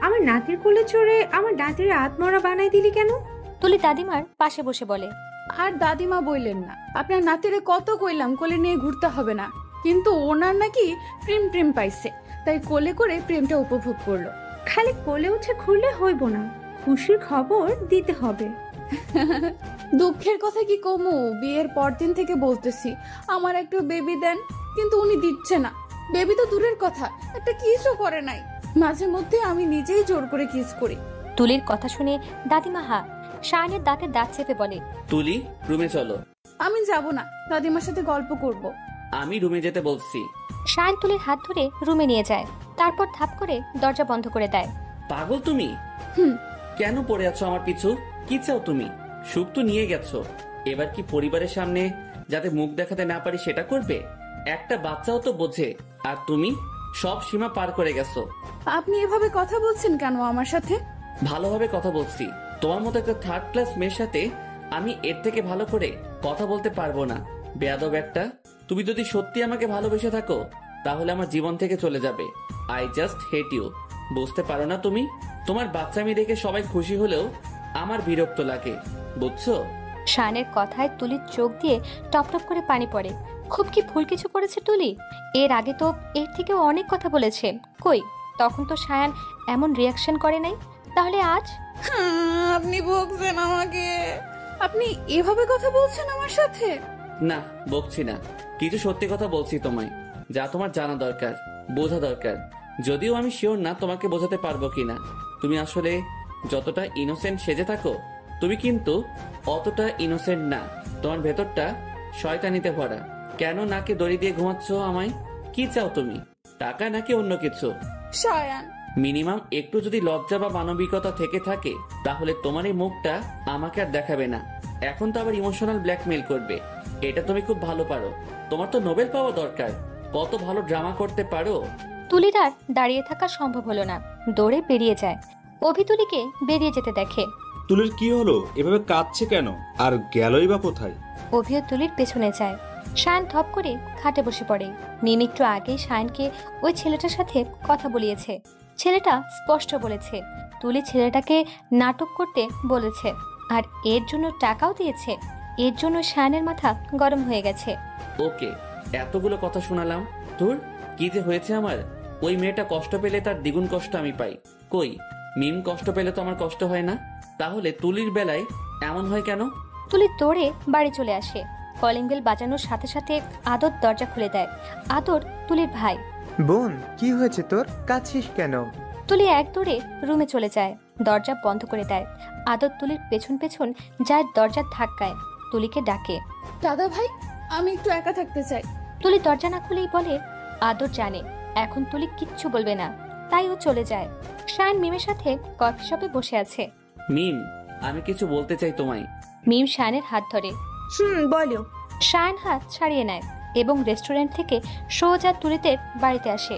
আমার নাতির কোলে চড়ে আমার নাতির আত্মরা বানাই দিলি কেন? তুলি দাদিমার পাশে বসে বলে, আর দাদিমা বললেন না, আপনার নাতিরে কত কইলাম কোলে নিয়ে ঘুরতে হবে না, কিন্তু ওনার নাকি প্রেম পাইছে, তাই কোলে করে প্রেমটা উপভোগ করলো। খালি কোলে উঠে ঘুরলে হইব না, খুশির খবর দিতে হবে। দুঃখের কথা কি কমু, বিয়ের পরদিন থেকে বলতেছি আমার একটু বেবি দেন, কিন্তু উনি দিচ্ছে না। বেবি তো দূরের কথা, একটা কিসও করে নাই। মাঝে মধ্যে আমি নিজেই জোর করে কিস করি। তুলির কথা শুনে দাদিমা হা। শায়ানের দাঁতে দাঁত চেপে বলে, তুলি রুমে চলো। আমি যাব না, দাদিমার সাথে গল্প করব। আমি রুমে যেতে বলছি। শায়ান তুলির হাত ধরে রুমে নিয়ে যায়, তারপর ধাপ করে দরজা বন্ধ করে দেয়। পাগল তুমি? কেন পড়ে আছো আমার পিছু? কি চাও তুমি? সুখ তো নিয়ে গেছো, এবার কি পরিবারের সামনে যাতে মুখ দেখাতে না পারি সেটা করবে? একটা বাচ্চাও তো বোঝে, আর তুমি সব সীমা পার করে গেছো। আপনি এভাবে কথা বলছেন কেন আমার সাথে? ভালোভাবে কথা বলছি। তোমার মতো একটা থার্ড ক্লাস মেয়ের সাথে আমি এর থেকে ভালো করে কথা বলতে পারবো না। বেয়াদব একটা। তুমি যদি সত্যি আমাকে ভালোবেসে থাকো তাহলে আমার জীবন থেকে চলে যাবে। I just hate you. বুঝতে পারো না তুমি? তোমার বাচ্চামি দেখে সবাই খুশি হলেও আমার বিরক্ত লাগে, বুঝছো? শায়ানের কথায় তুলির চোখ দিয়ে টপটপ করে পানি পড়ে। খুব কি ভুল কিছু করেছে তুলি? এর আগে তো এর থেকে অনেক কথা বলেছে। কই, তখন তো শায়ান এমন রিয়াকশন করে নাই। তাহলে আজ? আপনি বকছেন আমাকে? আপনি এভাবে কথা বলছেন আমার সাথে? না, বকছি না, কিছু সত্যি কথা বলছি তোমায়, যা তোমার জানা দরকার, বোঝা দরকার। যদিও আমি শিওর না তোমাকে বোঝাতে পারবো কিনা। তুমি আসলে যতটা ইনোসেন্ট সেজে থাকো, তুমি কিন্তু অতটা ইনোসেন্ট না। তোমার ভেতরটা শয়তানিতে ভরা। কেন নাকে দড়ি দিয়ে ঘুমাচ্ছ আমায়? কি চাও তুমি? টাকা নাকি অন্য কিছু? শায়ান, মিনিমাম একটু যদি লজ্জা বা মানবিকতা থেকে থাকে তাহলে তোমার এই মুখটা আমাকে আর দেখাবে না। এখন তো আবার ইমোশনাল ব্ল্যাকমেইল করবে। এটা তুমি খুব ভালো পারো। তোমার তো নোবেল পাওয়া দরকার। কত ভালো ড্রামা করতে পারো। তুলির আর দাঁড়িয়ে থাকা সম্ভব হলো না, দৌড়ে বেরিয়ে যায়। অভি তুলিকে বেরিয়ে যেতে দেখে। তুলির কি হলো? এভাবে কাঁদছে কেন? আর গেলই বা কোথায়? অভিও তুলির পেছনে যায়। শায়ান থপ করে খাটে বসে পড়ে। মিম একটু আগেই শায়ানকে ওই ছেলেটার সাথে কথা বলিয়েছে। ছেলেটা স্পষ্ট বলেছে তুলি ছেলেটাকে নাটক করতে বলেছে, আর এর জন্য টাকাও দিয়েছে। এর জন্য শায়ানের মাথা গরম হয়ে গেছে। ওকে, এতগুলো কথা শোনালাম। তোর কি যে হয়েছে আমার? ওই মেয়েটা কষ্ট পেলে তার দ্বিগুণ কষ্ট আমি পাই। কই, মিম কষ্ট পেলে তো আমার কষ্ট হয় না, তাহলে তুলির বেলায় এমন হয় কেন? তুলি দৌড়ে বাড়ি চলে আসে। কলিং বেল বাজানোর সাথে সাথে আদর দরজা খুলে দেয়। আদর তুলির ভাই। বোন, কি হয়েছে তোর? কাঁদছিস কেন? তুলি এক দৌড়ে রুমে চলে যায়, দরজা বন্ধ করে দেয়। আদর তুলির পেছন পেছন যায়, দরজার ধাক্কায় তুলিকে ডাকে। দাদা ভাই, আমি একটু একা থাকতে চাই। তুলি দরজা না খুলেই বলে আদর জানে এখন তুলি কিচ্ছু বলবে না, তাই ও চলে যায়। শায়ান মিমের সাথে কফি শপে বসে আছে। মিম, আমি কিছু বলতে চাই তোমায়। মিম শায়ানের হাত ধরে। বলো। শায়ান হাত ছাড়িয়ে নেয় এবং রেস্টুরেন্ট থেকে সোজা তুলিদের বাড়িতে আসে।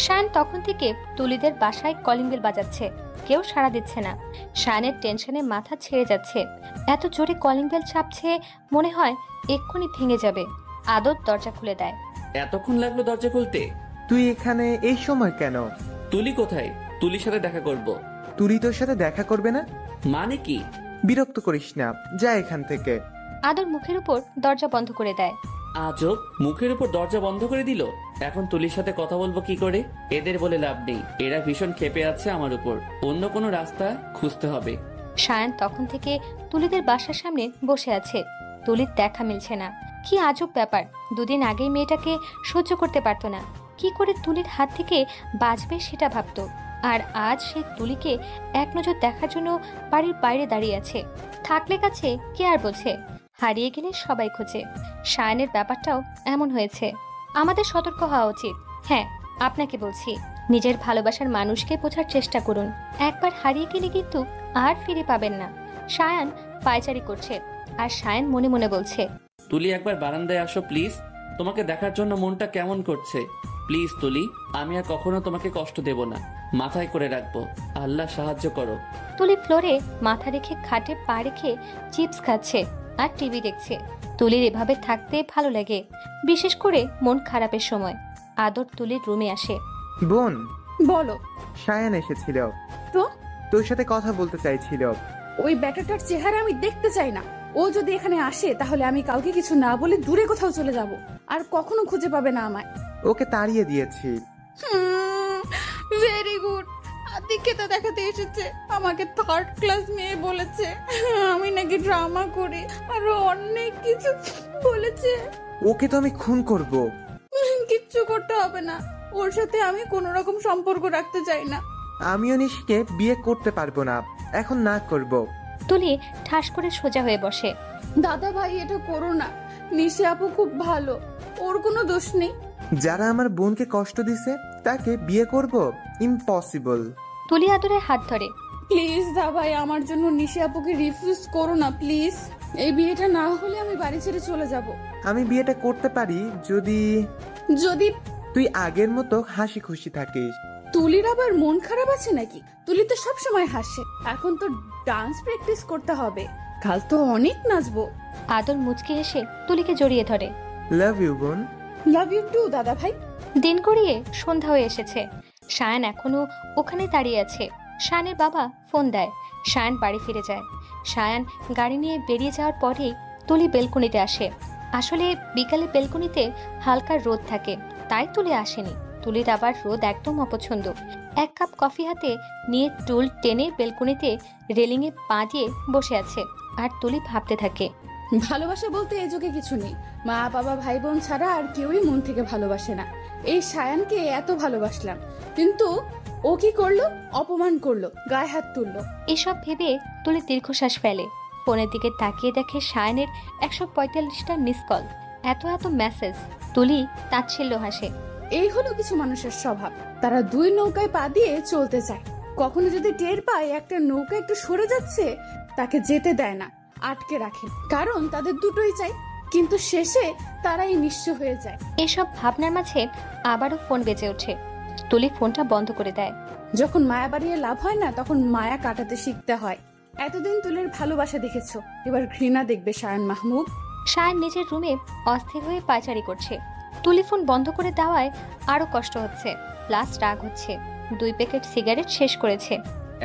শায়ান তখন থেকে তুলিদের বাসায় কলিং বেল বাজাচ্ছে, কেউ সাড়া দিচ্ছে না। শায়ানের টেনশনে মাথা ছেড়ে যাচ্ছে। এত জোরে কলিং বেল চাপছে, মনে হয় এক্ষুনি ভেঙে যাবে। আদর দরজা খুলে দেয়। এতক্ষণ লাগলো দরজা খুলতে? তুই এখানে এই সময় কেন? তুলি কোথায়? তুলির সাথে দেখা করব। তুলি তোর সাথে দেখা করবে না? মানে কি? বিরক্ত করিস না, যা এখান থেকে। আদর মুখের উপর দরজা বন্ধ করে দেয়। আজব, মুখের উপর দরজা বন্ধ করে দিল। এখন তুলির সাথে কথা বলবো কি করে? এদের বলে লাভ নেই, এরা ভীষণ ক্ষেপে আছে আমার উপর। অন্য কোনো রাস্তা খুঁজতে হবে। শায়ান তখন থেকে তুলিদের বাসার সামনে বসে আছে। তুলির দেখা মিলছে না। কি আজব ব্যাপার, দুদিন আগেই মেয়েটাকে সহ্য করতে পারতো না, কি করে তুলির হাত থেকে বাঁচবে সেটা ভাবতো। আর আজ সে তুলিকে এক নজর দেখার জন্য বাড়ির বাইরে দাঁড়িয়ে আছে। থাকলে কাছে কে আর বোঝে, হারিয়ে গেলে সবাই খোঁজে। শায়ানের ব্যাপারটাও এমন হয়েছে। আমাদের সতর্ক হওয়া উচিত। হ্যাঁ, আপনাকে বলছি, নিজের ভালোবাসার মানুষকে বোঝার চেষ্টা করুন। একবার হারিয়ে গেলে কিন্তু আর ফিরে পাবেন না। শায়ান পায়চারি করছে, আর শায়ান মনে মনে বলছে, তুলি একবার বারান্দায় আসো প্লিজ, তোমাকে দেখার জন্য মনটা কেমন করছে। প্লিজ তুলি, আমি আর কখনো তোমাকে কষ্ট দেব না, মাথায় করে রাখবো। আল্লাহ সাহায্য করো। তুলি ফ্লোরে মাথা রেখে খাটে পা রেখে চিপস খাচ্ছে আর টিভি দেখছে। তুলির এভাবে থাকতে ভালো লাগে, বিশেষ করে মন খারাপের সময়। আদর তুলির রুমে আসে। বোন, বলো। শায়ান এসেছিল, তো তোর সাথে কথা বলতে চাইছিল। ওই ব্যাটাটার চেহারা আমি দেখতে চাই না। ও যদি এখানে আসে তাহলে আমি কাউকে কিছু না বলে দূরে কোথাও চলে যাব, আর কখনো খুঁজে পাবে না আমায়। ওকে তাড়িয়ে দিয়েছি। Very good. পরীক্ষাটা দেখাতে এসেছে। আমাকে 3rd ক্লাস মেয়ে বলেছে, আমি নাকি ড্রামা করি, আরো অনেক কিছু বলেছে। ওকে তো আমি খুন করব। কিচ্ছু করতে হবে না, ওর সাথে আমি কোনো রকম সম্পর্ক রাখতে চাই না। আমিও নিশিকে বিয়ে করতে পারবো না, এখন না করব। তুলি ঠাস করে সোজা হয়ে বসে। দাদা ভাই এটা করো না, নিশি আপু খুব ভালো, ওর কোনো দোষ নেই। যারা আমার বোনকে কষ্ট দিছে তাকে বিয়ে করব? ইম্পসিবল। তুলি আদরে হাত ধরে। প্লিজ দা ভাই, আমার জন্য নিশি আপুকে রিফিউজ করো না প্লিজ। এই বিয়েটা না হলে আমি বাড়ি ছেড়ে চলে যাব। আমি বিয়েটা করতে পারি যদি যদি তুই আগের মতো হাসি খুশি থাকিস। তুলির আবার মন খারাপ আছে নাকি? তুলি তো সব সময় হাসে। এখন তো ডান্স প্র্যাকটিস করতে হবে, কাল তো অনেক নাচবো। আদর মুচকি হেসে তুলিকে জড়িয়ে ধরে। লাভ ইউ বোন। লাভ ইউ টু দাদা ভাই। দিন গড়িয়ে সন্ধ্যা হয়ে এসেছে। সায়ান এখনো ওখানে দাঁড়িয়ে আছে। সায়ানের বাবা ফোন দেয়। সায়ান বাড়ি ফিরে যায়। সায়ান গাড়ি নিয়ে বেরিয়ে যাওয়ার পরেই তুলি বেলকনিতে আসে। আসলে বিকালে বেলকনিতে হালকা রোদ থাকে, তাই তুলি আসেনি। তুলির আবার রোদ একদম অপছন্দ। 1 কাপ কফি হাতে নিয়ে টুল টেনে বেলকনিতে রেলিংয়ে পা দিয়ে বসে আছে। আর তুলি ভাবতে থাকে, ভালোবাসা বলতে এই যুগে কিছু নেই। মা বাবা ভাই বোন ছাড়া আর কেউই মন থেকে ভালোবাসে না। এই সায়ানকে এত ভালোবাসলাম, কিন্তু ও কি করলো? অপমান করলো, গায়ে হাত তুললো। এসব ভেবে তুলি দীর্ঘশ্বাস ফেলে। ফোনের দিকে তাকিয়ে দেখে সায়ানের 145টা মিস কল, এত এত মেসেজ। তুলি তাচ্ছিল্য হাসে। এই হলো কিছু মানুষের স্বভাব, তারা 2 নৌকায় পা দিয়ে চলতে চায়। কখনো যদি টের পায় একটা নৌকা একটু সরে যাচ্ছে, তাকে যেতে দেয় না, আটকে রাখে, কারণ তাদের দুটোই চাই। কিন্তু শেষে তারাই নিঃস্ব হয়ে যায়। এসব ভাবনার মাঝে আবারও ফোন বেজে ওঠে। তুলি ফোনটা বন্ধ করে দেয়। যখন মায়া বাড়িয়ে লাভ হয় না, তখন মায়া কাটাতে শিখতে হয়। এতদিন তুলের ভালোবাসা দেখেছো, এবার ঘৃণা দেখবে সায়ান মাহমুদ। সায়ান নিজের রুমে অস্থির হয়ে পায়চারি করছে। তুলি ফোন বন্ধ করে দেওয়ায় আরো কষ্ট হচ্ছে, প্লাস রাগ হচ্ছে। 2 প্যাকেট সিগারেট শেষ করেছে।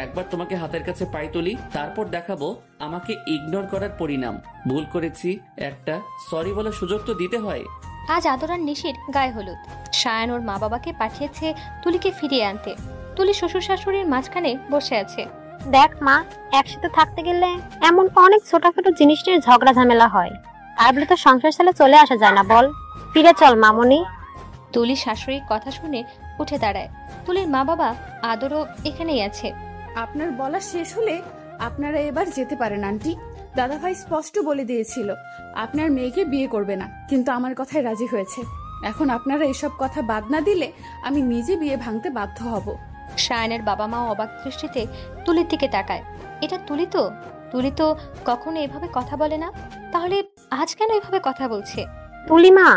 একবার তোমাকে হাতের কাছে পাই তুলি, তারপর দেখাবো আমাকে ইগনোর করার পরিণাম। ভুল করেছি, একটা সরি বলার সুযোগ তো দিতে হয়। আজ আদর আর নিশির গায়ে হলুদ। সায়ান ওর মা বাবাকে পাঠিয়েছে তুলিকে ফিরিয়ে আনতে। তুলি শ্বশুর শাশুড়ির মাঝখানে বসে আছে। দেখ মা, একসাথে থাকতে গেলে এমন অনেক ছোটখাটো জিনিস নিয়ে ঝগড়া ঝামেলা হয়, তাই বলে তো সংসার ছেলে চলে আসা যায় না বল। ফিরে চল মামনি। তুলি শাশুড়ির কথা শুনে উঠে দাঁড়ায়। তুলির মা বাবা আদরও এখানেই আছে। আপনার বলা শেষ হলে আপনারা এবার যেতে পারেন আন্টি। দাদা ভাই স্পষ্ট বলে দিয়েছিল আপনার মেয়েকে বিয়ে করবে না, কিন্তু আমার কথায় রাজি হয়েছে। এখন আপনারা এসব কথা বাদ না দিলে আমি নিজে বিয়ে ভাঙতে বাধ্য হব। সায়ানের বাবা মা অবাক দৃষ্টিতে তুলির দিকে তাকায়। এটা তুলি তো? তুলি তো কখনো এভাবে কথা বলে না, তাহলে আজ কেন এভাবে কথা বলছে? তুলি মা।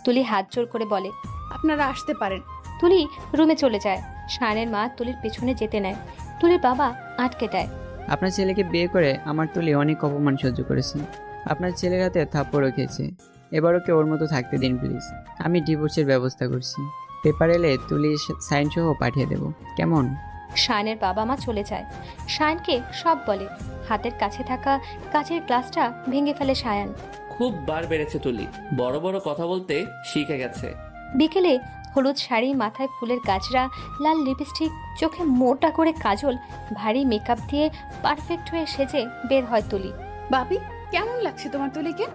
তুলি হাত জোর করে বলে, আপনারা আসতে পারেন। তুলি রুমে চলে যায়। সায়ানের মা তুলির পেছনে যেতে নেয়। তুলির বাবা আটকে দেয়। আপনার ছেলেকে বিয়ে করে আমার তুলি অনেক অপমান সহ্য করেছে। আপনার ছেলের হাতে থাপ্পড়ও খেয়েছে। এবার ওকে ওর মতো থাকতে দিন প্লিজ। আমি ডিভোর্সের ব্যবস্থা করছি। পেপার এলে তুলি সাইন সহ পাঠিয়ে দেব, কেমন? সায়ানের বাবা মা চলে যায়। সায়ানকে সব বলে। হাতের কাছে থাকা কাচের গ্লাসটা ভেঙে ফেলে সায়ান। খুব বার বেড়েছে তুলি, বড় বড় কথা বলতে শিখে গেছে। বিকেলে হলুদ শাড়ি, মাথায় ফুলের গাজরা, লাল লিপস্টিক, চোখে মোটা করে কাজল, ভারী মেকআপ দিয়ে পারফেক্ট হয়ে সেজে বের হয় তুলি। বাপি, কেমন লাগছে তোমার তুলিকে?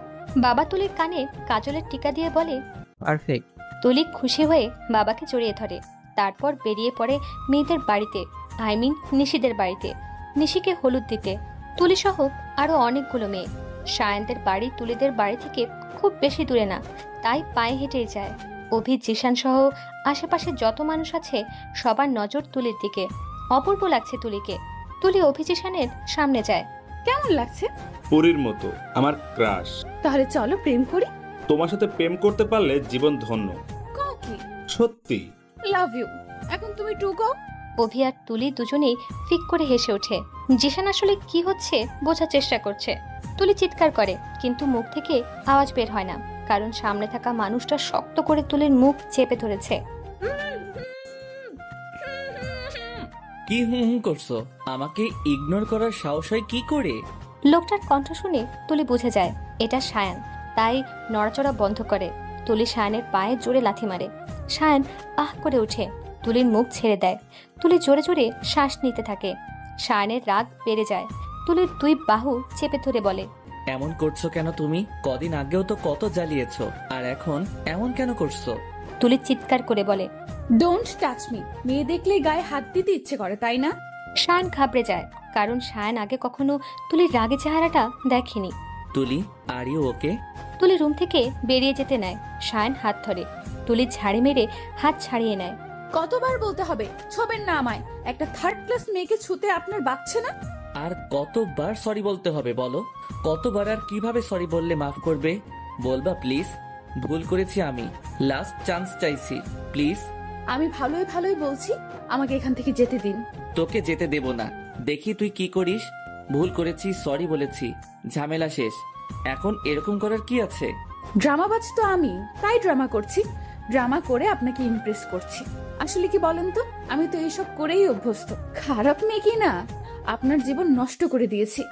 বাবা তুলির কানে কাজলের টিকা দিয়ে বলে, পারফেক্ট। তুলি খুশি হয়ে বাবাকে জড়িয়ে ধরে। তারপর বেরিয়ে পড়ে মেয়েদের বাড়িতে, নিশিদের বাড়িতে, নিশিকে হলুদ দিতে। তুলি সহ আরো অনেকগুলো মেয়ে। সায়ানদের বাড়ি তুলিদের বাড়ি থেকে খুব বেশি দূরে না, তাই পায়ে হেঁটেই যায়। অভি, জিশান সহ আশেপাশে যত মানুষ আছে সবার নজর তুলির দিকে। অপূর্ব লাগছে তুলিকে। তুলি অভি, জিশানের সামনে যায়। কেমন লাগছে? পরীর মতো, আমার ক্রাশ। তাহলে চলো প্রেম করি। তোমার সাথে প্রেম করতে পারলে জীবন ধন্য। কি সত্যি লাভ ইউ। এখন তুমি টু গো। অভি আর তুলি দুজনেই ফিক করে হেসে ওঠে। জিশান আসলে কি হচ্ছে বোঝার চেষ্টা করছে। তুলি চিৎকার করে, কিন্তু মুখ থেকে আওয়াজ বের হয় না, কারণ সামনে থাকা মানুষটা শক্ত করে তুলির মুখ চেপে ধরেছে। কি হুম করছো? আমাকে ইগনোর করার সাহস হয় কি করে? লোকটার কণ্ঠ শুনে তুলি বুঝে যায় এটা সায়ান, তাই নড়াচড়া বন্ধ করে। তুলি সায়ানের পায়ে জোরে লাথি মারে। সায়ান আহ করে ওঠে। তুলির মুখ ছেড়ে দেয়। তুলি জোরে জোরে শ্বাস নিতে থাকে। সায়নের রাগ বেড়ে যায়। তুলির 2 বাহু চেপে ধরে বলে, এমন করছো কেন তুমি? কদিন আগেও তো কত জ্বালিয়েছো, আর এখন এমন কেন করছো? তুলি চিৎকার করে বলে, ডোন্ট টাচ মি। মেয়ে দেখলে গায়ে হাত দিতে ইচ্ছে করে, তাই না? সায়ন ঘাবড়ে যায়, কারণ সায়ন আগে কখনো তুলির রাগে চেহারাটা দেখেনি। তুলি, আর ইউ ওকে? তুলি রুম থেকে বেরিয়ে যেতে নেয়। সায়ন হাত ধরে। তুলি ঝাড়ি মেরে হাত ছাড়িয়ে নেয়। কতবার বলতে হবে ছবেন না আমায়? একটা 3rd ক্লাস মেয়েকে ছুতে আপনার বাচ্চা না? আর কতবার সরি বলতে হবে বলো? কতবার আর কিভাবে সরি বললে মাফ করবে? বলবা প্লিজ? ভুল করেছি আমি, লাস্ট চান্স চাইছি, প্লিজ। আমি ভালোই ভালোই বলছি, আমাকে এখান থেকে যেতে দিন। তোকে যেতে দেব না। দেখি তুই কি করিস। ভুল করেছি, সরি বলেছি, ঝামেলা শেষ। এখন এরকম করার কি আছে? ড্রামাবাজ তো আমি, তাই ড্রামা করছি। ড্রামা করে আপনাকে ইমপ্রেস করছি। আসলে কি বলেন তো, আমি তো এইসব করেই অভ্যস্ত। খারাপ মেয়ে কি না? আপনার জীবন নষ্ট করে দিয়েছি।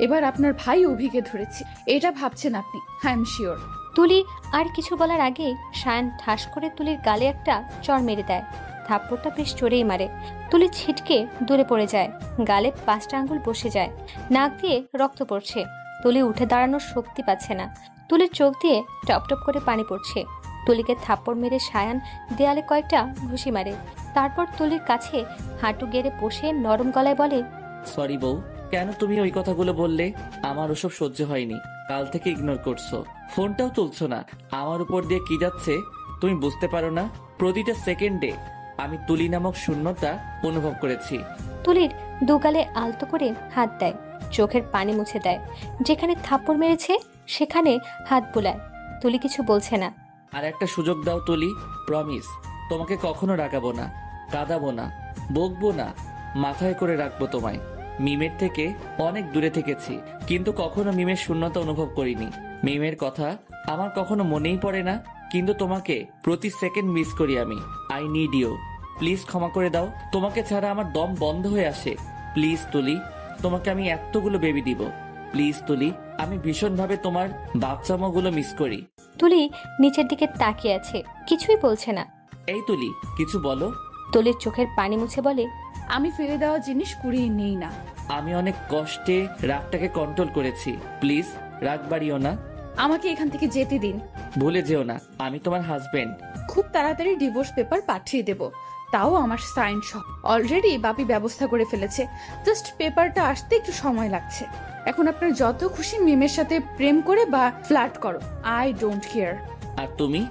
এবার আপনার ভাই অভিকে ধরেছি, এটা ভাবছেন আপনি, আই এম শিওর। তুলি আর কিছু বলার আগে সায়ন ঠাস করে তুলির গালে একটা চড় মেরে দেয়। থাপ্পড়টা বেশ জোরেই মারে। তুলি ছিটকে দূরে পড়ে যায়। গালে 5টা আঙ্গুল বসে যায়। নাক দিয়ে রক্ত পড়ছে। তুলি উঠে দাঁড়ানোর শক্তি পাচ্ছে না। তুলির চোখ দিয়ে টপ টপ করে পানি পড়ছে। তুলিকে থাপ্পড় মেরে সায়ান দেয়ালে কয়েকটা ঘুষি মারে। তারপর তুলির কাছে হাঁটু গেড়ে বসে নরম গলায় বলে, সরি বউ, কেন তুমি ওই কথাগুলো বললে? আমার ওসব সহ্য হয়নি। কাল থেকে ইগনোর করছো, ফোনটাও তুলছো না। আমার উপর দিয়ে কি যাচ্ছে তুমি বুঝতে পারো না? প্রতিটা সেকেন্ডে আমি তুলি নামক শূন্যতা অনুভব করেছি। তুলির দুগালে আলতো করে হাত দেয়, চোখের পানি মুছে দেয়। যেখানে থাপ্পড় মেরেছে সেখানে হাত বুলায়। তুলি কিছু বলছে না। আর একটা সুযোগ দাও তুলি, প্রমিস। তোমাকে কখনো রাগাবো না, কাঁদাবো না, বকবো না, মাথায় করে রাখবো তোমায়। মিমের থেকে অনেক দূরে থেকেছি, কিন্তু কখনো মিমের শূন্যতা অনুভব করিনি। মিমের কথা আমার কখনো মনেই পড়ে না, কিন্তু তোমাকে প্রতি সেকেন্ড মিস করি আমি। আই নিড ইউ, প্লিজ ক্ষমা করে দাও। তোমাকে ছাড়া আমার দম বন্ধ হয়ে আসে। প্লিজ তুলি, তোমাকে আমি এতগুলো বেবি দিব। প্লিজ তুলি, আমি ভীষণভাবে তোমার বাচ্চামাগুলো মিস করি। তুলি নিচের দিকে তাকিয়ে আছে, কিছুই বলছে না। এই তুলি, কিছু বলো। তুলির চোখের পানি মুছে বলে, আমি ফেলে দেওয়া জিনিস কুড়িয়ে নেই না। আমি অনেক কষ্টে রাগটাকে কন্ট্রোল করেছি। প্লিজ রাগ বাড়িও না। আমাকে এখান থেকে যেতে দিন। ভুলে যেও না, আমি তোমার হাজবেন্ড। খুব তাড়াতাড়ি ডিভোর্স পেপার পাঠিয়ে দেব, তাও আমার সাইন সহ। অলরেডি বাপি ব্যবস্থা করে ফেলেছে, জাস্ট পেপারটা আসতে একটু সময় লাগছে। এখন আপনার যত খুশি মিমের সাথে প্রেম করে বা ফ্লার্ট করো, আই ডোন্ট কেয়ার। আর তুমি?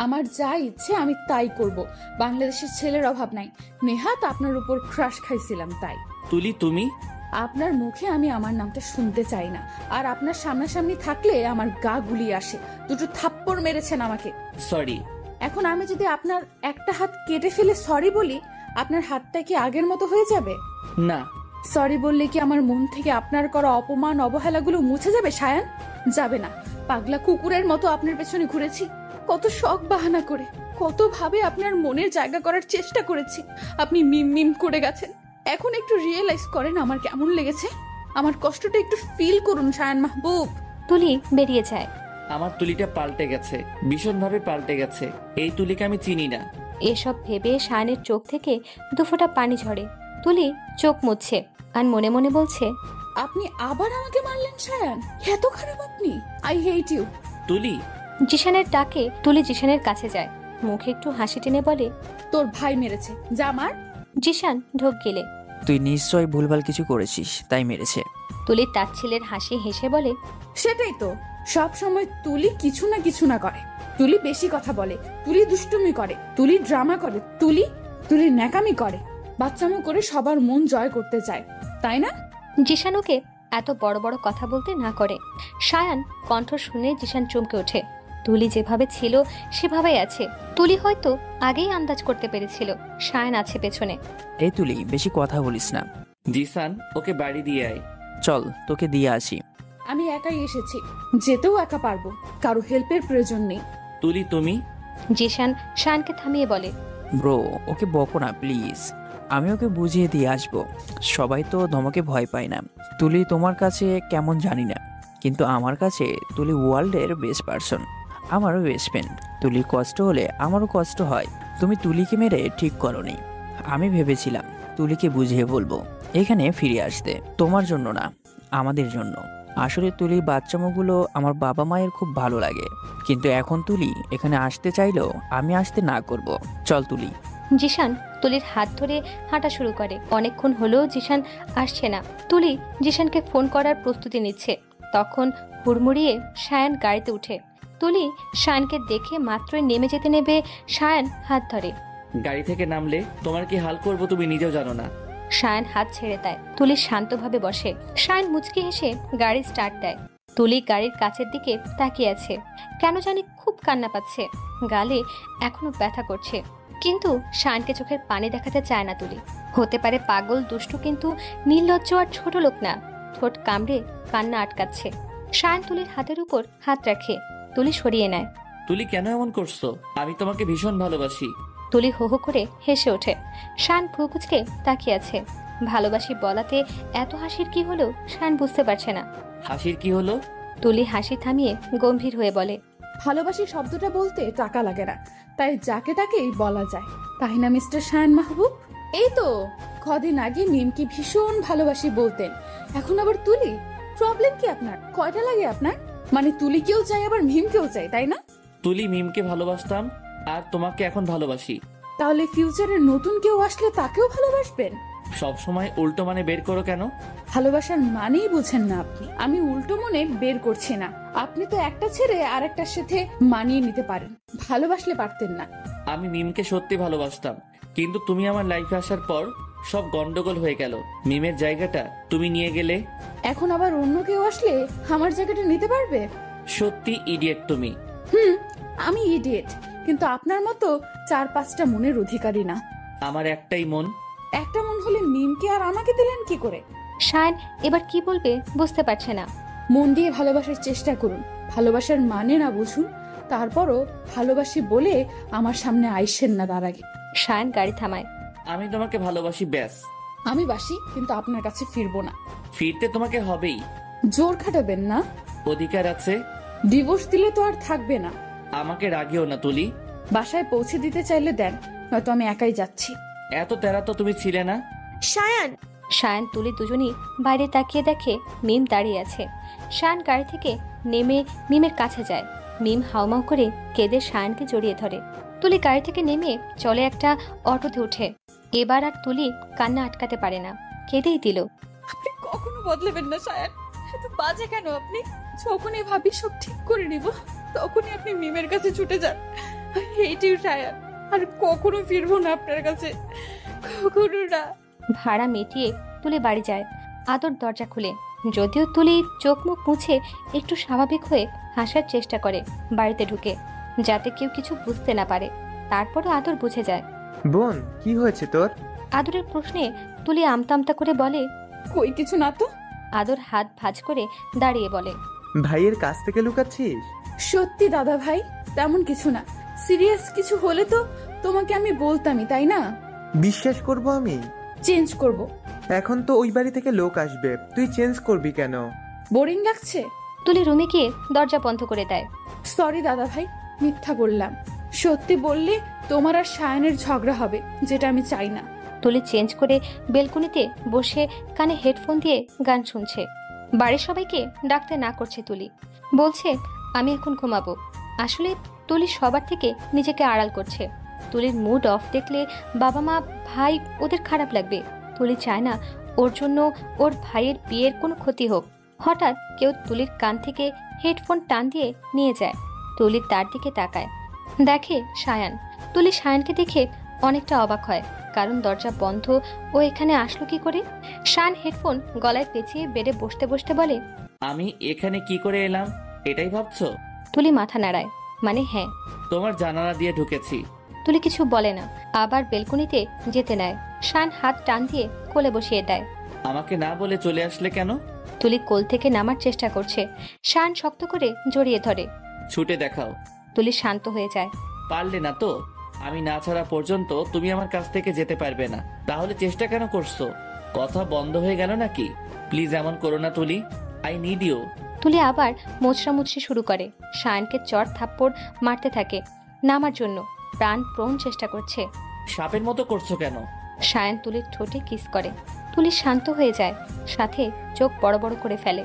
আমার যা ইচ্ছে আমি তাই করব। বাংলাদেশের ছেলের অভাব নাই। নেহাত আপনার উপর ক্রাশ খাইছিলাম তাই। তুলি, তুমি? আপনার মুখে আমি আমার নামটা শুনতে চাই না। আর আপনার সামনাসামনি থাকলে আমার গা গুলিয়ে আসে। 2টো থাপ্পড় মেরেছেন আমাকে। সরি। এখন আমি যদি আপনার একটা হাত কেটে ফেলে সরি বলি, আপনার হাতটা কি আগের মতো হয়ে যাবে? না। সরি বললে কি আমার মন থেকে আপনার করা অপমান অবহেলাগুলো মুছে যাবে সায়ান? যাবে না। পাগলা কুকুরের মতো আপনার পেছনে ঘুরেছি, কত শখ বাহানা করে, কত ভাবে আপনার মনের জায়গা করার চেষ্টা করেছি। আপনি মিম মিম করে গেছেন। এখন একটু রিয়েলাইজ করেন আমার কেমন লেগেছে। আমার কষ্টটা একটু ফিল করুন সায়ান মাহবুব। তুলি বেরিয়ে যায়। আমার তুলিটা পাল্টে গেছে, ভীষণভাবে পাল্টে গেছে। এই তুলিকে আমি চিনি না। এসব ভেবে সায়ানের চোখ থেকে 2 ফোঁটা পানি ঝরে। তুলি চোখ মুছছে আর মনে মনে বলছে, আপনি আবার আমাকে মারলেন সায়ান, এত খারাপ আপনি। I hate you. তুলি। জিশানের ডাকে তুলি জিশানের কাছে যায়। মুখে একটু হাসি টেনে বলে, তোর ভাই মেরেছে, যা মার। জিশান ঢোক গেলে, তুই নিশ্চয় ভুলভাল কিছু করেছিস, তাই মেরেছে। তুলি তার ছেলের হাসি হেসে বলে, সেটাই তো, সব সময় তুলি কিছু না করে। তুলি বেশি কথা বলে, তুলি দুষ্টুমি করে, তুলি ড্রামা করে, তুলি ন্যাকামি করে, বাচ্চামো করে সবার মন জয় করতে চায়, তাই না? জিশান ওকে এত বড় বড় কথা বলতে না করে। সায়ান কণ্ঠ শুনে জিশান চমকে ওঠে। তুলি যেভাবে ছিল সেভাবেই আছে। তুলি হয়তো আগেই আন্দাজ করতে পেরেছিল সায়ান আছে পেছনে। এই তুলি, বেশি কথা বলিস না। জিসান, ওকে বাড়ি দিয়ে আয়। চল, তোকে দিয়ে আসি। আমি একাই এসেছি, যেতেও একা পারবো, কারো হেল্পের প্রয়োজন নেই। তুলি, তুমি? জিশান শায়ানকে থামিয়ে বলে, ব্রো, ওকে বকো না প্লিজ। আমি ওকে বুঝিয়ে দিয়ে আসবো। সবাই তো ধমকে ভয় পায় না। তুলি তোমার কাছে কেমন জানি না, কিন্তু আমার কাছে তুলি ওয়ার্ল্ডের বেস্ট পারসন, আমারও বেস্ট ফ্রেন্ড। তুলির কষ্ট হলে আমারও কষ্ট হয়। তুমি তুলিকে মেরে ঠিক করনি। আমি ভেবেছিলাম তুলিকে বুঝিয়ে বলবো এখানে ফিরে আসতে, তোমার জন্য না, আমাদের জন্য। আসলে তুলির বাচ্চামোগুলো আমার বাবা মায়ের খুব ভালো লাগে, কিন্তু এখন তুলি এখানে আসতে চাইলেও আমি আসতে না করব। চল তুলি। জিশান তুলির হাত ধরে হাঁটা শুরু করে। অনেকক্ষণ হলেও জিশান আসছে না। তুলি জিশানকে ফোন করার প্রস্তুতি নিচ্ছে, তখন হুড়মুড়িয়ে সায়ান গাড়িতে উঠে। তুলি সায়ানকে দেখে মাত্রই নেমে যেতে নেবে সায়ান হাত ধরে। গাড়ি থেকে নামলে তোমার কি হাল করবো তুমি নিজেও জানো না। সায়ান হাত ছেড়ে দেয়। তুলি শান্তভাবে বসে। সায়ান মুচকি হেসে গাড়ি স্টার্ট দেয়। তুলি গাড়ির কাছের দিকে তাকিয়ে আছে। কেন জানি খুব কান্না পাচ্ছে, গালে এখনো ব্যথা করছে, কিন্তু সায়ানকে চোখের পানি দেখাতে চায় না তুলি। হতে পারে পাগল দুষ্টু, কিন্তু নির্লজ্জ আর ছোট লোক না। ঠোঁট কামড়ে কান্না আটকাচ্ছে। সায়ান তুলির হাতের উপর হাত রাখে। তুলি সরিয়ে নেয়। তুলি কেন এমন করছো? আমি তোমাকে ভীষণ ভালোবাসি। তুলি হো হো করে হেসে ওঠে। সায়ান ভ্রু কুঁচকে তাকিয়ে আছে। ভালোবাসি বলাতে এত হাসির কি হলো সায়ান বুঝতে পারছে না। হাসির কি হলো? তুলি হাসি থামিয়ে গম্ভীর হয়ে বলে, ভালোবাসি শব্দটা বলতে টাকা লাগে না, তাই যাকে তাকেই বলা যায়, তাই না মিস্টার শায়ান মাহবুব? এই তো কদিন আগে মিমকে ভীষণ ভালোবাসি বলতেন, এখন আবার তুলি। প্রবলেম কি আপনার? কয়টা লাগে আপনার? মানে তুলিকেও চাই আবার মিমকেও চাই, তাই না? তুলি মিমকে ভালোবাসতাম আর তোমাকে এখন ভালোবাসি। তাহলে ফিউচারে নতুন কেউ আসলে তাকেও ভালোবাসবেন? সব সময় উল্টো মানে বের করো কেন? ভালোবাসার মানেই বুঝেন না আপনি। আমি উল্টো মনে বের করছি না। আপনি তো একটা ছেড়ে আরেকটার সাথে মানিয়ে নিতে পারেন, ভালোবাসলে পারতেন না? আমি মিমকে সত্যি ভালোবাসতাম, কিন্তু তুমি আমার লাইফে আসার পর সব গন্ডগোল হয়ে গেল। মিমের জায়গাটা তুমি নিয়ে গেলে। এখন আবার অন্য কেউ আসলে আমার জায়গাটা নিতে পারবে? সত্যি ইডিয়েট তুমি। আমি ইডিয়েট, কিন্তু আপনার মতো 4-5টা মনের অধিকারী না। আমার একটাই মন। একটা মন হলে মিমকে আর আমাকে দিলেন কি করে? সায়ান এবার কি বলবে বুঝতে পারছে না। মন দিয়ে ভালোবাসার চেষ্টা করুন, ভালোবাসার মানে না বুঝুন, তারপরও ভালোবাসি বলে আমার সামনে আইসেন না তার আগে। সায়ান গাড়ি থামায়। আমি তোমাকে ভালোবাসি ব্যাস। আমি বাসি, কিন্তু আপনার কাছে ফিরবো না। ফিরতে তোমাকে হবেই। জোর খাটাবেন না। অধিকার আছে। ডিভোর্স দিলে তো আর থাকবে না। আমাকে রাগিও না তুলি। বাসায় পৌঁছে দিতে চাইলে দেন, নয়তো আমি একাই যাচ্ছি। এত তেরা তো তুমি ছিলে না। সায়ান সায়ান তুলি দুজনই বাইরে তাকিয়ে দেখে মিম দাঁড়িয়ে আছে। সায়ান গাড়ি থেকে নেমে মিমের কাছে যায়। মিম হাউমাউ করে কেঁদে সায়ানকে জড়িয়ে ধরে। তুলি গাড়ি থেকে নেমে চলে একটা অটোতে উঠে। এবার আর তুলি কান্না আটকাতে পারে না, কেঁদেই দিল। আপনি কখনো বদলাবেন না সায়ান, এত বাজে কেন আপনি? যখনই ভাবি সব ঠিক করে নিব, তখনই আপনি মিমের কাছে ছুটে যান। হেট ইউ সায়ান, আর কখনো ফিরবো না আপনার কাছে, কখনো না। ভাড়া মিটিয়ে তুলি বাড়ি যায়। আদর দরজা খুলে, যদিও তুলি চোখ মুখ মুছে একটু স্বাভাবিক হয়ে হাসার চেষ্টা করে বাড়িতে ঢুকে, যাতে কেউ কিছু বুঝতে না পারে। তারপরও আদর বুঝে যায়। বোন, কি হয়েছে তোর? আদরের প্রশ্নে তুলি আমতা আমতা করে বলে, কই কিছু না তো। আদর হাত ভাঁজ করে দাঁড়িয়ে বলে, ভাইয়ের কাছ থেকে লুকাচ্ছিস? সত্যি দাদা ভাই, তেমন কিছু না। সিরিয়াস কিছু হলে তো তোমাকে আমি বলতামই, তাই না? বিশ্বাস করব আমি? চেঞ্জ করব। এখন তো ওই বাড়ি থেকে লোক আসবে, তুই চেঞ্জ করবি কেন? বোরিং লাগছে। তুলি রুমে গিয়ে দরজা বন্ধ করে দেয়। সরি দাদা ভাই, মিথ্যা বললাম। সত্যি বললে তোমার আর সায়ানের ঝগড়া হবে, যেটা আমি চাই না। তুলি চেঞ্জ করে বেলকনিতে বসে কানে হেডফোন দিয়ে গান শুনছে। বাড়ির সবাইকে ডাকতে না করছে তুলি। বলছে, আমি এখন ঘুমাবো। আসলে তুলি সবার থেকে নিজেকে আড়াল করছে। তুলির মুড অফ দেখলে বাবা মা ভাই ওদের খারাপ লাগবে। তুলি চায় না ওর জন্য ওর ভাইয়ের বিয়ের কোনো ক্ষতি হোক। হঠাৎ কেউ তুলির কান থেকে হেডফোন টান দিয়ে নিয়ে যায়। তুলি তার দিকে তাকায়, দেখে সায়ান। তুলি সায়ানকে দেখে অনেকটা অবাক হয়, কারণ দরজা বন্ধ, ও এখানে আসলো কি করে? সায়ান হেডফোন গলায় পেঁচিয়ে বেডে বসতে বসতে বলে, আমি এখানে কি করে এলাম এটাই ভাবছো? তুলি মাথা নাড়ায়, মানে হ্যাঁ। তোমার জানালা দিয়ে ঢুকেছি। তুলি কিছু বলে না, আবার বেলকনিতে যেতে নেয়। সায়ান হাত টান দিয়ে কোলে বসিয়ে দেয়। আমাকে না বলে চলে আসলে কেন? তুলি কোল থেকে নামার চেষ্টা করছে। সায়ান শক্ত করে জড়িয়ে ধরে। ছুটে দেখাও। তুলি শান্ত হয়ে যায়। পারলে না তো? আমি না ছাড়া পর্যন্ত তুমি আমার কাছ থেকে যেতে পারবে না, তাহলে চেষ্টা কেন করছো? কথা বন্ধ হয়ে গেল নাকি? প্লিজ এমন করো না তুলি, আই নিড ইউ। তুলি আবার মোচড়ামুচড়ি শুরু করে। সায়ানকে চড় থাপ্পড় মারতে থাকে, নামার জন্য প্রাণপণ চেষ্টা করছে। সাপের মতো করছো কেন? সায়ান তুলির ঠোঁটে কিস করে। তুলি শান্ত হয়ে যায়, সাথে চোখ বড় বড় করে ফেলে।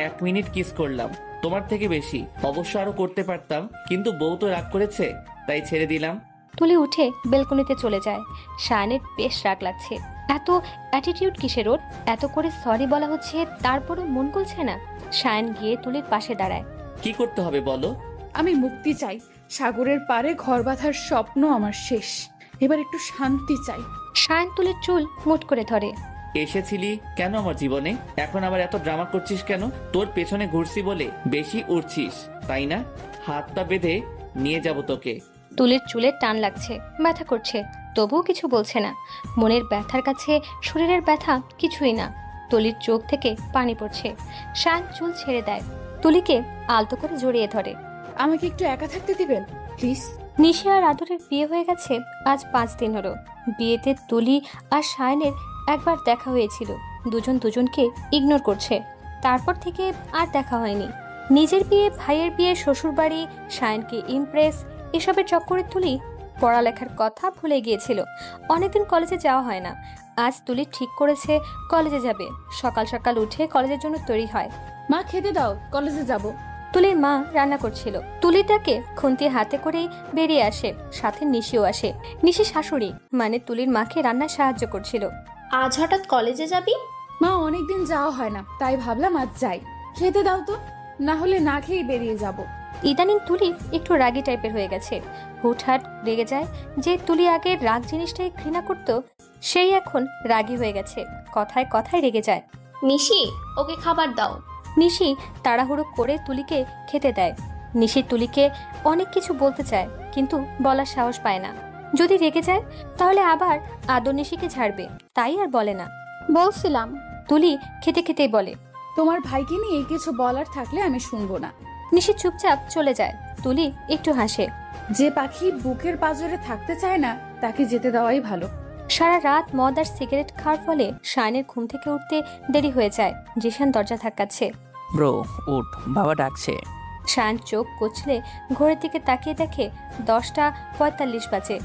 1 মিনিট কিস করলাম, তোমার থেকে বেশি। অবশ্য আরো করতে পারতাম, কিন্তু বউ তো রাগ করেছে, তাই ছেড়ে দিলাম। তুলি উঠে বেলকনিতে চলে যায়। সায়ানের বেশ রাগ লাগছে। এত অ্যাটিটিউড কিসের ওর? এত করে সরি বলা হচ্ছে, তারপরও মন গলছে না। সায়ান গিয়ে তুলির পাশে দাঁড়ায়। কি করতে হবে বলো? আমি মুক্তি চাই। সাগরের পারে ঘর বাঁধার স্বপ্ন আমার শেষ। এবার একটু শান্তি চাই। সায়ান তুলির চুল মুট করে ধরে। এসেছিলি কেন আমার জীবনে? এখন আবার এত ড্রামা করছিস কেন? তোর পেছনে ঘুরছি বলে বেশি উড়ছিস, তাই না? হাত পা বেঁধে নিয়ে যাব তোকে। তুলির চুলের টান লাগছে, ব্যথা করছে, তবুও কিছু বলছে না। মনের ব্যথার কাছে শরীরের ব্যথা কিছুই না। তুলির চোখ থেকে পানি পড়ছে। সায়ান চুল ছেড়ে দেয়, তুলিকে আলতো করে জড়িয়ে ধরে। আমাকে একটু একা থাকতে দিবেন প্লিজ? নিশি আর আদরের বিয়ে হয়ে গেছে আজ 5 দিন হলো। বিয়েতে তুলি আর সায়ানের একবার দেখা হয়েছিল। দুজন দুজনকে ইগনোর করছে। তারপর থেকে আর দেখা হয়নি। নিজের বিয়ে, ভাইয়ের বিয়ে, শ্বশুর বাড়ি, সায়ানকে ইমপ্রেস, এসবের চক্করে তুলি পড়ালেখার কথা ভুলে গিয়েছিল। অনেকদিন কলেজে যাওয়া হয় না। আজ তুলি ঠিক করেছে কলেজে যাবে। সকাল সকাল উঠে কলেজের জন্য তৈরি হয়। মা খেতে দাও, কলেজে যাব। তুলির মা রান্না করছিল। তুলিটাকে খুন্তি হাতে করেই বেরিয়ে আসে, সাথে নিশিও আসে। নিশি শাশুড়ি, মানে তুলির মাকে রান্নায় সাহায্য করছিল। আজ হঠাৎ কলেজে যাবি? মা অনেকদিন যাওয়া হয় না, তাই ভাবলাম আজ যাই। খেতে দাও তো, না হলে না খেয়ে বেরিয়ে যাব। ইদানিং তুলি একটু রাগী টাইপের হয়ে গেছে। হুটহাট রেগে যায়। যে তুলি আগে রাগ জিনিসটাই ঘৃণা করত, সেই এখন রাগী হয়ে গেছে। কথায় কথায় রেগে যায়। নিশি, ওকে খাবার দাও। নিশি তাড়াহুড়ো করে তুলিকে খেতে দেয়। নিশি তুলিকে অনেক কিছু বলতে চায়, কিন্তু বলার সাহস পায় না। যদি রেগে যায় তাহলে আবার আদর নিশিকে ঝাড়বে, তাই আর বলে না। বলছিলাম। তুলি খেতে খেতেই বলে, তোমার ভাইকে নিয়ে কিছু বলার থাকলে আমি শুনবো না। নিশি চুপচাপ চলে যায়। তুলি একটু হাসে। যে পাখি বুকের পাঁজরে থাকতে চায় না, তাকে যেতে দেওয়াই ভালো। সারা রাত মদ আর সিগারেট খাওয়ার ফলে সায়নের ঘুম থেকে উঠতে দেরি হয়ে যায়। জিশান দরজা ধাক্কাচ্ছে। ব্রো উঠ, বাবা ডাকছে। সায়ন চোখ কচলে ঘড়ির দিকে তাকিয়ে দেখে 10:45 বাজে।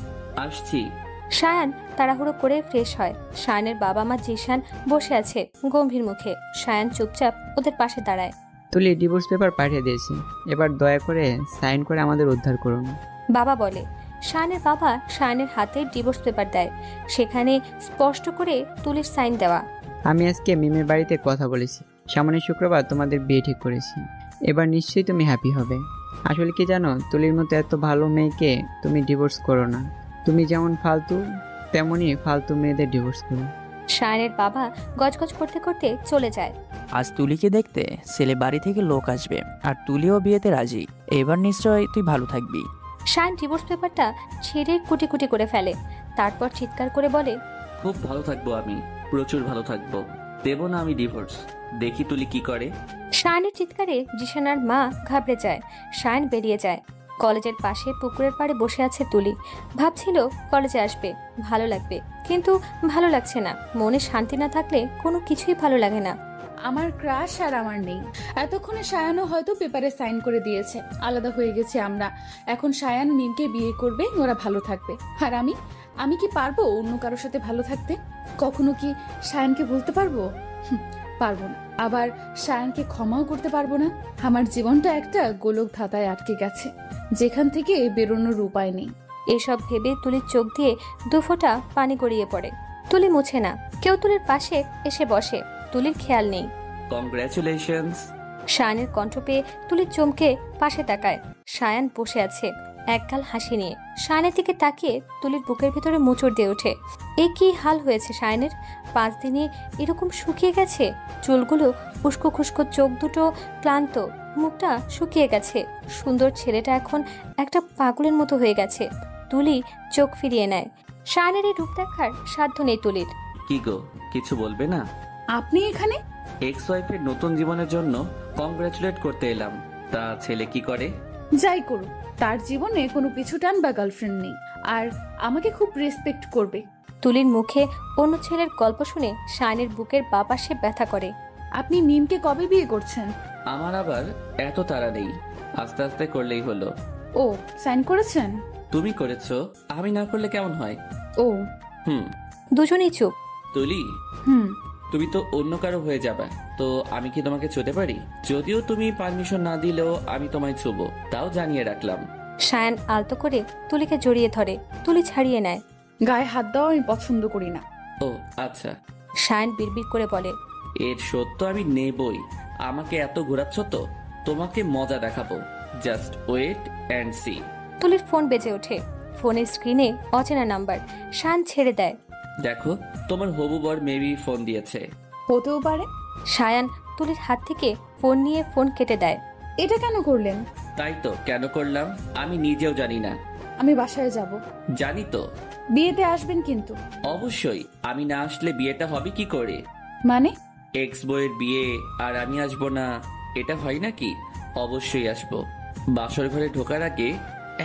আসছি। সায়ান তাড়াহুড়ো করে ফ্রেশ হয়। সায়নের বাবা মা জিশান বসে আছে গম্ভীর মুখে। সায়ান চুপচাপ ওদের পাশে দাঁড়ায়। তুলি ডিভোর্স পেপার পাঠিয়ে দিয়েছি, এবার দয়া করে সাইন করে আমাদের উদ্ধার করুন। বাবা বলে। সায়নের বাবা সায়নের হাতে ডিভোর্স পেপার দেয়। সেখানে স্পষ্ট করে তুলির সাইন দেওয়া। আমি আজকে মিমের বাড়িতে কথা বলেছি, সামনে শুক্রবার তোমাদের বিয়ে ঠিক করেছি। এবার নিশ্চয়ই তুমি হ্যাপি হবে। আসলে কি জানো, তুলির মতো এত ভালো মেয়েকে তুমি ডিভোর্স করো না। তুমি যেমন ফালতু, তেমনই ফালতু মেয়েদের ডিভোর্স করো। সায়নের বাবা গজগজ করতে করতে চলে যায়। আজ তুলিকে দেখতে ছেলে বাড়ি থেকে লোক আসবে, আর তুলিও বিয়েতে রাজি। এবার নিশ্চয় তুই ভালো থাকবি। সায়ন ডিভোর্স পেপারটা ছিঁড়ে কুটি কুটি করে ফেলে। তারপর চিৎকার করে বলে, খুব ভালো থাকবো আমি, প্রচুর ভালো থাকবো। দেব না আমি ডিভোর্স, দেখি তুলি কি করে। সায়নের চিৎকারে জিশানার মা ঘাবড়ে যায়। সায়ন বেরিয়ে যায়। কলেজের পাশে পুকুরের পাড়ে বসে আছে তুলি। ভাবছিল কলেজে আসবে, ভালো লাগবে, কিন্তু ভালো লাগছে না। মনে শান্তি না থাকলে কোনো কিছুই ভালো লাগে না। আমার ক্রাশ আর আমার নেই। এতক্ষণে সায়ানও হয়তো পেপারে সাইন করে দিয়েছে। আলাদা হয়ে গেছে আমরা। এখন সায়ান মিমকে বিয়ে করবে, ওরা ভালো থাকবে। আর আমি কি পারবো অন্য কারোর সাথে ভালো থাকতে? কখনো কি সায়ানকে বলতে পারবো? পারবো না। আবার সায়ানকে ক্ষমাও করতে পারবো না। আমার জীবনটা একটা গোলক ধাঁধায় আটকে গেছে, যেখান থেকে বেরোনোর উপায় নেই। এসব ভেবে তুলির চোখ দিয়ে 2 ফোঁটা পানি গড়িয়ে পড়ে। তুলি মুছে না। কেউ তুলির পাশে এসে বসে। তুলির খেয়াল নেই। কংগ্রাচুলেশনস। সায়ানের কণ্ঠ পেয়ে তুলি চমকে পাশে তাকায়। সায়ান বসে আছে একগাল হাসি নিয়ে। সায়ানের দিকে তাকিয়ে তুলির বুকের ভিতরে মোচড় দিয়ে ওঠে। এই কি হাল হয়েছে সায়ানের? 5 দিনে এরকম শুকিয়ে গেছে। চুলগুলো উস্কো খুস্কো, চোখ দুটো ক্লান্ত, মুখটা শুকিয়ে গেছে। সুন্দর ছেলেটা এখন একটা পাগলের মতো হয়ে গেছে। তুলি চোখ ফিরিয়ে নেয়। সায়ানের এই রূপ দেখার সাধ্য নেই তুলির। কি গো, কিছু বলবে না? আপনি এখানে? এক্স ওয়াইফের নতুন জীবনের জন্য কংগ্রাচুলেট করতে এলাম। তা ছেলে কি করে? যাই করুক, তার জীবনে কোনো পিছু টান বা গার্লফ্রেন্ড নেই, আর আমাকে খুব রেসপেক্ট করবে। তুলির মুখে অন্য ছেলের গল্প শুনে সায়নের বুকের বাঁ পাশে ব্যথা করে। আপনি মিমকে কবে বিয়ে করছেন? আমার আবার এত তাড়া নেই, আস্তে আস্তে করলেই হলো। ও, সাইন করেছেন? তুমি করেছো, আমি না করলে কেমন হয়? ও দুজনেই চুপ। তুলি, হুম। তুমি তো অন্য কারো হয়ে যাবে, তো আমি কি তোমাকে ছুঁতে পারি? যদিও তুমি পারমিশন না দিলেও আমি তোমায় ছুবো, তাও জানিয়ে রাখলাম। সায়ান আলতো করে তুলিকে জড়িয়ে ধরে, তুলি ছাড়িয়ে নেয়। গায়ে হাত দেওয়া আমি পছন্দ করি না। ও আচ্ছা। সায়ান বিড়বিড় করে বলে, এর সত্য আমি নেবই। আমাকে এত ঘোরাচ্ছ তো, তোমাকে মজা দেখাবো। Just wait and see. তুলির ফোন বেজে ওঠে। ফোনের স্ক্রিনে অচেনা নাম্বার। সায়ান ছেড়ে দেয়। দেখো, তোমার হবু বর মেবি ফোন দিয়েছে। হতেও পারে। সায়ান তুলির হাত থেকে ফোন নিয়ে ফোন কেটে দেয়। এটা কেন করলেন? তাই তো, কেন করলাম আমি নিজেও জানি না। আমি বাসায় যাব। জানি তো। বিয়েতে আসবেন কিন্তু? অবশ্যই। আমি না আসলে বিয়েটা হবে কি করে? মানে? এক্স বইয়ের বিয়ে আর আমি আসবো না, এটা হয় নাকি? অবশ্যই আসবো। বাসর ঘরে ঢোকার আগে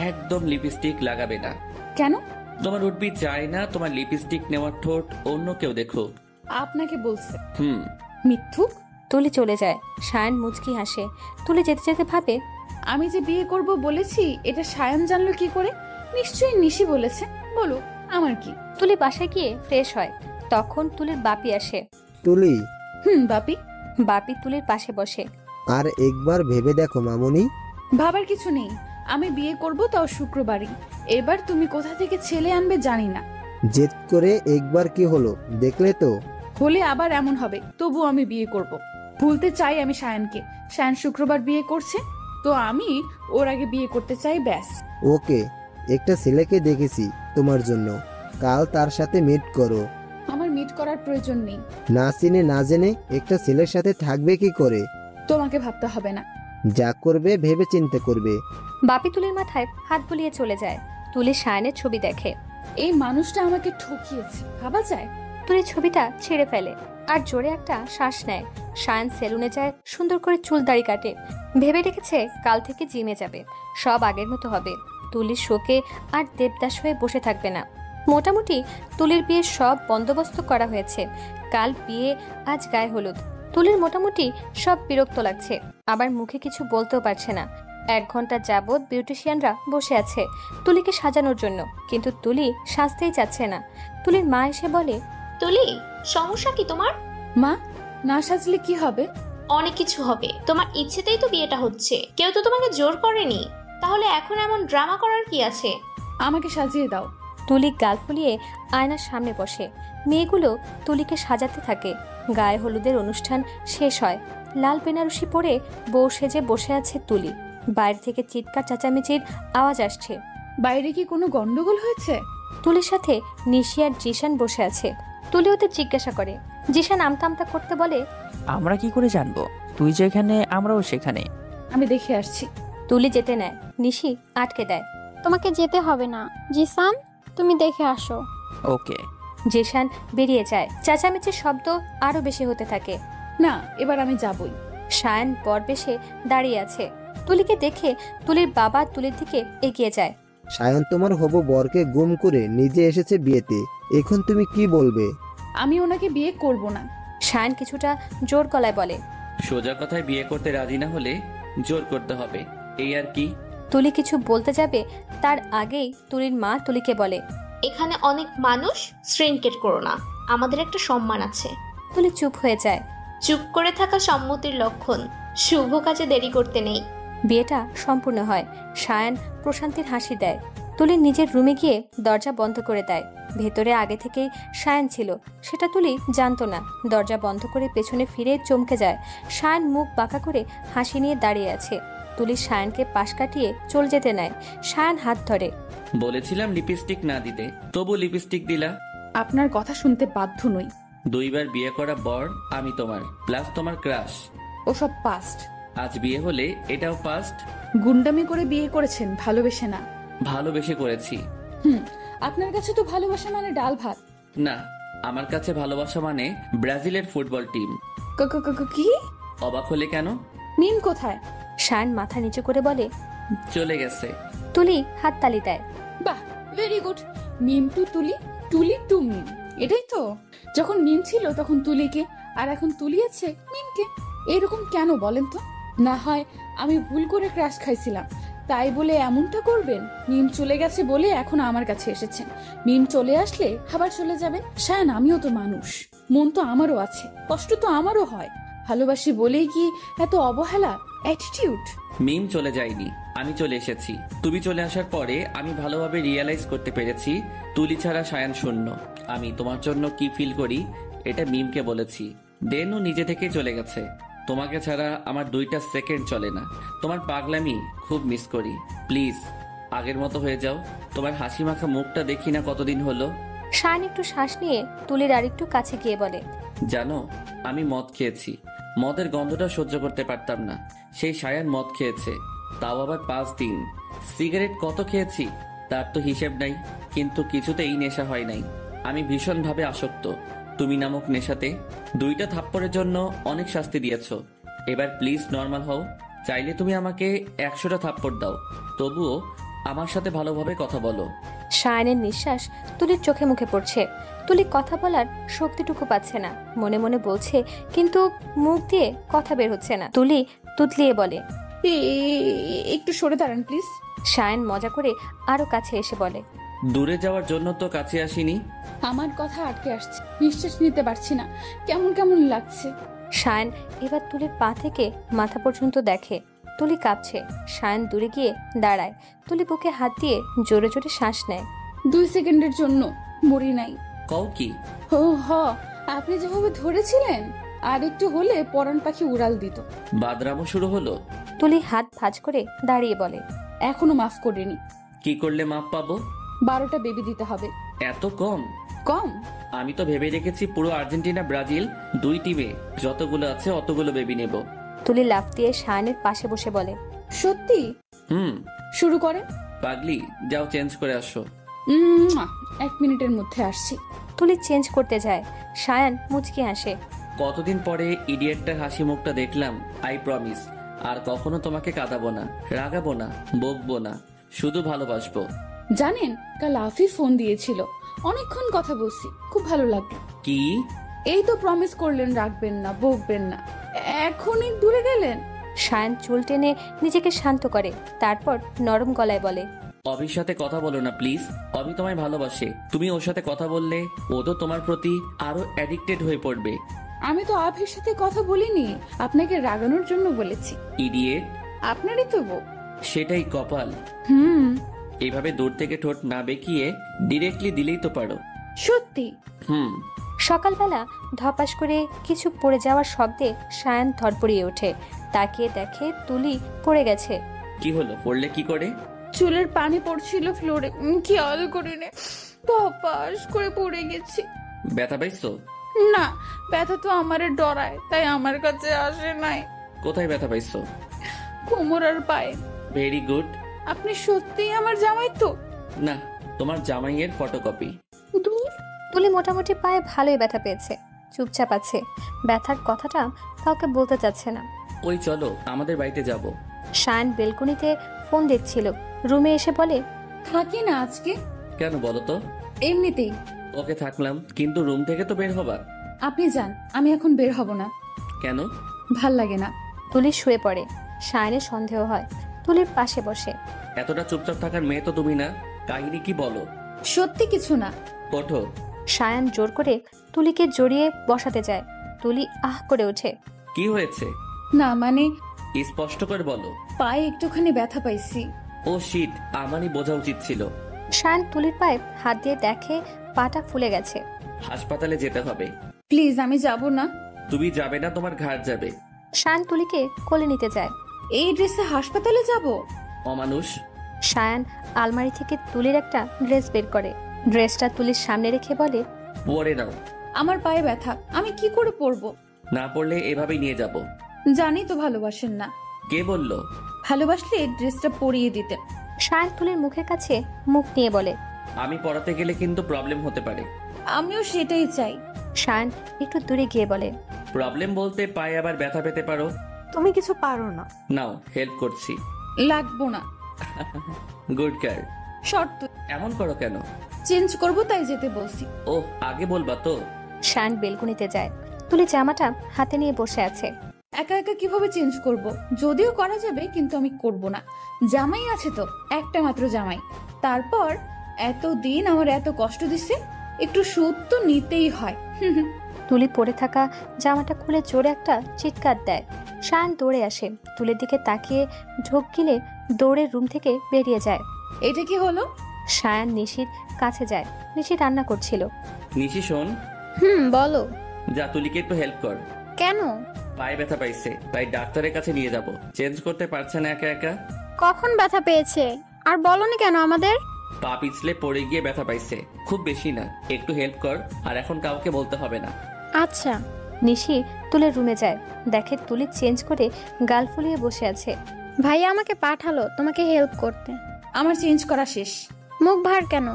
একদম লিপস্টিক লাগাবে না। কেন? তোমার উঠবি চায় না তোমার লিপস্টিক নেওয়ার ঠোঁট অন্য কেউ দেখুক। আপনাকে বলছে। মিথ্যুক। তুলি চলে যায়। সায়ান মুচকি হাসে। তুলি যেতে যেতে ভাবে, আমি যে বিয়ে করব বলেছি এটা সায়ান জানলো কি করে? নিশ্চয়ই নিশি বলেছে, বলো আমার কি। তুলি বাসায় গিয়ে ফ্রেশ হয়। তখন তুলির বাপি আসে। তুলি। বাপি। বাপি তুলির পাশে বসে। আর একবার ভেবে দেখো মামুনি। ভাবার কিছু নেই, আমি বিয়ে করব, তাও শুক্রবারই। এবার তুমি কোথা থেকে ছেলে আনবে জানি না। জেদ করে একবার কি হলো দেখলে তো। হলে আবার এমন হবে, তবু আমি বিয়ে করব। ভুলতে চাই আমি সায়ানকে। সায়ান শুক্রবার বিয়ে করছে, তো আমি ওর আগে বিয়ে করতে চাই, ব্যাস। ওকে, একটা ছেলেকে দেখেছি তোমার জন্য, কাল তার সাথে মিট করো। আমার মিট করার প্রয়োজন নেই। না চিনে না জেনে একটা ছেলের সাথে থাকবে কি করে? তোমাকে ভাবতে হবে না। যা করবে ভেবে চিন্তা করবে। বাপি তুলির মাথায় হাত বুলিয়ে চলে যায়। তুলি সায়ানের ছবি দেখে। এই মানুষটা আমাকে ঠকিয়েছে, ভাবা যায়? তুলি ছবিটা ছেড়ে ফেলে আর জোরে একটা শ্বাস নেয়। সায়ান সেলুনে যায়, সুন্দর করে চুল দাড়ি কাটে। ভেবে রেখেছে কাল থেকে জিমে যাবে, সব আগের মতো হবে। তুলির শোকে আর দেবদাস হয়ে বসে থাকবে না। মোটামুটি তুলির বিয়ের সব বন্দোবস্ত করা হয়েছে। কাল বিয়ে, আজ গায়ে হলুদ। তুলির মোটামুটি সব বিরক্ত লাগছে, আবার মুখে কিছু বলতেও পারছে না। 1 ঘন্টা যাবৎ বিউটিশিয়ানরা বসে আছে তুলিকে সাজানোর জন্য, কিন্তু তুলি সাজতেই চাচ্ছে না। তুলির মা এসে বলে, তুলি, সমস্যা কি তোমার? মা, না সাজলে কি হবে? অনেক কিছু হবে, তোমার ইচ্ছেতেই তো বিয়েটা হচ্ছে, কেউ তো তোমাকে জোর করেনি। তাহলে এখন এমন ড্রামা করার কি আছে? আমাকে সাজিয়ে দাও। তুলি গাল ফুলিয়ে আয়নার সামনে বসে। মেয়েগুলো তুলিকে সাজাতে থাকে। গায়ে হলুদের অনুষ্ঠান শেষ হয়। লাল বেনারসি পরে বউ সেজে বসে আছে তুলি। বাইরে থেকে চিৎকার চেঁচামেচির আওয়াজ আসছে। বাইরে কি কোনো গন্ডগোল হয়েছে? তুলির সাথে নিশি আর জিশান বসে আছে। তুলি ওদের জিজ্ঞাসা করে। জিশান আমতা আমতা করতে বলে, আমরা কি করে জানবো? তুই যেখানে আমরাও সেখানে। আমি দেখে আসছি। তুলি যেতে নেয়, নিশি আটকে দেয়। তোমাকে যেতে হবে না জিসান, তুমি দেখে আসো। ওকে। জিশান বেরিয়ে যায়। চেঁচামেচির শব্দ আরো বেশি হতে থাকে। না, এবার আমি যাবই। সায়ান বরবেশে দাঁড়িয়ে আছে। তুলিকে দেখে তুলির বাবা তুলির দিকে এগিয়ে যায়। সায়ন তোমার হবু বরকে গুম করে নিজে এসেছে বিয়েতে, এখন তুমি কি বলবে? আমি ওনাকে বিয়ে করব না। সায়ান কিছুটা জোর গলায় বলে, সোজা কথায় বিয়ে করতে রাজি না হলে জোর করতে হবে, এই আর কি। তুলি কিছু বলতে যাবে, তার আগেই তুলির মা তুলিকে বলে, এখানে অনেক মানুষ, শৃঙ্কেট করো না, আমাদের একটা সম্মান আছে। তুলি চুপ হয়ে যায়। চুপ করে থাকা সম্মতির লক্ষণ, শুভ কাজে দেরি করতে নেই। বিয়েটা সম্পূর্ণ হয়। সায়ান প্রশান্তির হাসি দেয়। তুলি নিজের রুমে গিয়ে দরজা বন্ধ করে দেয়। ভেতরে আগে থেকেই সায়ান ছিল, সেটা তুলি জানতো না। দরজা বন্ধ করে পেছনে ফিরে চমকে যায়। সায়ান মুখ বাঁকা করে হাসি নিয়ে দাঁড়িয়ে আছে। তুলি সায়ানকে পাশ কাটিয়ে চলে যেতে নেয়। সায়ান হাত ধরে। বলেছিলাম লিপস্টিক না দিতে, তবু লিপস্টিক দিলা। আপনার কথা শুনতে বাধ্য নই। 2 বার বিয়ে করা বর আমি তোমার, প্লাস তোমার ক্রাশ। ওসব পাস্ট। আজ বিয়ে হলে এটাও পাস্ট। গুন্ডামি করে বিয়ে করেছেন, ভালোবেসে না। ভালোবেসে করেছি। আপনার কাছে তো ভালোবাসা মানে ডাল ভাত। না, আমার কাছে ভালোবাসা মানে ব্রাজিলের ফুটবল টিম। কি? অবাক হলে কেন? মিম কোথায়? সায়ান মাথা নিচু করে বলে, চলে গেছে। তুলি হাত তালি দেয়। বাহ, ভেরি গুড। মিম টু তুলি, তুলি টু মিম, এটাই তো। যখন মিম ছিল তখন তুলিকে, আর এখন তুলি আছে মিমকে। এরকম কেন বলেন তো? না হয় আমি ভুল করে ক্র্যাশ খাইছিলাম, তাই বলে এমনটা করবেন? মিম চলে গেছে বলে এখন আমার কাছে এসেছেন। মিম চলে আসলে আবার চলে যাবেন। শায়ান, আমিও তো মানুষ, মন তো আমারও আছে, কষ্ট তো আমারও হয়। ভালোবাসি বলেই কি এত অবহেলা, অ্যাটিটিউড? মিম চলে যায়নি, আমি চলে এসেছি। তুমি চলে আসার পরে আমি ভালোভাবে রিয়েলাইজ করতে পেরেছি তুলি ছাড়া শায়ান শূন্য। আমি তোমার জন্য কি ফিল করি এটা মিমকে বলেছি, দেন ও নিজে থেকেই চলে গেছে। তোমাকে ছাড়া আমার 2টা সেকেন্ড চলে না। তোমার পাগলামি খুব মিস করি। প্লিজ আগের মতো হয়ে যাও। তোমার হাসি মাখা মুখটা দেখি না কতদিন হলো। শায়ান একটু শ্বাস নিয়ে তুলির আর একটু কাছে গিয়ে বলে, জানো আমি মদ খেয়েছি, মদের গন্ধটা সহ্য করতে পারতাম না। সেই শায়ান মদ খেয়েছে, তাও আবার 5 দিন। সিগারেট কত খেয়েছি তার তো হিসেব নাই, কিন্তু কিছুতেই নেশা হয় নাই। আমি ভীষণভাবে আসক্ত তুমি নামক নেশাতে। 2টা থাপ্পড়ের জন্য অনেক শাস্তি দিয়েছ, এবার প্লিজ নর্মাল হও। চাইলে তুমি আমাকে 100টা থাপ্পড় দাও, তবুও আমার সাথে ভালোভাবে কথা বলো। শায়ানের নিঃশ্বাস তুলির চোখে মুখে পড়ছে। তুলি কথা বলার শক্তিটুকু পাচ্ছে না, মনে মনে বলছে কিন্তু মুখ দিয়ে কথা বের হচ্ছে না। তুলি তুতলিয়ে বলে, একটু সরে দাঁড়ান প্লিজ। শায়ান মজা করে আরো কাছে এসে বলে, দূরে যাওয়ার জন্য তো কাছে আসিনি। আমার কথা আটকে আসছে, নিঃশ্বাস নিতে পারছি না, কেমন কেমন লাগছে। শায়ান এবার তুলির পা থেকে মাথা পর্যন্ত দেখে। তুলি কাঁপছে। শায়ান দূরে গিয়ে দাঁড়ায়। তুলি বুকে হাত দিয়ে জোরে জোরে শ্বাস নেয়। 2 সেকেন্ডের জন্য মরি নাই। কও কি? ও হ, আপনি যেভাবে ধরেছিলেন আর একটু হলে পরাণ পাখি উড়াল দিত। বাদরামো শুরু হলো। তুলি হাত ভাঁজ করে দাঁড়িয়ে বলে, এখনো মাফ করিনি। কি করলে মাপ পাবো? 12টা বেবি দিতে হবে। এত কম? কম? আমি তো ভেবে রেখেছি পুরো আর্জেন্টিনা ব্রাজিল 2 টিমে যতগুলো আছে অতগুলো বেবি নেব। তুলি লাফ দিয়ে শায়ানের পাশে বসে বলে, সত্যি? শুরু করে। পাগলি, যাও চেঞ্জ করে আসো। 1 মিনিটের মধ্যে আসছি। তুলি চেঞ্জ করতে যায়। শায়ান মুচকি হাসে। কতদিন পরে ইডিয়েটটার হাসি মুখটা দেখলাম। আই প্রমিস আর কখনো তোমাকে কাঁদাবো না, রাগাবো না, বকবো না, শুধু ভালোবাসবো। জানেন কাল আফিফ ফোন দিয়েছিল, অনেকক্ষণ কথা বলছি, খুব ভালো লাগলো। কি? এই তো প্রমিস করলেন রাখবেন না, বকবেন না, এখনই দূরে গেলেন। শায়ান চুল টেনে নিজেকে শান্ত করে, তারপর নরম গলায় বলে, অভির সাথে কথা বলো না প্লিজ। অভি তোমায় ভালোবাসে, তুমি ওর সাথে কথা বললে ও তো তোমার প্রতি আরো অ্যাডিক্টেড হয়ে পড়বে। আমি তো আফির সাথে কথা বলিনি, আপনাকে রাগানোর জন্য বলেছি। ইডিয়েট। আপনারই তো বউ। সেটাই কপাল। এইভাবে দূর থেকে ঠোঁট না বেঁকিয়ে ডিরেক্টলি দিলেই তো পারো। সত্যি? সকালবেলা ধপাস করে কিছু পড়ে যাওয়ার শব্দে শায়ান ধরপড়িয়ে ওঠে। তাকিয়ে দেখে তুলি পড়ে গেছে। কি হলো? পড়লে কি করে? চুলের পানি পড়ছিল ফ্লোরে, খেয়াল করিনি, ধপাস করে পড়ে গেছি। ব্যথা পাইছো? না, ব্যথা তো আমারে ডরায়, তাই আমার কাছে আসে নাই। কোথায় ব্যথা পাইছো? কোমর আর পায়ে। Very good. আপনি সত্যিই আমার জামাই তো? না, তোমার জামাইয়ের ফটোকপি। তুলি মোটামুটি পায়ে ভালোই ব্যথা পেয়েছে, চুপচাপ আছে। ব্যথার কথাটা কাউকে বলতে চাচ্ছে না। ওই চলো আমাদের বাড়িতে যাব। শায়ান বেলকনিতে ফোন দেখছিল, রুমে এসে বলে, থাকি না আজকে। কেন বলো তো? এমনিতেই। ওকে থাকলাম, কিন্তু রুম থেকে তো বের হবা। আপনি যান, আমি এখন বের হব না। কেন? ভাল লাগে না। তুলি শুয়ে পড়ে। শায়ানের সন্দেহ হয়, তুলির পাশে বসে। এতটা চুপচাপ থাকার মেয়ে তো তুমি না, কাহিনী কি বলো? সত্যি কিছু না। ওঠো। শায়ান জোর করে তুলিকে জড়িয়ে বসাতে যায়। তুলি আহ করে ওঠে। কি হয়েছে? না মানে স্পষ্ট করে বলো। পায়ে একটুখানি ব্যথা পাইছি। ও শিট, আমারই বোঝা উচিত ছিল। শায়ান তুলির পায়ে হাত দিয়ে দেখে পাটা ফুলে গেছে। হাসপাতালে যেতে হবে। প্লিজ, আমি যাব না। তুমি যাবে না, তোমার ঘাড় যাবে। শায়ান তুলিকে কোলে নিতে যায়। এই ড্রেসে হাসপাতালে যাব? অমানুষ। শায়ান আলমারি থেকে তুলির একটা ড্রেস বের করে। ড্রেসটা তুলির সামনে রেখে বলে, পরে নাও। আমার পায়ে ব্যথা, আমি কি করে পরবো? না পড়লে এভাবেই নিয়ে যাব। জানি তো ভালোবাসেন না। কে বললো? ভালোবাসলে ড্রেসটা পরিয়ে দিতে। শায়ান তুলির মুখের কাছে মুখ নিয়ে বলে, আমি পড়াতে গেলে কিন্তু প্রবলেম হতে পারে। আমিও সেটাই চাই। শায়ান একটু দূরে গিয়ে বলে, প্রবলেম বলতে পায়ে আবার ব্যথা পেতে পারো। তুমি কিছু পারো না। নাও, হেল্প করছি। লাগবো না। Good girl. শর্ত। এমন করো কেন? চেঞ্জ করবো তাই যেতে বলছি। ও, আগে বলবা তো। শায়ান বেলকুনিতে যায়। তুলি জামাটা হাতে নিয়ে বসে আছে। একা একা কিভাবে চেঞ্জ করব? যদিও করা যাবে, কিন্তু আমি করব না। জামাই আছে তো, একটা মাত্র জামাই। তারপর এতদিন আমার এত কষ্ট দিছে, একটু সুদ তো নিতেই হয়। তুলি পরে থাকা জামাটা খুলে জোরে একটা চিৎকার দেয়। শায়ান দৌড়ে আসে, তুলির দিকে তাকিয়ে ঢোক গিলে দৌড়ে রুম থেকে বেরিয়ে যায়। এটা কি হলো? শায়ান নিশির কাছে যায়। নিশি রান্না করছিল। নিশি শোন, বলো। যা তুলিকে একটু হেল্প কর। কেন? পায়ে ব্যথা পাইছে, তাই ডাক্তারের কাছে নিয়ে যাব। চেঞ্জ করতে পারছে না একা একা। কখন ব্যথা পেয়েছে আর বলনি কেন আমাদের? পা পিছলে পড়ে গিয়ে ব্যথা পাইছে, খুব বেশি না, একটু হেল্প কর। আর এখন কাউকে বলতে হবে না। আচ্ছা। নিশি তুলের রুমে যায়, দেখে তুলি চেঞ্জ করে গাল ফুলিয়ে বসে আছে। ভাইয়া আমাকে পাঠালো তোমাকে হেল্প করতে। আমার চেঞ্জ করা শেষ। মুখ ভার কেন?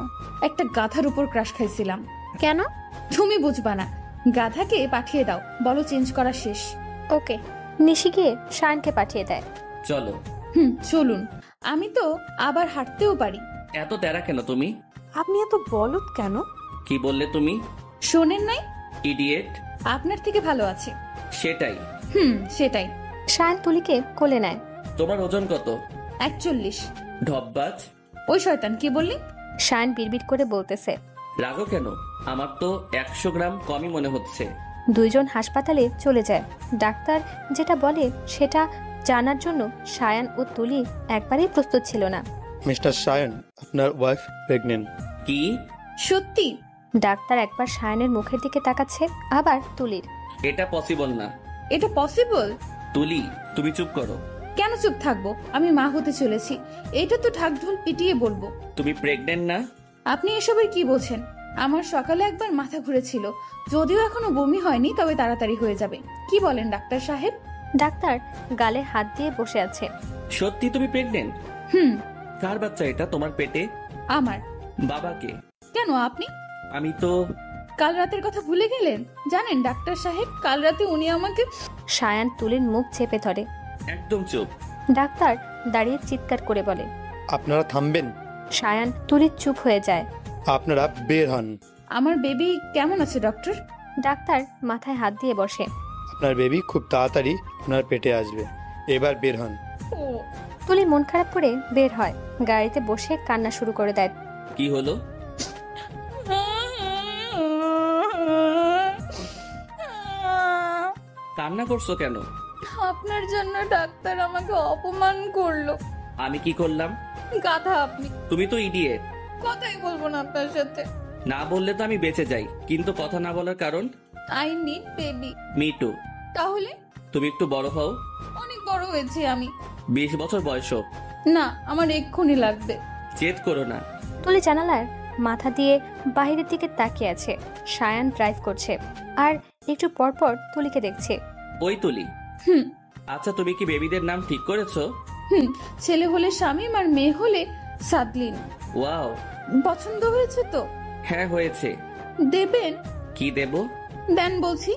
একটা গাধার উপর ক্রাশ খাইছিলাম। কেন? তুমি বুঝবা না, গাধাকে পাঠিয়ে দাও, বলো চেঞ্জ করা শেষ। ওকে। নিশি গিয়ে শায়ানকে পাঠিয়ে দেয়। চলো। চলুন। আমি তো আবার হাঁটতেও পারি। এত তেরা কেন তুমি? আপনি এত বলদ কেন? কি বললে তুমি? শোনেন নাই? ইডিয়েট। আপনার থেকে ভালো আছে। সেটাই। সেটাই। শায়ান তুলিকে কোলে নেয়। তোমার ওজন কত? 41। ঢপবাজ। ওই শয়তান, কি বললি? শায়ান বিড়বিড় করে বলতেছে। রাগো কেন? আমার তো 100 গ্রাম কমই মনে হচ্ছে। দুইজন হাসপাতালে চলে যায়। ডাক্তার যেটা বলে সেটা জানার জন্য শায়ান ও তুলি একবারেই প্রস্তুত ছিল না। মিস্টার শায়ান, আপনার ওয়াইফ প্রেগন্যান্ট। কি? সত্যি? ডাক্তার একবার শায়ানের মুখের দিকে তাকাচ্ছে, আবার তুলির। এটা পসিবল না। এটা পসিবল? তুলি, তুমি চুপ করো। কেন চুপ থাকবো? আমি মা হতে চলেছি, এটা তো ঢাকঢোল পিটিয়ে বলবো। তুমি প্রেগন্যান্ট না? আপনি এসবের কি বলছেন? আমার সকালে একবার মাথা ঘুরেছিল, যদিও এখনো বমি হয়নি, তবে তাড়াতাড়ি হয়ে যাবে। কি বলেন ডাক্তার সাহেব? ডাক্তার গালে হাত দিয়ে বসে আছে। সত্যি তুমি প্রেগন্যান্ট? কার বাচ্চা এটা তোমার পেটে? আমার। বাবাকে? কেন আপনি? আমি তো। কাল রাতের কথা ভুলে গেলেন? জানেন ডাক্তার সাহেব, কাল রাতে উনি আমাকে। শায়ান তুলির মুখ চেপে ধরে। একদম চুপ। ডাক্তার দাঁড়িয়ে চিৎকার করে বলে। আপনারা থামবেন। শায়ান তুলির চুপ হয়ে যায়। আপনারা বের হন। আমার বেবি কেমন আছে ডক্টর? ডাক্তার মাথায় হাত দিয়ে বসে। আপনার বেবি খুব তাড়াতাড়ি আপনার পেটে আসবে, এবার বের হন। তুলি মন খারাপ করে বের হয়, গাড়িতে বসে কান্না শুরু করে দেয়। কি হলো? কান্না করছো কেন? আপনার জন্য ডাক্তার আমাকে অপমান করলো। আমি কি করলাম? গাধা আপনি। তুমি তো ইডিয়েট। কথাই বলবো না আপনার সাথে। না বললে তো আমি বেঁচে যাই, কিন্তু কথা না বলার কারণ? I need baby. Me two. তাহলে? তুমি একটু বড় হও। অনেক বড় হয়েছে আমি। 20 বছর বয়স। না, আমার এক্ষুনি লাগবে। জেদ করো না। তুলি জানালার মাথা দিয়ে বাইরের দিকে তাকিয়ে আছে। শায়ান ড্রাইভ করছে আর একটু পরপর তুলিকে দেখছে। ওই তুলি। আচ্ছা, তুমি কি বেবিদের নাম ঠিক করেছো? ছেলে হলে শামীম আর মেয়ে হলে সাদলিন। ওয়াও, পছন্দ হয়েছে তো? হ্যাঁ হয়েছে। দেবেন? কি দেব? দেন বলছি।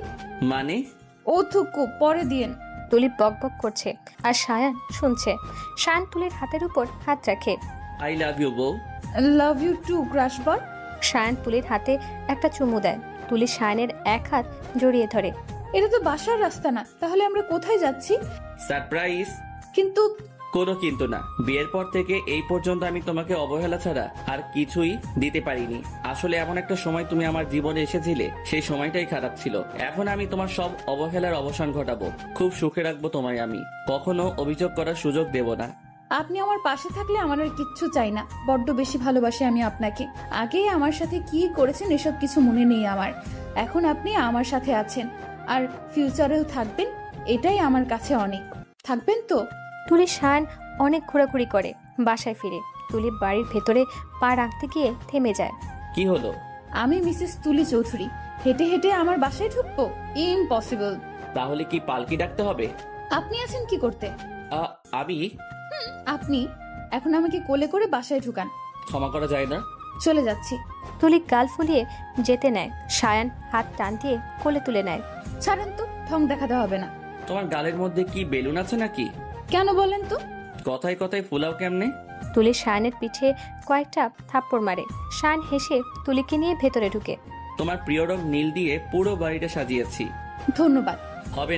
মানে? ও থুকু পরে দিয়েন। তুলি বকবক করছে আর শায়ান শুনছে। শায়ান তুলির হাতের উপর হাত রাখে। আই লাভ ইউ বউ। লাভ ইউ টু ক্রাশবট। শায়ান তুলির হাতে একটা চুমু দেয়। তুলি শায়ানের এক হাত জড়িয়ে ধরে। এটা তো বাসার রাস্তা না, তাহলে আমরা কোথায় যাচ্ছি? সারপ্রাইজ। কিন্তু। কোনো কিন্তু না। বিয়ের পর থেকে এই পর্যন্ত আমি তোমাকে অবহেলা ছাড়া আর কিছুই দিতে পারিনি। আসলে এমন একটা সময় তুমি আমার জীবনে এসেছিলে, সেই সময়টাই খারাপ ছিল। এখন আমি তোমার সব অবহেলার অবসান ঘটাবো, খুব সুখে রাখবো তোমায়। আমি কখনো অভিযোগ করার সুযোগ দেব না। আপনি আমার পাশে থাকলে আমার আর কিচ্ছু চাই না। বড্ড বেশি ভালোবাসি আমি আপনাকে। আগেই আমার সাথে কি করেছেন এসব কিছু মনে নেই আমার। এখন আপনি আমার সাথে আছেন আর ফিউচারেও থাকবেন, এটাই আমার কাছে অনেক। থাকবেন তো? তুলি শায়ান অনেক ঘোরাঘুরি করে বাসায় ফিরে। তুলি বাড়ির ভেতরে পা রাখতে গিয়ে থেমে যায়। কি হলো? আমি মিসেস তুলি চৌধুরী, হেঁটে হেঁটে আমার বাসায় ঢুকবো? ইম্পসিবল। তাহলে কি পালকি ডাকতে হবে? আপনি আছেন কি করতে? আমি? আপনি এখন আমাকে কোলে করে বাসায় ঢুকান। ক্ষমা করা যায় না। চলে যাচ্ছি। তুলি গাল ফুলিয়ে যেতে নেয়। শায়ান হাত টান দিয়ে কোলে তুলে নেয়। ছাড়েন তো, ঠং দেখাতে হবে না। তোমার গালের মধ্যে কি বেলুন আছে নাকি? কেন বলেন তো? কথায় কথায় ফুলাও কেমনে? তুলি শায়ানের পিঠে কয়েকটা থাপ্পড় মারে। শায়ান হেসে তুলিকে নিয়ে ভেতরে ঢুকে। তোমার প্রিয় রং নীল দিয়ে পুরো বাড়িটা সাজিয়েছি। ধন্যবাদ।